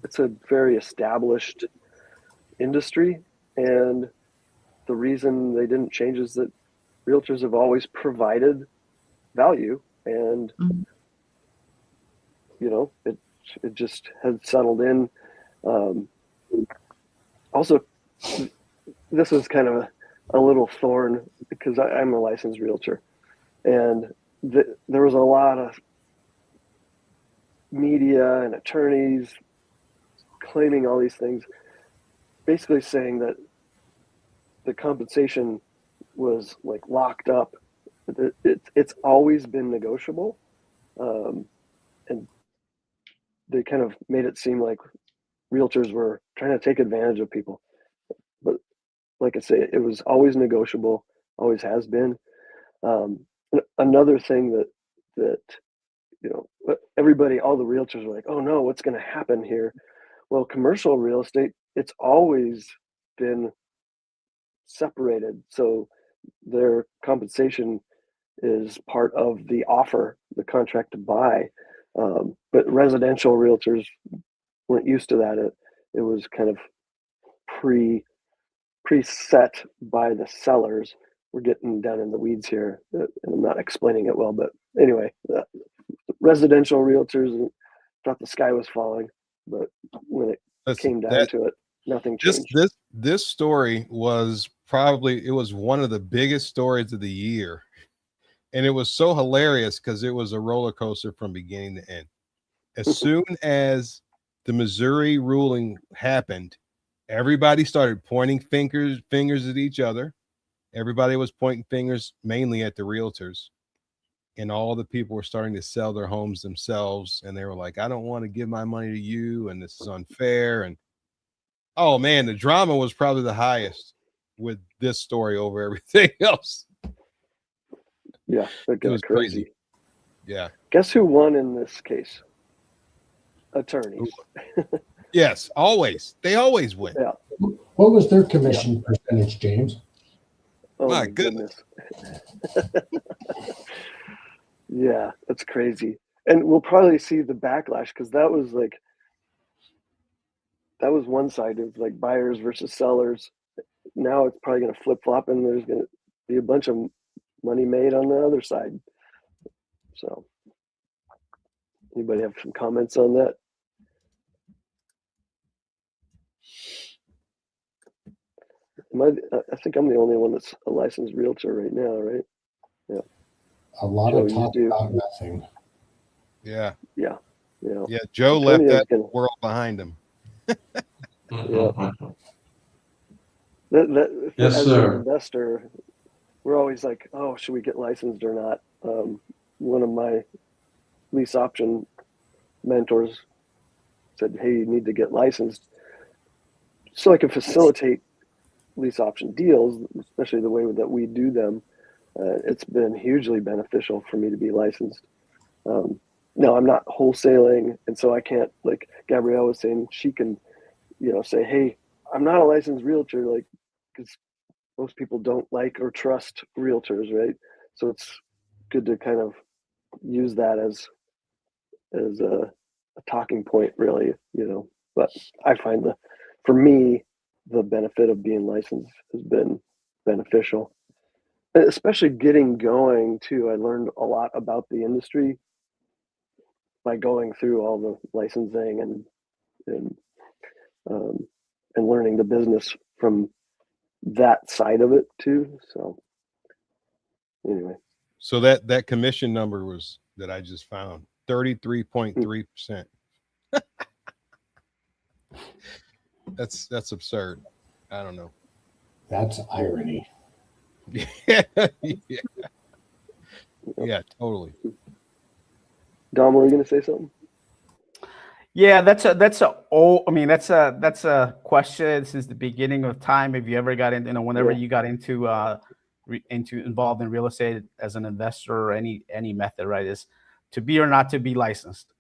it's a very established industry, and the reason they didn't change is that realtors have always provided value, and it just has settled in. Also, this is kind of a little thorn because I'm a licensed realtor, and there was a lot of media and attorneys claiming all these things, basically saying that the compensation was like locked up. It's always been negotiable, and they kind of made it seem like realtors were trying to take advantage of people. But like I say, it was always negotiable, always has been. Another thing that everybody, all the realtors were like, oh no, what's going to happen here? Well, commercial real estate, it's always been separated. So their compensation is part of the offer, the contract to buy. But residential realtors weren't used to that. It was kind of preset by the sellers. We're getting down in the weeds here, and I'm not explaining it well. But anyway, residential realtors thought the sky was falling, but when it came down to it, nothing changed. This story was probably, it was one of the biggest stories of the year. And it was so hilarious because it was a roller coaster from beginning to end. As soon as the Missouri ruling happened, everybody started pointing fingers at each other. Everybody was pointing fingers mainly at the realtors. And all the people were starting to sell their homes themselves. And they were like, I don't want to give my money to you, and this is unfair. And Oh man, the drama was probably the highest with this story over everything else. Yeah, It was crazy. Yeah. Guess who won in this case? Attorneys. Yes, always. They always win. Yeah. What was their commission percentage, James? Oh My goodness. Yeah, that's crazy. And we'll probably see the backlash because that was one side of like buyers versus sellers. Now it's probably going to flip flop, and there's going to be a bunch of money made on the other side. So, anybody have some comments on that? I think I'm the only one that's a licensed realtor right now, right? Yeah. A lot Joe, of talk about nothing. Yeah. Yeah. Yeah. Joe left that world behind him. Yeah. Yes, as sir. an investor, we're always like, oh, should we get licensed or not? One of my lease option mentors said, hey, you need to get licensed so I can facilitate lease option deals, especially the way that we do them. It's been hugely beneficial for me to be licensed. No, I'm not wholesaling, and so I can't, like Gabrielle was saying, she can, say, hey, I'm not a licensed realtor, like, because most people don't like or trust realtors, right? So it's good to kind of use that as a talking point, really, But I find for me, the benefit of being licensed has been beneficial, and especially getting going too. I learned a lot about the industry by going through all the licensing and learning the business from that side of it too. So anyway, so that commission number was that I just found 33.3%. That's absurd. I don't know. That's irony. Yeah, totally. Dom, were you going to say something? Yeah, that's a question since the beginning of time. If you ever got into, whenever you got into involved in real estate as an investor or any method, right, is to be or not to be licensed,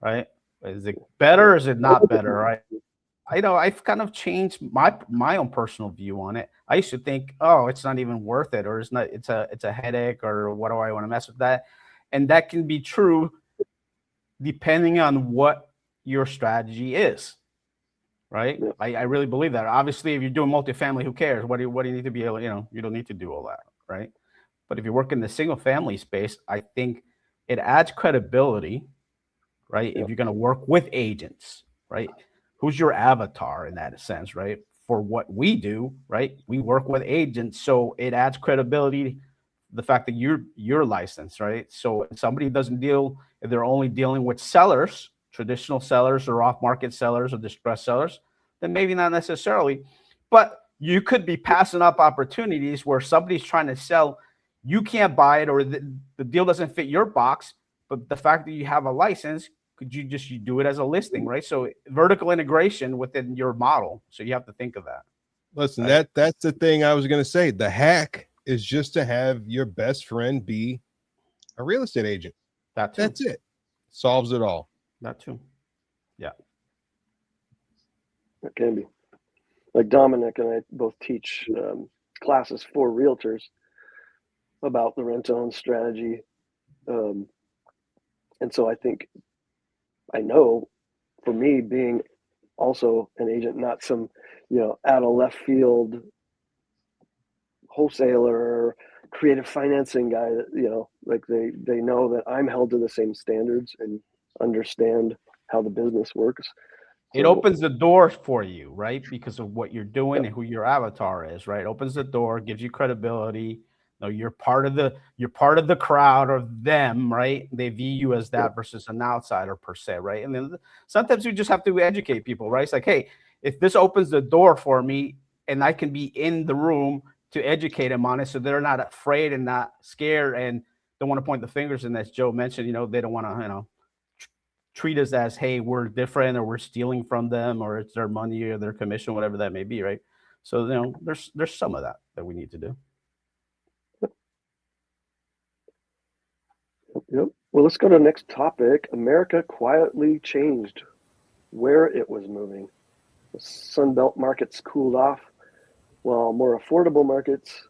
right? Is it better or is it not better, right? I've kind of changed my own personal view on it. I used to think, oh, it's not even worth it, or it's a headache, or what do I want to mess with that? And that can be true depending on what your strategy is, right? Yeah. I really believe that. Obviously, if you're doing multifamily, who cares? What do you need to be able, you don't need to do all that, right? But if you work in the single family space, I think it adds credibility, right? Yeah. If you're going to work with agents, right? Who's your avatar in that sense, right? For what we do, right? We work with agents, so it adds credibility. The fact that you're licensed, right? So if somebody doesn't deal, if they're only dealing with sellers, traditional sellers or off-market sellers or distressed sellers, then maybe not necessarily. But you could be passing up opportunities where somebody's trying to sell, you can't buy it, or the deal doesn't fit your box. But the fact that you have a license, could you do it as a listing, right? So vertical integration within your model. So you have to think of that. Listen, right? that's the thing I was going to say. The hack is just to have your best friend be a real estate agent. That's it. Solves it all. That too. Yeah. It can be. Like Dominic and I both teach classes for realtors about the rent-to-own strategy. And so I know for me, being also an agent, not some, out of left field wholesaler, creative financing guy that, like they know that I'm held to the same standards and understand how the business works. It opens the door for you, right? Because of what you're doing and who your avatar is, right? It opens the door, gives you credibility. You're part of the crowd or them, right? They view you as that versus an outsider per se, right? And then sometimes you just have to educate people, right? It's like, hey, if this opens the door for me and I can be in the room to educate them on it, so they're not afraid and not scared and don't want to point the fingers. And as Joe mentioned, they don't want to, treat us as, hey, we're different, or we're stealing from them, or it's their money or their commission, whatever that may be, right? So, there's some of that we need to do. Yep. Well, let's go to the next topic. America quietly changed where it was moving. The Sunbelt markets cooled off, while more affordable markets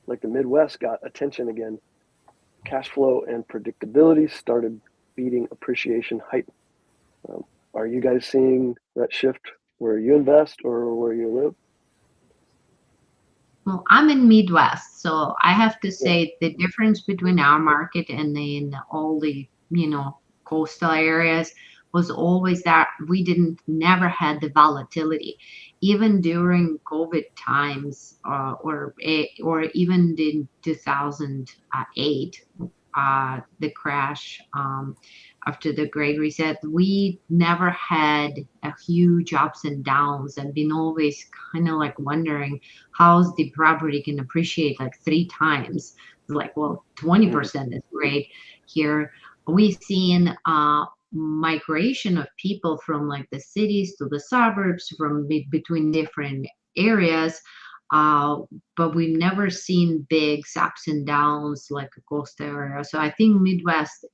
like the Midwest got attention again. Cash flow and predictability started beating appreciation hype. Are you guys seeing that shift where you invest or where you live? Well, I'm in Midwest, so I have to say the difference between our market and then all the, coastal areas was always that we never had the volatility. Even during COVID times, or even in 2008, the crash, after the Great Reset, we never had a huge ups and downs, and been always kind of like wondering how's the property can appreciate like 3 times. Like, well, 20% is great. Here we've seen migration of people from like the cities to the suburbs, from between different areas, but we've never seen big ups and downs like a coastal area. So I think Midwest,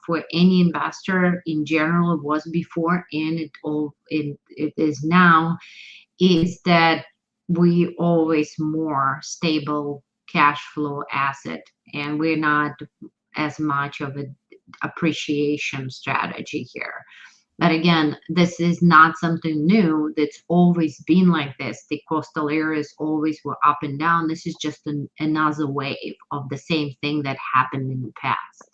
for any investor in general, it was before, and it is now, is that we always more stable cash flow asset, and we're not as much of an appreciation strategy here. But again, this is not something new. That's always been like this. The coastal areas always were up and down. This is just another wave of the same thing that happened in the past.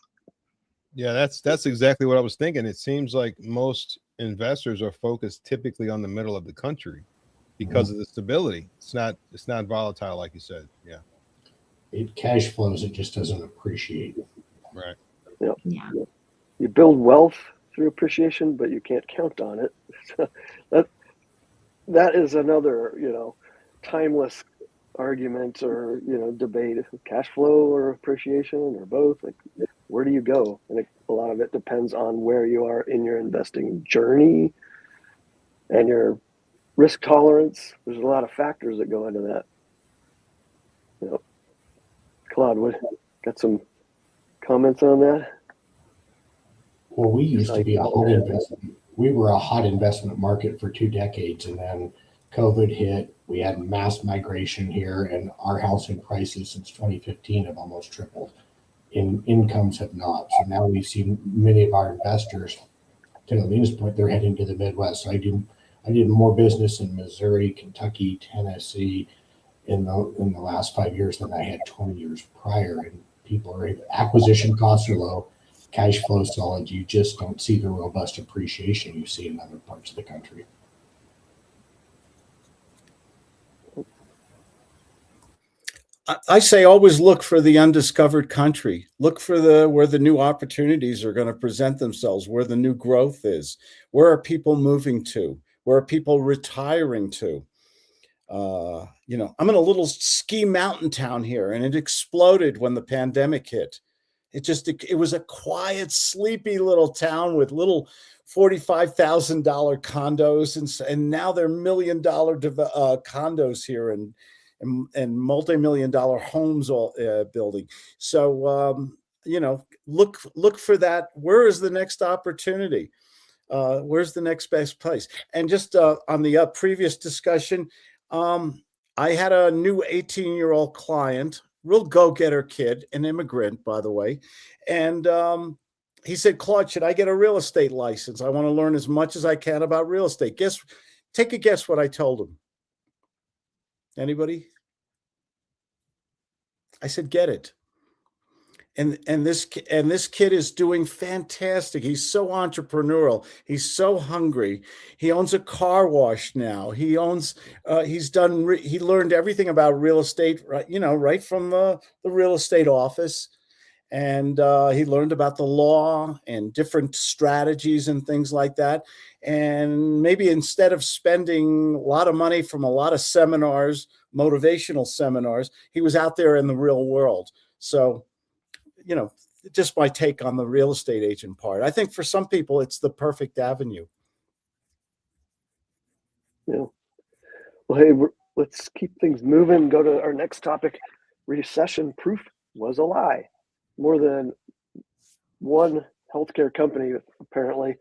Yeah, that's exactly what I was thinking. It seems like most investors are focused typically on the middle of the country because of the stability. It's not volatile, like you said. Yeah. It cash flows, it just doesn't appreciate. Right. Yep. Yeah. You build wealth through appreciation, but you can't count on it. that is another, timeless argument or, debate. Cash flow or appreciation or both. Like, where do you go? And a lot of it depends on where you are in your investing journey and your risk tolerance. There's a lot of factors that go into that. Claude, got some comments on that? Well, we used to be a hot investment. We were a hot investment market for 2 decades, and then COVID hit. We had mass migration here, and our housing prices since 2015 have almost tripled. Incomes have not. So now we've seen many of our investors, to Alina's point, they're heading to the Midwest. So I did more business in Missouri, Kentucky, Tennessee in the last 5 years than I had 20 years prior. And acquisition costs are low, cash flow solid. You just don't see the robust appreciation you see in other parts of the country. I say always look for the undiscovered country. Look for where the new opportunities are going to present themselves, where the new growth is. Where are people moving to? Where are people retiring to? I'm in a little ski mountain town here, and it exploded when the pandemic hit. It was a quiet, sleepy little town with little $45,000 condos, and now they're $1 million condos here, and multi-million-dollar homes all building. So look for that. Where is the next opportunity? Where's the next best place? And just on the previous discussion, I had a new 18-year-old client, real go-getter kid, an immigrant, by the way. And he said, Claude, should I get a real estate license? I want to learn as much as I can about real estate. Take a guess what I told him. Anybody? I said, get it. And this kid is doing fantastic. He's so entrepreneurial. He's so hungry. He owns a car wash now. He learned everything about real estate, right from the real estate office. And he learned about the law and different strategies and things like that. And maybe instead of spending a lot of money from a lot of seminars, motivational seminars, he was out there in the real world. So, just my take on the real estate agent part. I think for some people, it's the perfect avenue. Yeah. Well, hey, let's keep things moving. Go to our next topic. Recession-proof was a lie. More than one healthcare company apparently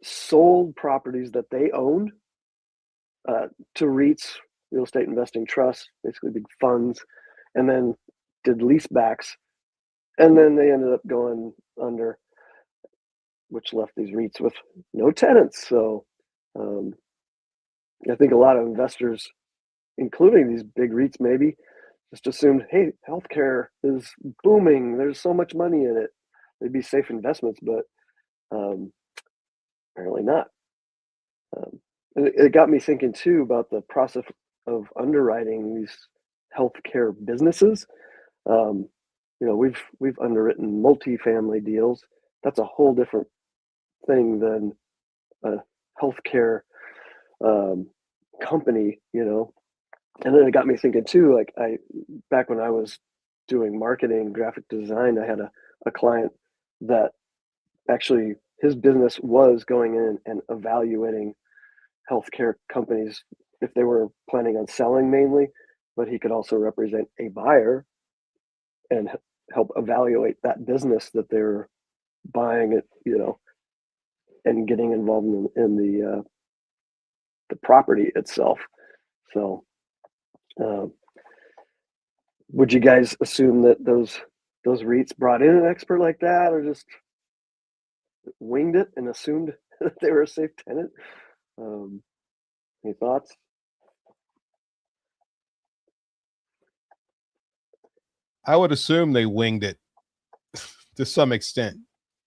sold properties that they owned to REITs, real estate investing trusts, basically big funds, and then did leasebacks. And then they ended up going under, which left these REITs with no tenants. So I think a lot of investors, including these big REITs, maybe just assumed, hey, healthcare is booming. There's so much money in it. They'd be safe investments, but apparently not. And it got me thinking too about the process of underwriting these healthcare businesses. We've underwritten multifamily deals. That's a whole different thing than a healthcare company, And then it got me thinking too, like back when I was doing marketing, graphic design, I had a client that actually his business was going in and evaluating healthcare companies if they were planning on selling mainly, but he could also represent a buyer and help evaluate that business that they're buying it, and getting involved in the property itself. So would you guys assume that those REITs brought in an expert like that, or just winged it and assumed that they were a safe tenant? Any thoughts? I would assume they winged it to some extent,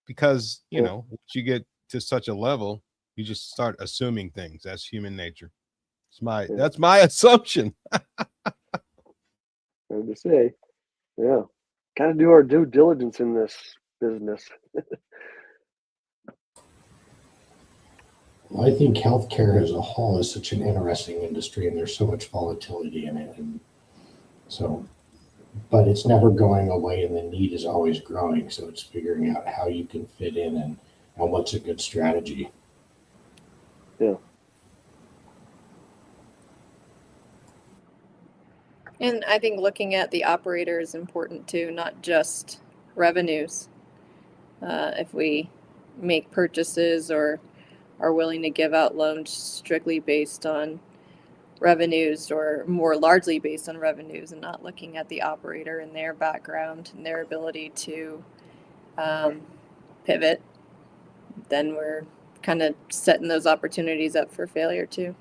because once you get to such a level, you just start assuming things. That's human nature. That's my assumption. Hard to say. Yeah, got to do our due diligence in this business. I think healthcare as a whole is such an interesting industry, and there's so much volatility in it, and so. But it's never going away, and the need is always growing. So it's figuring out how you can fit in and what's a good strategy. Yeah. And I think looking at the operator is important too, not just revenues. If we make purchases or are willing to give out loans strictly based on revenues, or more largely based on revenues, and not looking at the operator and their background and their ability to pivot, then we're kind of setting those opportunities up for failure too.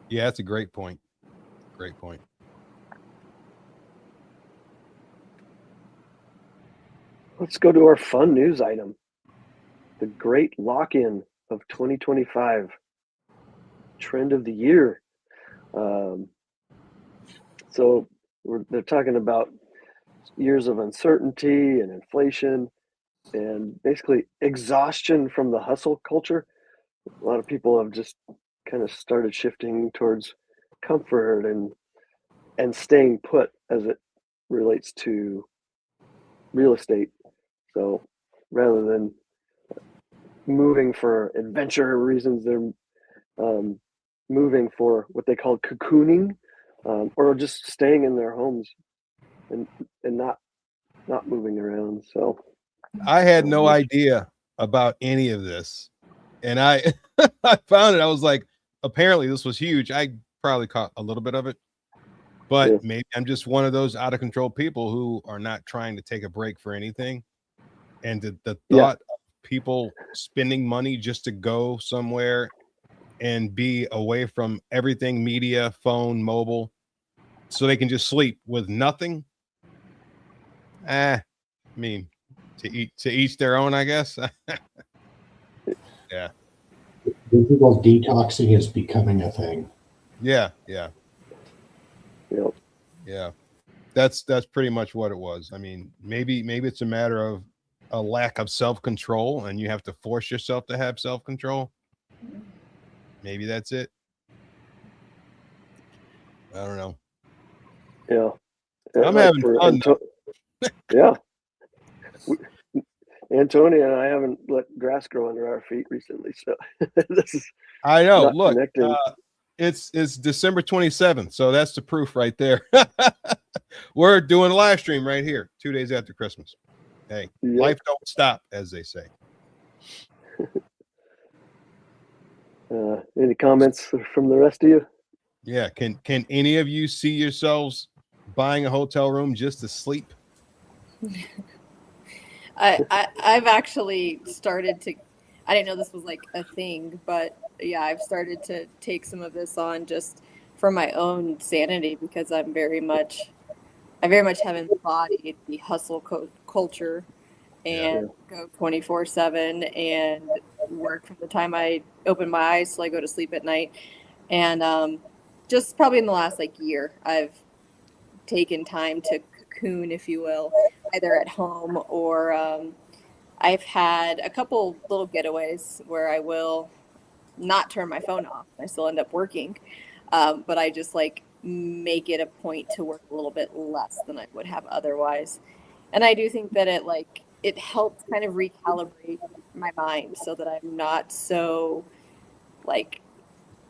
Yeah, that's a great point. Great point. Let's go to our fun news item. The great lock-in of 2025. Trend of the year. So they're talking about years of uncertainty and inflation and basically exhaustion from the hustle culture. A lot of people have just kind of started shifting towards comfort and staying put as it relates to real estate. So rather than moving for adventure reasons, they're moving for what they call cocooning, or just staying in their homes and not moving around. So I had no idea about any of this, and I I found it. I was like, apparently this was huge. I probably caught a little bit of it, but maybe I'm just one of those out of control people who are not trying to take a break for anything. And the thought of people spending money just to go somewhere and be away from everything, media, phone, mobile, so they can just sleep with nothing. I mean, to each their own, I guess. Yeah. Digital detoxing is becoming a thing. Yeah. Yep. Yeah. That's pretty much what it was. I mean, maybe it's a matter of a lack of self-control, and you have to force yourself to have self-control. Maybe that's it. I don't know. Yeah. I'm having fun. Yeah. Antonia and I haven't let grass grow under our feet recently, so this is. I know. Look, connecting. It's December 27th, so that's the proof right there. We're doing a live stream right here, 2 days after Christmas. Hey, life don't stop, as they say. Any comments from the rest of you? Yeah, can any of you see yourselves buying a hotel room just to sleep? I've actually started to. I didn't know this was like a thing, but yeah, I've started to take some of this on just for my own sanity, because I very much have embodied the hustle culture and go 24/7 and work from the time I open my eyes till I go to sleep at night. And just probably in the last year, I've taken time to cocoon, if you will, either at home or I've had a couple little getaways where I will not turn my phone off. I still end up working, but I just make it a point to work a little bit less than I would have otherwise. And I do think that it helps kind of recalibrate my mind so that I'm not so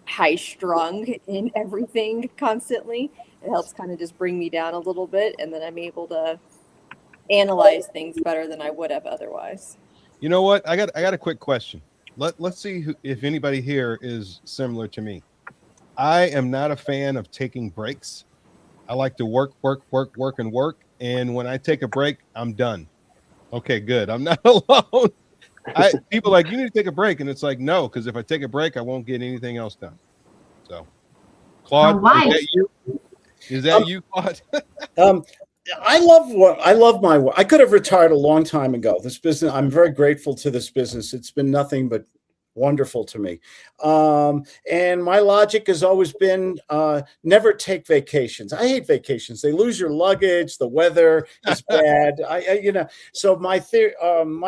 high strung in everything constantly. It helps kind of just bring me down a little bit, and then I'm able to analyze things better than I would have otherwise. You know what? I got a quick question. Let's see if anybody here is similar to me. I am not a fan of taking breaks. I like to work. And when I take a break, I'm done. Okay, good. I'm not alone. People you need to take a break. And it's no, because if I take a break, I won't get anything else done. So, Claude, is that you, Claude? I love my work. I could have retired a long time ago. This business, I'm very grateful to this business. It's been nothing but wonderful to me. And my logic has always been never take vacations. I hate vacations. They lose your luggage. The weather is bad. So my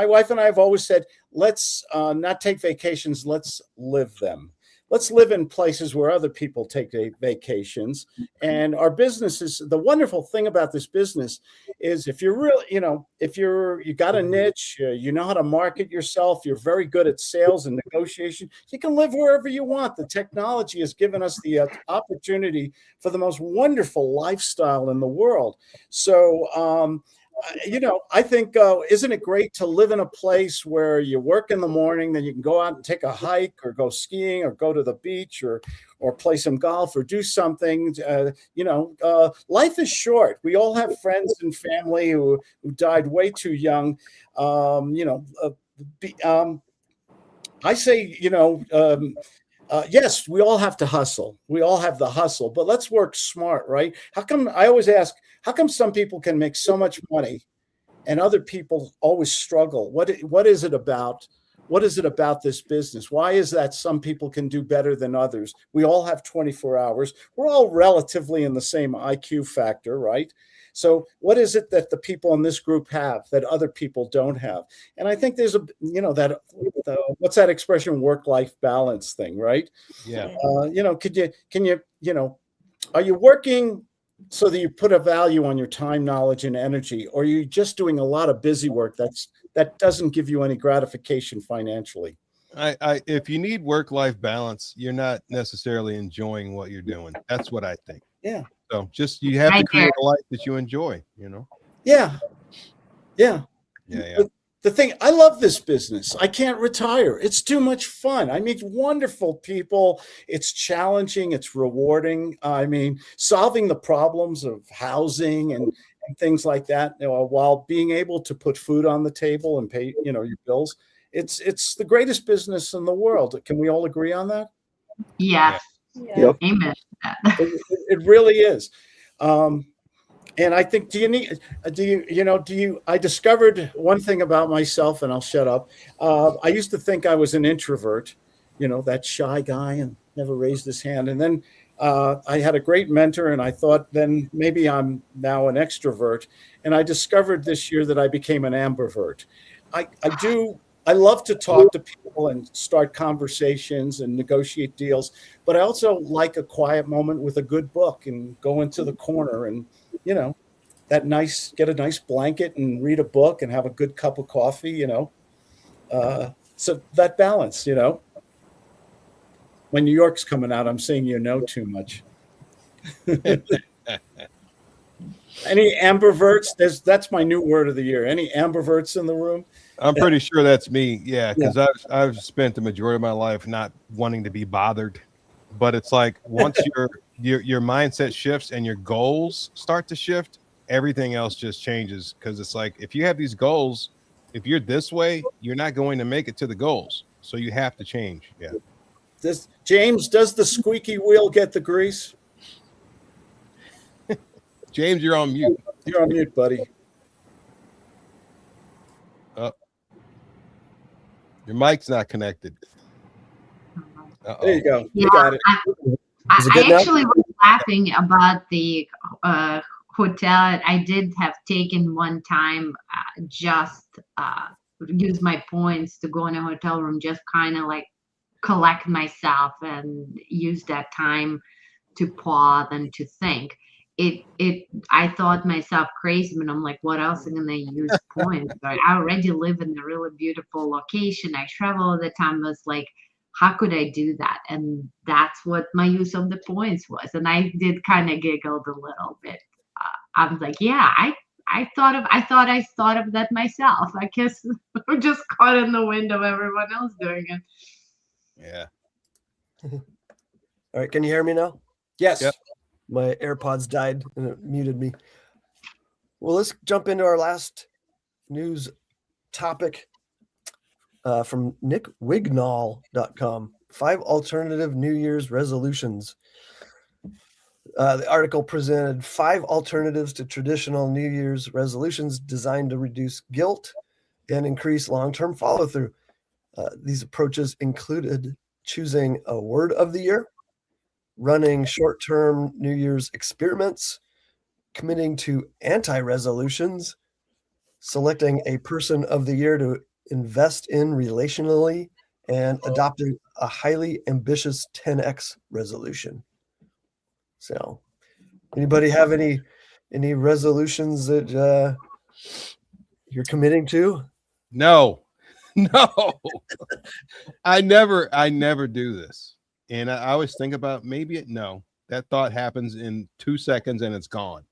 wife and I have always said, let's not take vacations. Let's live them. Let's live in places where other people take vacations. And our businesses, the wonderful thing about this business is if you're real, you got a niche, you know how to market yourself, you're very good at sales and negotiation, you can live wherever you want. The technology has given us the opportunity for the most wonderful lifestyle in the world. So, I think, isn't it great to live in a place where you work in the morning, then you can go out and take a hike or go skiing or go to the beach or play some golf or do something. Life is short. We all have friends and family who died way too young. I say, yes, we all have to hustle. We all have the hustle, but let's work smart, right? I always ask, how come some people can make so much money and other people always struggle? What is it about? What is it about this business? Why is that some people can do better than others? We all have 24 hours. We're all relatively in the same IQ factor, right? So what is it that the people in this group have that other people don't have? And I think there's what's that expression, work-life balance thing, right? Yeah. Are you working so that you put a value on your time, knowledge, and energy, or are you just doing a lot of busy work that doesn't give you any gratification financially? If you need work-life balance, you're not necessarily enjoying what you're doing. That's what I think. Yeah. So you have to create a life that you enjoy, Yeah. The thing, I love this business. I can't retire. It's too much fun. I meet wonderful people. It's challenging. It's rewarding. I mean, solving the problems of housing and things like that, while being able to put food on the table and pay, your bills. It's the greatest business in the world. Can we all agree on that? Yeah. Yep. Amen. It really is. And I think, I discovered one thing about myself, and I'll shut up. I used to think I was an introvert, that shy guy and never raised his hand. And then I had a great mentor, and I thought then maybe I'm now an extrovert. And I discovered this year that I became an ambivert. I love to talk to people and start conversations and negotiate deals, but I also like a quiet moment with a good book and go into the corner and, get a nice blanket and read a book and have a good cup of coffee, so that balance, when New York's coming out, I'm saying too much. Any ambiverts? That's my new word of the year. Any ambiverts in the room? I'm pretty sure that's me. Yeah, because I've spent the majority of my life not wanting to be bothered. But it's like once your mindset shifts and your goals start to shift, everything else just changes. Because it's like if you have these goals, if you're this way, you're not going to make it to the goals. So you have to change. Yeah. James, does the squeaky wheel get the grease? James, you're on mute. You're on mute, buddy. Oh. Your mic's not connected. Uh-oh. There you go. Yeah, You got it. I actually was laughing about the hotel. I did have taken one time just use my points to go in a hotel room, just kind of like collect myself and use that time to pause and to think. I thought myself crazy, but I'm like, what else am I going to use points? I already live in a really beautiful location. I travel all the time. I was like, how could I do that? And that's what my use of the points was. And I did kind of giggled a little bit. I was like, yeah, I thought of that myself. I guess I'm just caught in the wind of everyone else doing it. Yeah. All right. Can you hear me now? Yes. Yep. My AirPods died and it muted me. Well, let's jump into our last news topic from nickwignall.com. 5 alternative New Year's resolutions. The article presented 5 alternatives to traditional New Year's resolutions designed to reduce guilt and increase long-term follow-through. These approaches included choosing a word of the year, running short-term New Year's experiments, committing to anti-resolutions, selecting a person of the year to invest in relationally, and adopting a highly ambitious 10x resolution. So, anybody have any resolutions that you're committing to? No. I never do this. And I always think about that thought happens in 2 seconds and it's gone.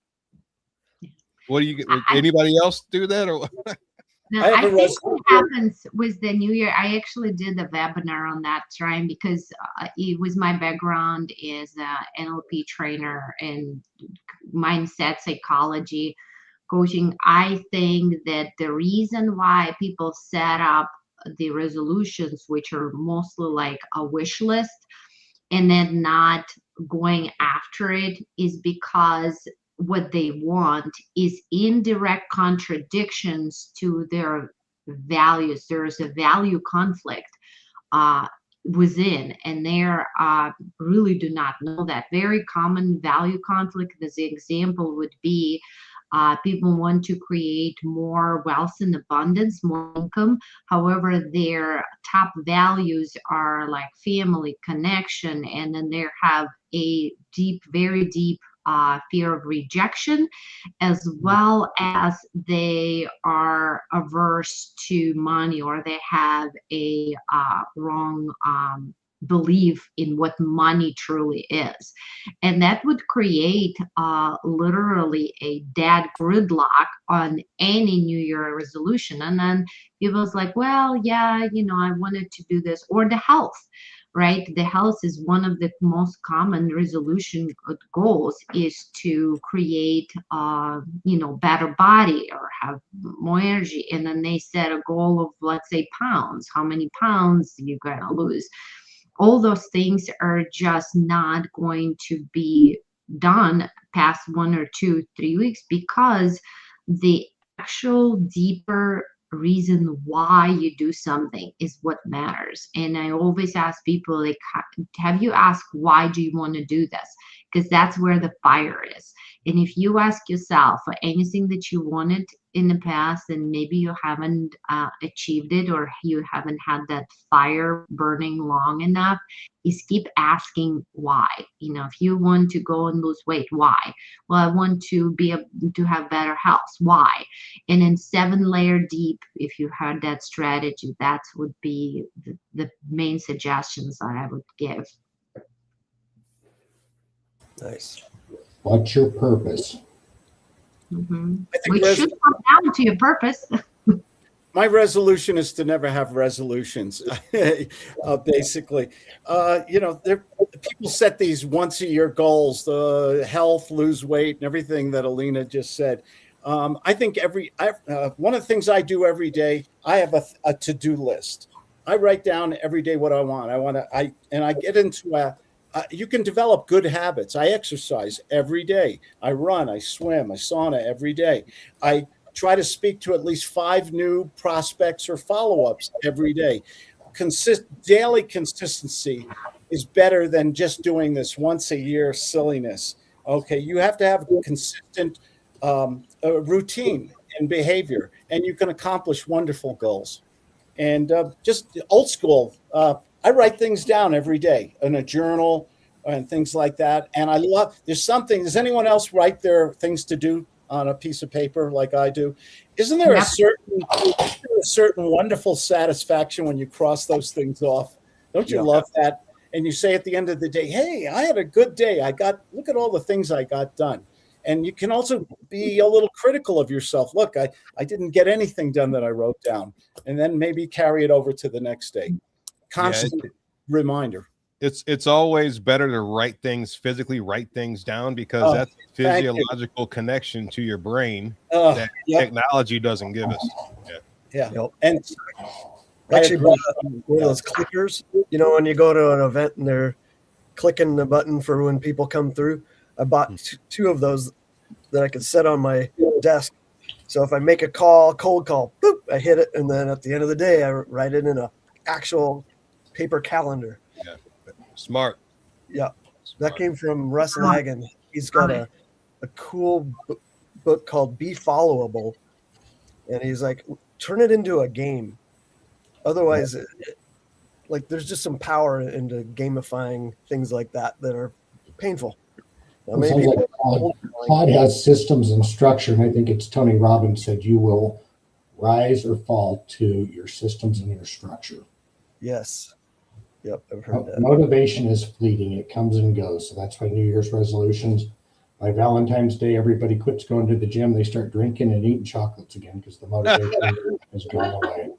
What do you get? Anybody else do that or what? No, I think what happens with the New Year, I actually did a webinar on that time because it was my background as an NLP trainer and mindset psychology coaching. I think that the reason why people set up the resolutions, which are mostly like a wish list, and then not going after it, is because what they want is indirect contradictions to their values. There's a value conflict within, and they really do not know that. Very common value conflict, as the example would be, people want to create more wealth and abundance, more income. However, their top values are like family, connection, and then they have a deep, very deep fear of rejection, as well as they are averse to money, or they have a wrong belief in what money truly is. And that would create literally a dead gridlock on any New Year resolution. And then people's like, well, yeah, I wanted to do this. Or the health, right? The health is one of the most common resolution goals, is to create, better body or have more energy. And then they set a goal of, let's say, pounds. How many pounds you're going to lose? All those things are just not going to be done past 1 or 2, 3 weeks, because the actual deeper reason why you do something is what matters. And I always ask people, like, have you asked why do you want to do this? Because that's where the fire is. And if you ask yourself for anything that you wanted in the past and maybe you haven't achieved it, or you haven't had that fire burning long enough, is keep asking why. If you want to go and lose weight, why? Well, I want to have better health, why? And then 7-layer deep, if you had that strategy, that would be the main suggestions that I would give. Nice. What's your purpose? Mm-hmm. Which should come down to your purpose. My resolution is to never have resolutions, basically. People set these once-a-year goals, the health, lose weight, and everything that Alina just said. I think one of the things I do every day, I have a to-do list. I write down every day what I want. I get into you can develop good habits. I exercise every day. I run, I swim, I sauna every day. I try to speak to at least 5 new prospects or follow-ups every day. Daily consistency is better than just doing this once a year silliness. Okay, you have to have a consistent routine and behavior, and you can accomplish wonderful goals. And just old school, I write things down every day in a journal and things like that. And does anyone else write their things to do on a piece of paper like I do? Isn't there a certain wonderful satisfaction when you cross those things off? Don't you love that? And you say at the end of the day, hey, I had a good day. Look at all the things I got done. And you can also be a little critical of yourself. Look, I didn't get anything done that I wrote down. And then maybe carry it over to the next day. Constant reminder. It's always better to physically write things down, because that's a physiological connection to your brain that technology doesn't give us. Yeah. Yep. And I actually bought one of those clickers, when you go to an event and they're clicking the button for when people come through. I bought 2 of those that I could set on my desk. So if I make a cold call, boop, I hit it. And then at the end of the day, I write it in an actual paper calendar. Yeah. Smart. Yeah. That came from Russ Lagan. He's got a cool book called Be Followable. And he's like, turn it into a game. Otherwise, there's just some power into gamifying things like that are painful. Now, maybe Claude has systems and structure, and I think it's Tony Robbins said you will rise or fall to your systems and your structure. Yes. Yep, I've heard that. Motivation is fleeting. It comes and goes. So that's why New Year's resolutions. By Valentine's Day, everybody quits going to the gym. They start drinking and eating chocolates again because the motivation has gone away.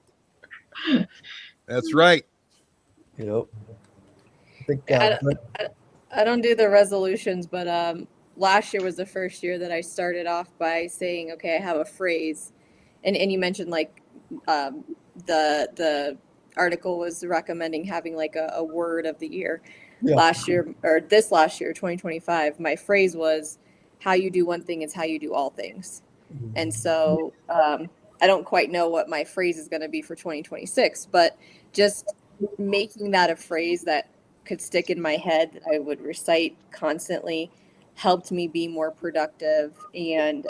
That's right. Yep. I don't do the resolutions, but last year was the first year that I started off by saying, okay, I have a phrase. And you mentioned the article was recommending having a word of the year. Last year, 2025, my phrase was, how you do one thing is how you do all things. And so I don't quite know what my phrase is going to be for 2026, but just making that a phrase that could stick in my head, that I would recite constantly, helped me be more productive and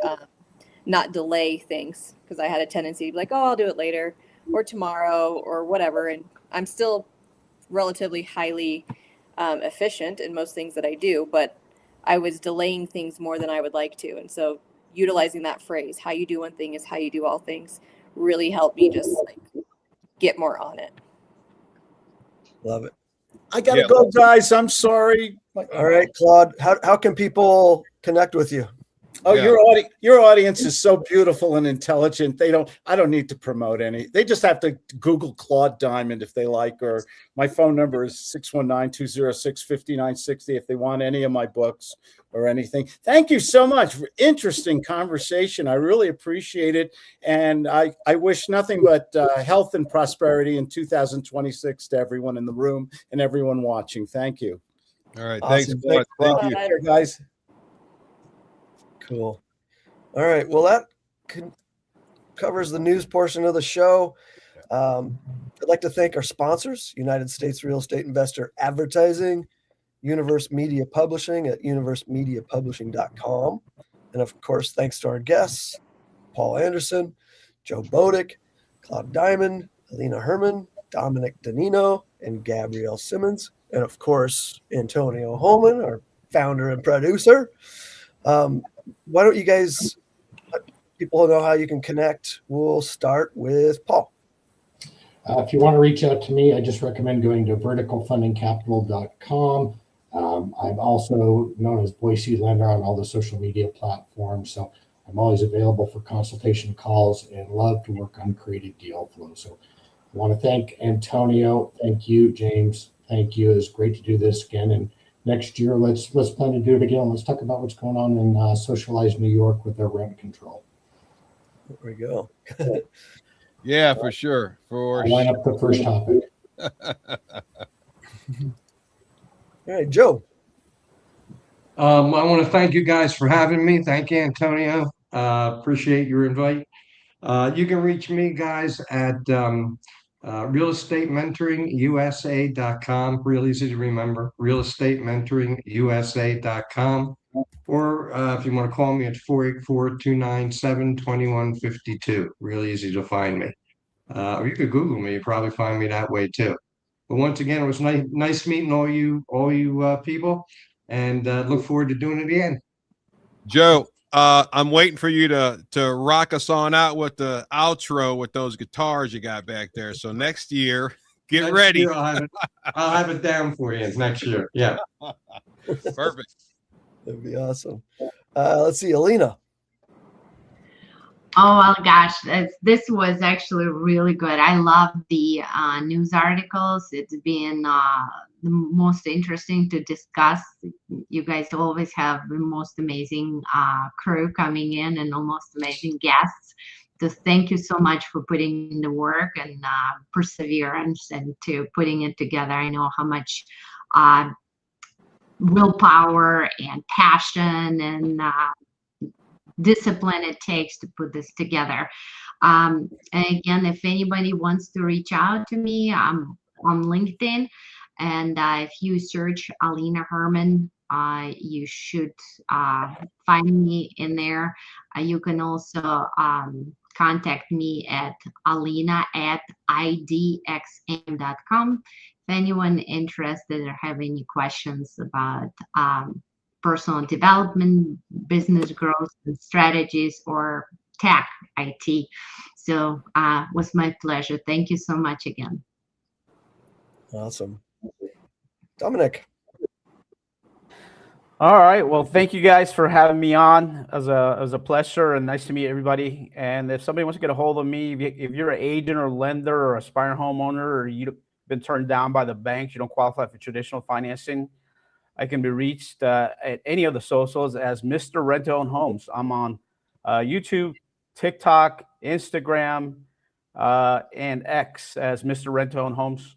not delay things, because I had a tendency to be like, oh, I'll do it later or tomorrow or whatever. And I'm still relatively highly efficient in most things that I do, but I was delaying things more than I would like to. And so utilizing that phrase, how you do one thing is how you do all things, really helped me just get more on it. Love it. I got to go, guys. I'm sorry. All right, Claude, how can people connect with you? Oh, your audience is so beautiful and intelligent. I don't need to promote any. They just have to Google Claude Diamond if they like, or my phone number is 619-206-5960 if they want any of my books or anything. Thank you so much for interesting conversation. I really appreciate it. And I wish nothing but health and prosperity in 2026 to everyone in the room and everyone watching. Thank you. All right. Awesome. Thanks. Thank you. Here, guys. Cool. All right. Well, that covers the news portion of the show. I'd like to thank our sponsors, United States Real Estate Investor Advertising, Universe Media Publishing at universemediapublishing.com. And of course, thanks to our guests, Paul Anderson, Joe Bodek, Claude Diamond, Alina Herman, Domenic Danino, and Gabrielle Simmons, and of course, Antonio Holman, our founder and producer. Why don't you guys let people know how you can connect? We'll start with Paul. If you want to reach out to me, I just recommend going to verticalfundingcapital.com. I'm also known as Boise Lender on all the social media platforms, so I'm always available for consultation calls and love to work on creative deal flow. So I want to thank Antonio. Thank you, James. Thank you. It's great to do this again. And next year, let's plan to do it again. Let's talk about what's going on in socialized New York with their rent control. There we go. Yeah, for sure. I'll line up the first topic. All right, Joe. I want to thank you guys for having me. Thank you, Antonio. Appreciate your invite. You can reach me, guys, at realestatementoringusa.com. Real easy to remember. realestatementoringusa.com. Or if you want to call me at 484-297-2152. Really easy to find me. Or you could Google me. You probably find me that way too. But once again, it was nice meeting all you people, and look forward to doing it again. Joe, I'm waiting for you to rock us on out with the outro with those guitars you got back there. So next year, get ready. Year I'll have it down for you next year. Yeah. Perfect. That'd be awesome. Let's see, Alina. Oh, well, gosh, this was actually really good. I love the news articles. It's been the most interesting to discuss. You guys always have the most amazing crew coming in and the most amazing guests. So thank you so much for putting in the work and perseverance and to putting it together. I know how much willpower and passion and discipline it takes to put this together. And again, if anybody wants to reach out to me, I'm on LinkedIn, and if you search Alina Herman, you should find me in there. You can also contact me at alina@idxm.com. If anyone interested or have any questions about personal development, business growth and strategies, or tech IT. So it was my pleasure. Thank you so much again. Awesome. Domenic. All right. Well, thank you guys for having me on. It was a pleasure and nice to meet everybody. And if somebody wants to get a hold of me, if you're an agent or lender or aspiring homeowner, or you've been turned down by the banks, you don't qualify for traditional financing, I can be reached at any of the socials as Mr. Rent-to-Own Homes. I'm on YouTube, TikTok, Instagram, and X as Mr. Rent-to-Own Homes.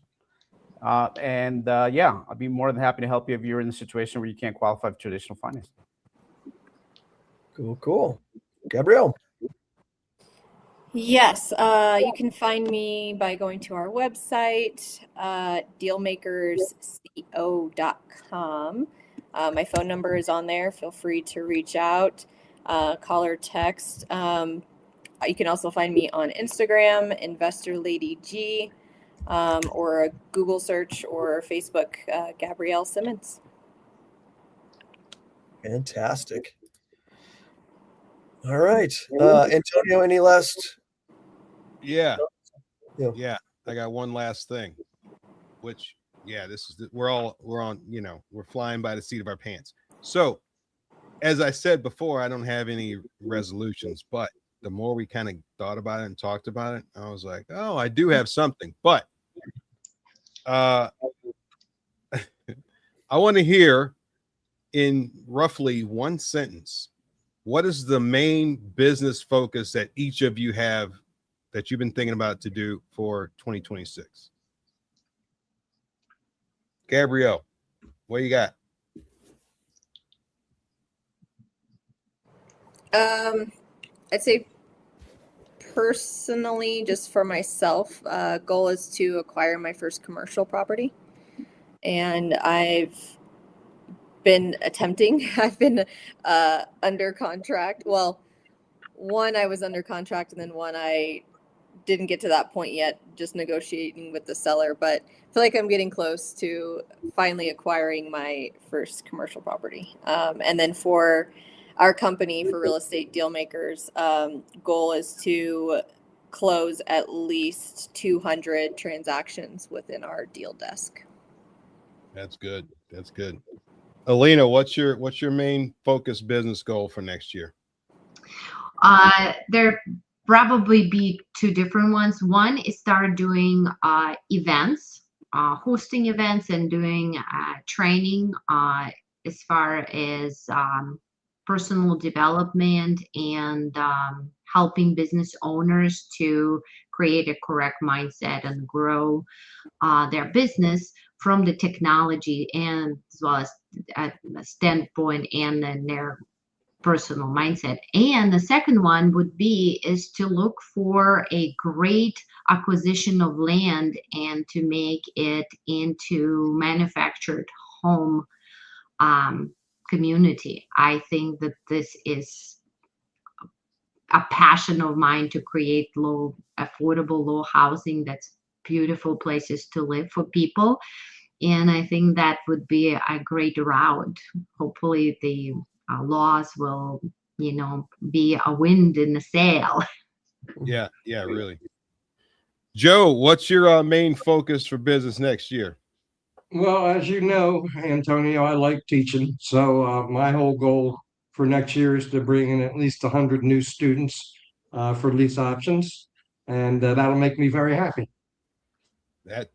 Yeah, I'd be more than happy to help you if you're in a situation where you can't qualify for traditional financing. Cool. Gabrielle. Yes, you can find me by going to our website, dealmakersco.com. My phone number is on there. Feel free to reach out, call or text. You can also find me on Instagram, InvestorLadyG, or a Google search or Facebook, Gabrielle Simmons. Fantastic. All right. Antonio, any last? Yeah. I got one last thing, which, we're on, we're flying by the seat of our pants. So as I said before, I don't have any resolutions, but the more we kind of thought about it and talked about it, I was like, oh, I do have something, but I want to hear in roughly one sentence, what is the main business focus that each of you have that you've been thinking about to do for 2026? Gabrielle, what you got? I'd say personally, just for myself, goal is to acquire my first commercial property. And I've been attempting, I've been under contract. Well, one I was under contract, and then one I didn't get to that point yet, just negotiating with the seller. But I feel like I'm getting close to finally acquiring my first commercial property. And then for our company, for Real Estate Deal Makers, goal is to close at least 200 transactions within our deal desk. That's good. That's good. Alina, what's your main focus business goal for next year? There probably be two different ones. One is start doing events, hosting events and doing training as far as personal development and helping business owners to create a correct mindset and grow their business from the technology and as well as a standpoint and then their personal mindset. And the second one would be is to look for a great acquisition of land and to make it into manufactured home community. I think that this is a passion of mine to create affordable, low housing that's beautiful places to live for people. And I think that would be a great route. Hopefully the laws will, be a wind in the sail. Yeah, really. Joe, what's your main focus for business next year? Well, as you know, Antonio, I like teaching. So my whole goal for next year is to bring in at least 100 new students for lease options. And that'll make me very happy.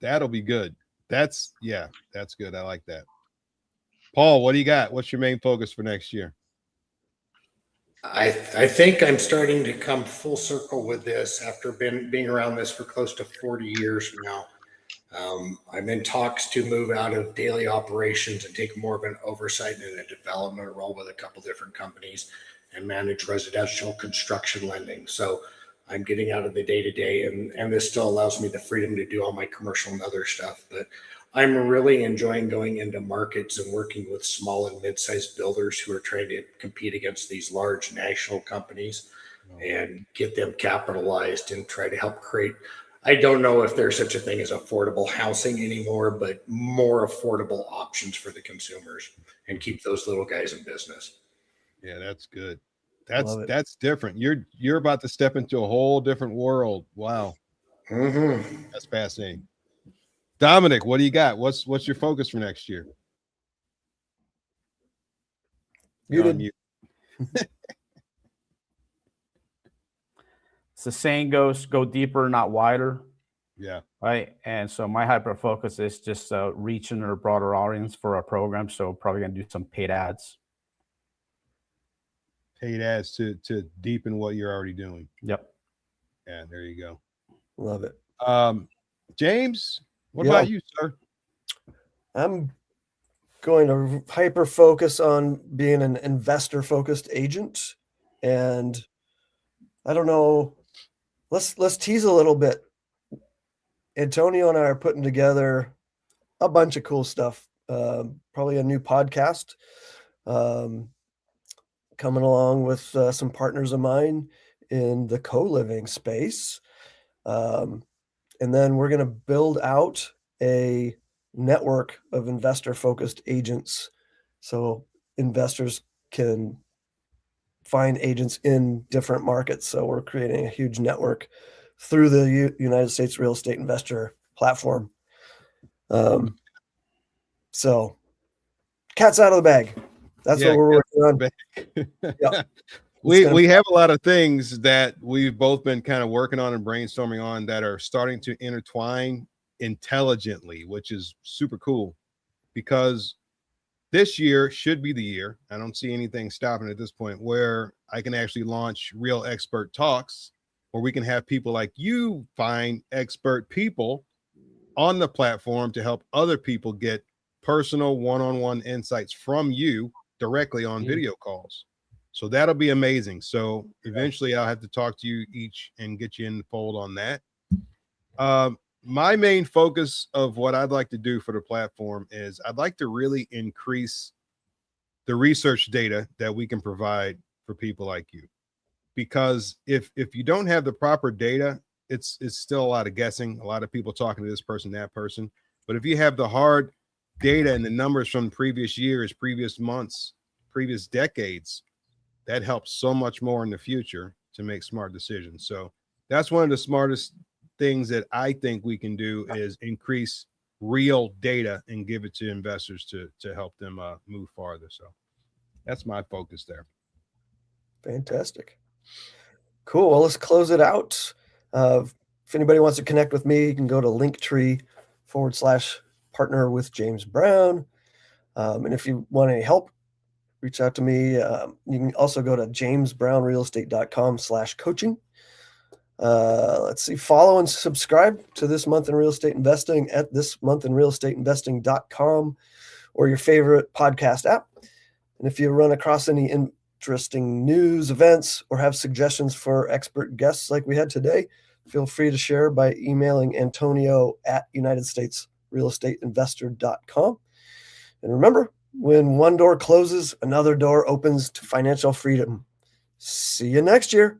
That'll be good. That's good. I like that. Paul, what do you got? What's your main focus for next year? I think I'm starting to come full circle with this after being around this for close to 40 years now. I'm in talks to move out of daily operations and take more of an oversight and a development role with a couple different companies and manage residential construction lending. So I'm getting out of the day-to-day, and this still allows me the freedom to do all my commercial and other stuff. But I'm really enjoying going into markets and working with small and mid-sized builders who are trying to compete against these large national companies and get them capitalized and try to help create, I don't know if there's such a thing as affordable housing anymore, but more affordable options for the consumers and keep those little guys in business. Yeah, that's good. That's different. You're about to step into a whole different world. Wow. Mm-hmm. That's fascinating. Domenic, what do you got? What's your focus for next year? Muted. The saying goes, go deeper, not wider. Yeah. Right. And so my hyper focus is just reaching a broader audience for our program. So probably going to do some paid ads. Paid ads to deepen what you're already doing. Yep. Yeah, there you go. Love it. James, what about you, sir? I'm going to hyper focus on being an investor focused agent. And I don't know, let's tease a little bit. Antonio and I are putting together a bunch of cool stuff. Probably a new podcast coming along with some partners of mine in the co-living space. And then we're going to build out a network of investor-focused agents so investors can find agents in different markets. So we're creating a huge network through the United States Real Estate Investor platform. So cat's out of the bag. That's what we're working on. Yep. We have a lot of things that we've both been kind of working on and brainstorming on that are starting to intertwine intelligently, which is super cool because this year should be the year. I don't see anything stopping at this point where I can actually launch Real Expert Talks where we can have people like you find expert people on the platform to help other people get personal one-on-one insights from you directly on video calls. So that'll be amazing. So eventually I'll have to talk to you each and get you in the fold on that. My main focus of what I'd like to do for the platform is I'd like to really increase the research data that we can provide for people like you. because if you don't have the proper data, it's still a lot of guessing, a lot of people talking to this person, that person. But if you have the hard data and the numbers from previous years, previous months, previous decades, that helps so much more in the future to make smart decisions. So that's one of the smartest things that I think we can do is increase real data and give it to investors to help them move farther. So that's my focus there. Fantastic. Cool. Well, let's close it out. If anybody wants to connect with me, you can go to Linktree/partner with James Brown. And if you want any help, reach out to me. You can also go to jamesbrownrealestate.com/coaching. Let's see, follow and subscribe to This Month in Real Estate Investing at thismonthinrealestateinvesting.com or your favorite podcast app. And if you run across any interesting news, events, or have suggestions for expert guests like we had today, feel free to share by emailing Antonio at UnitedStatesRealEstateInvestor.com. And remember, when one door closes, another door opens to financial freedom. See you next year.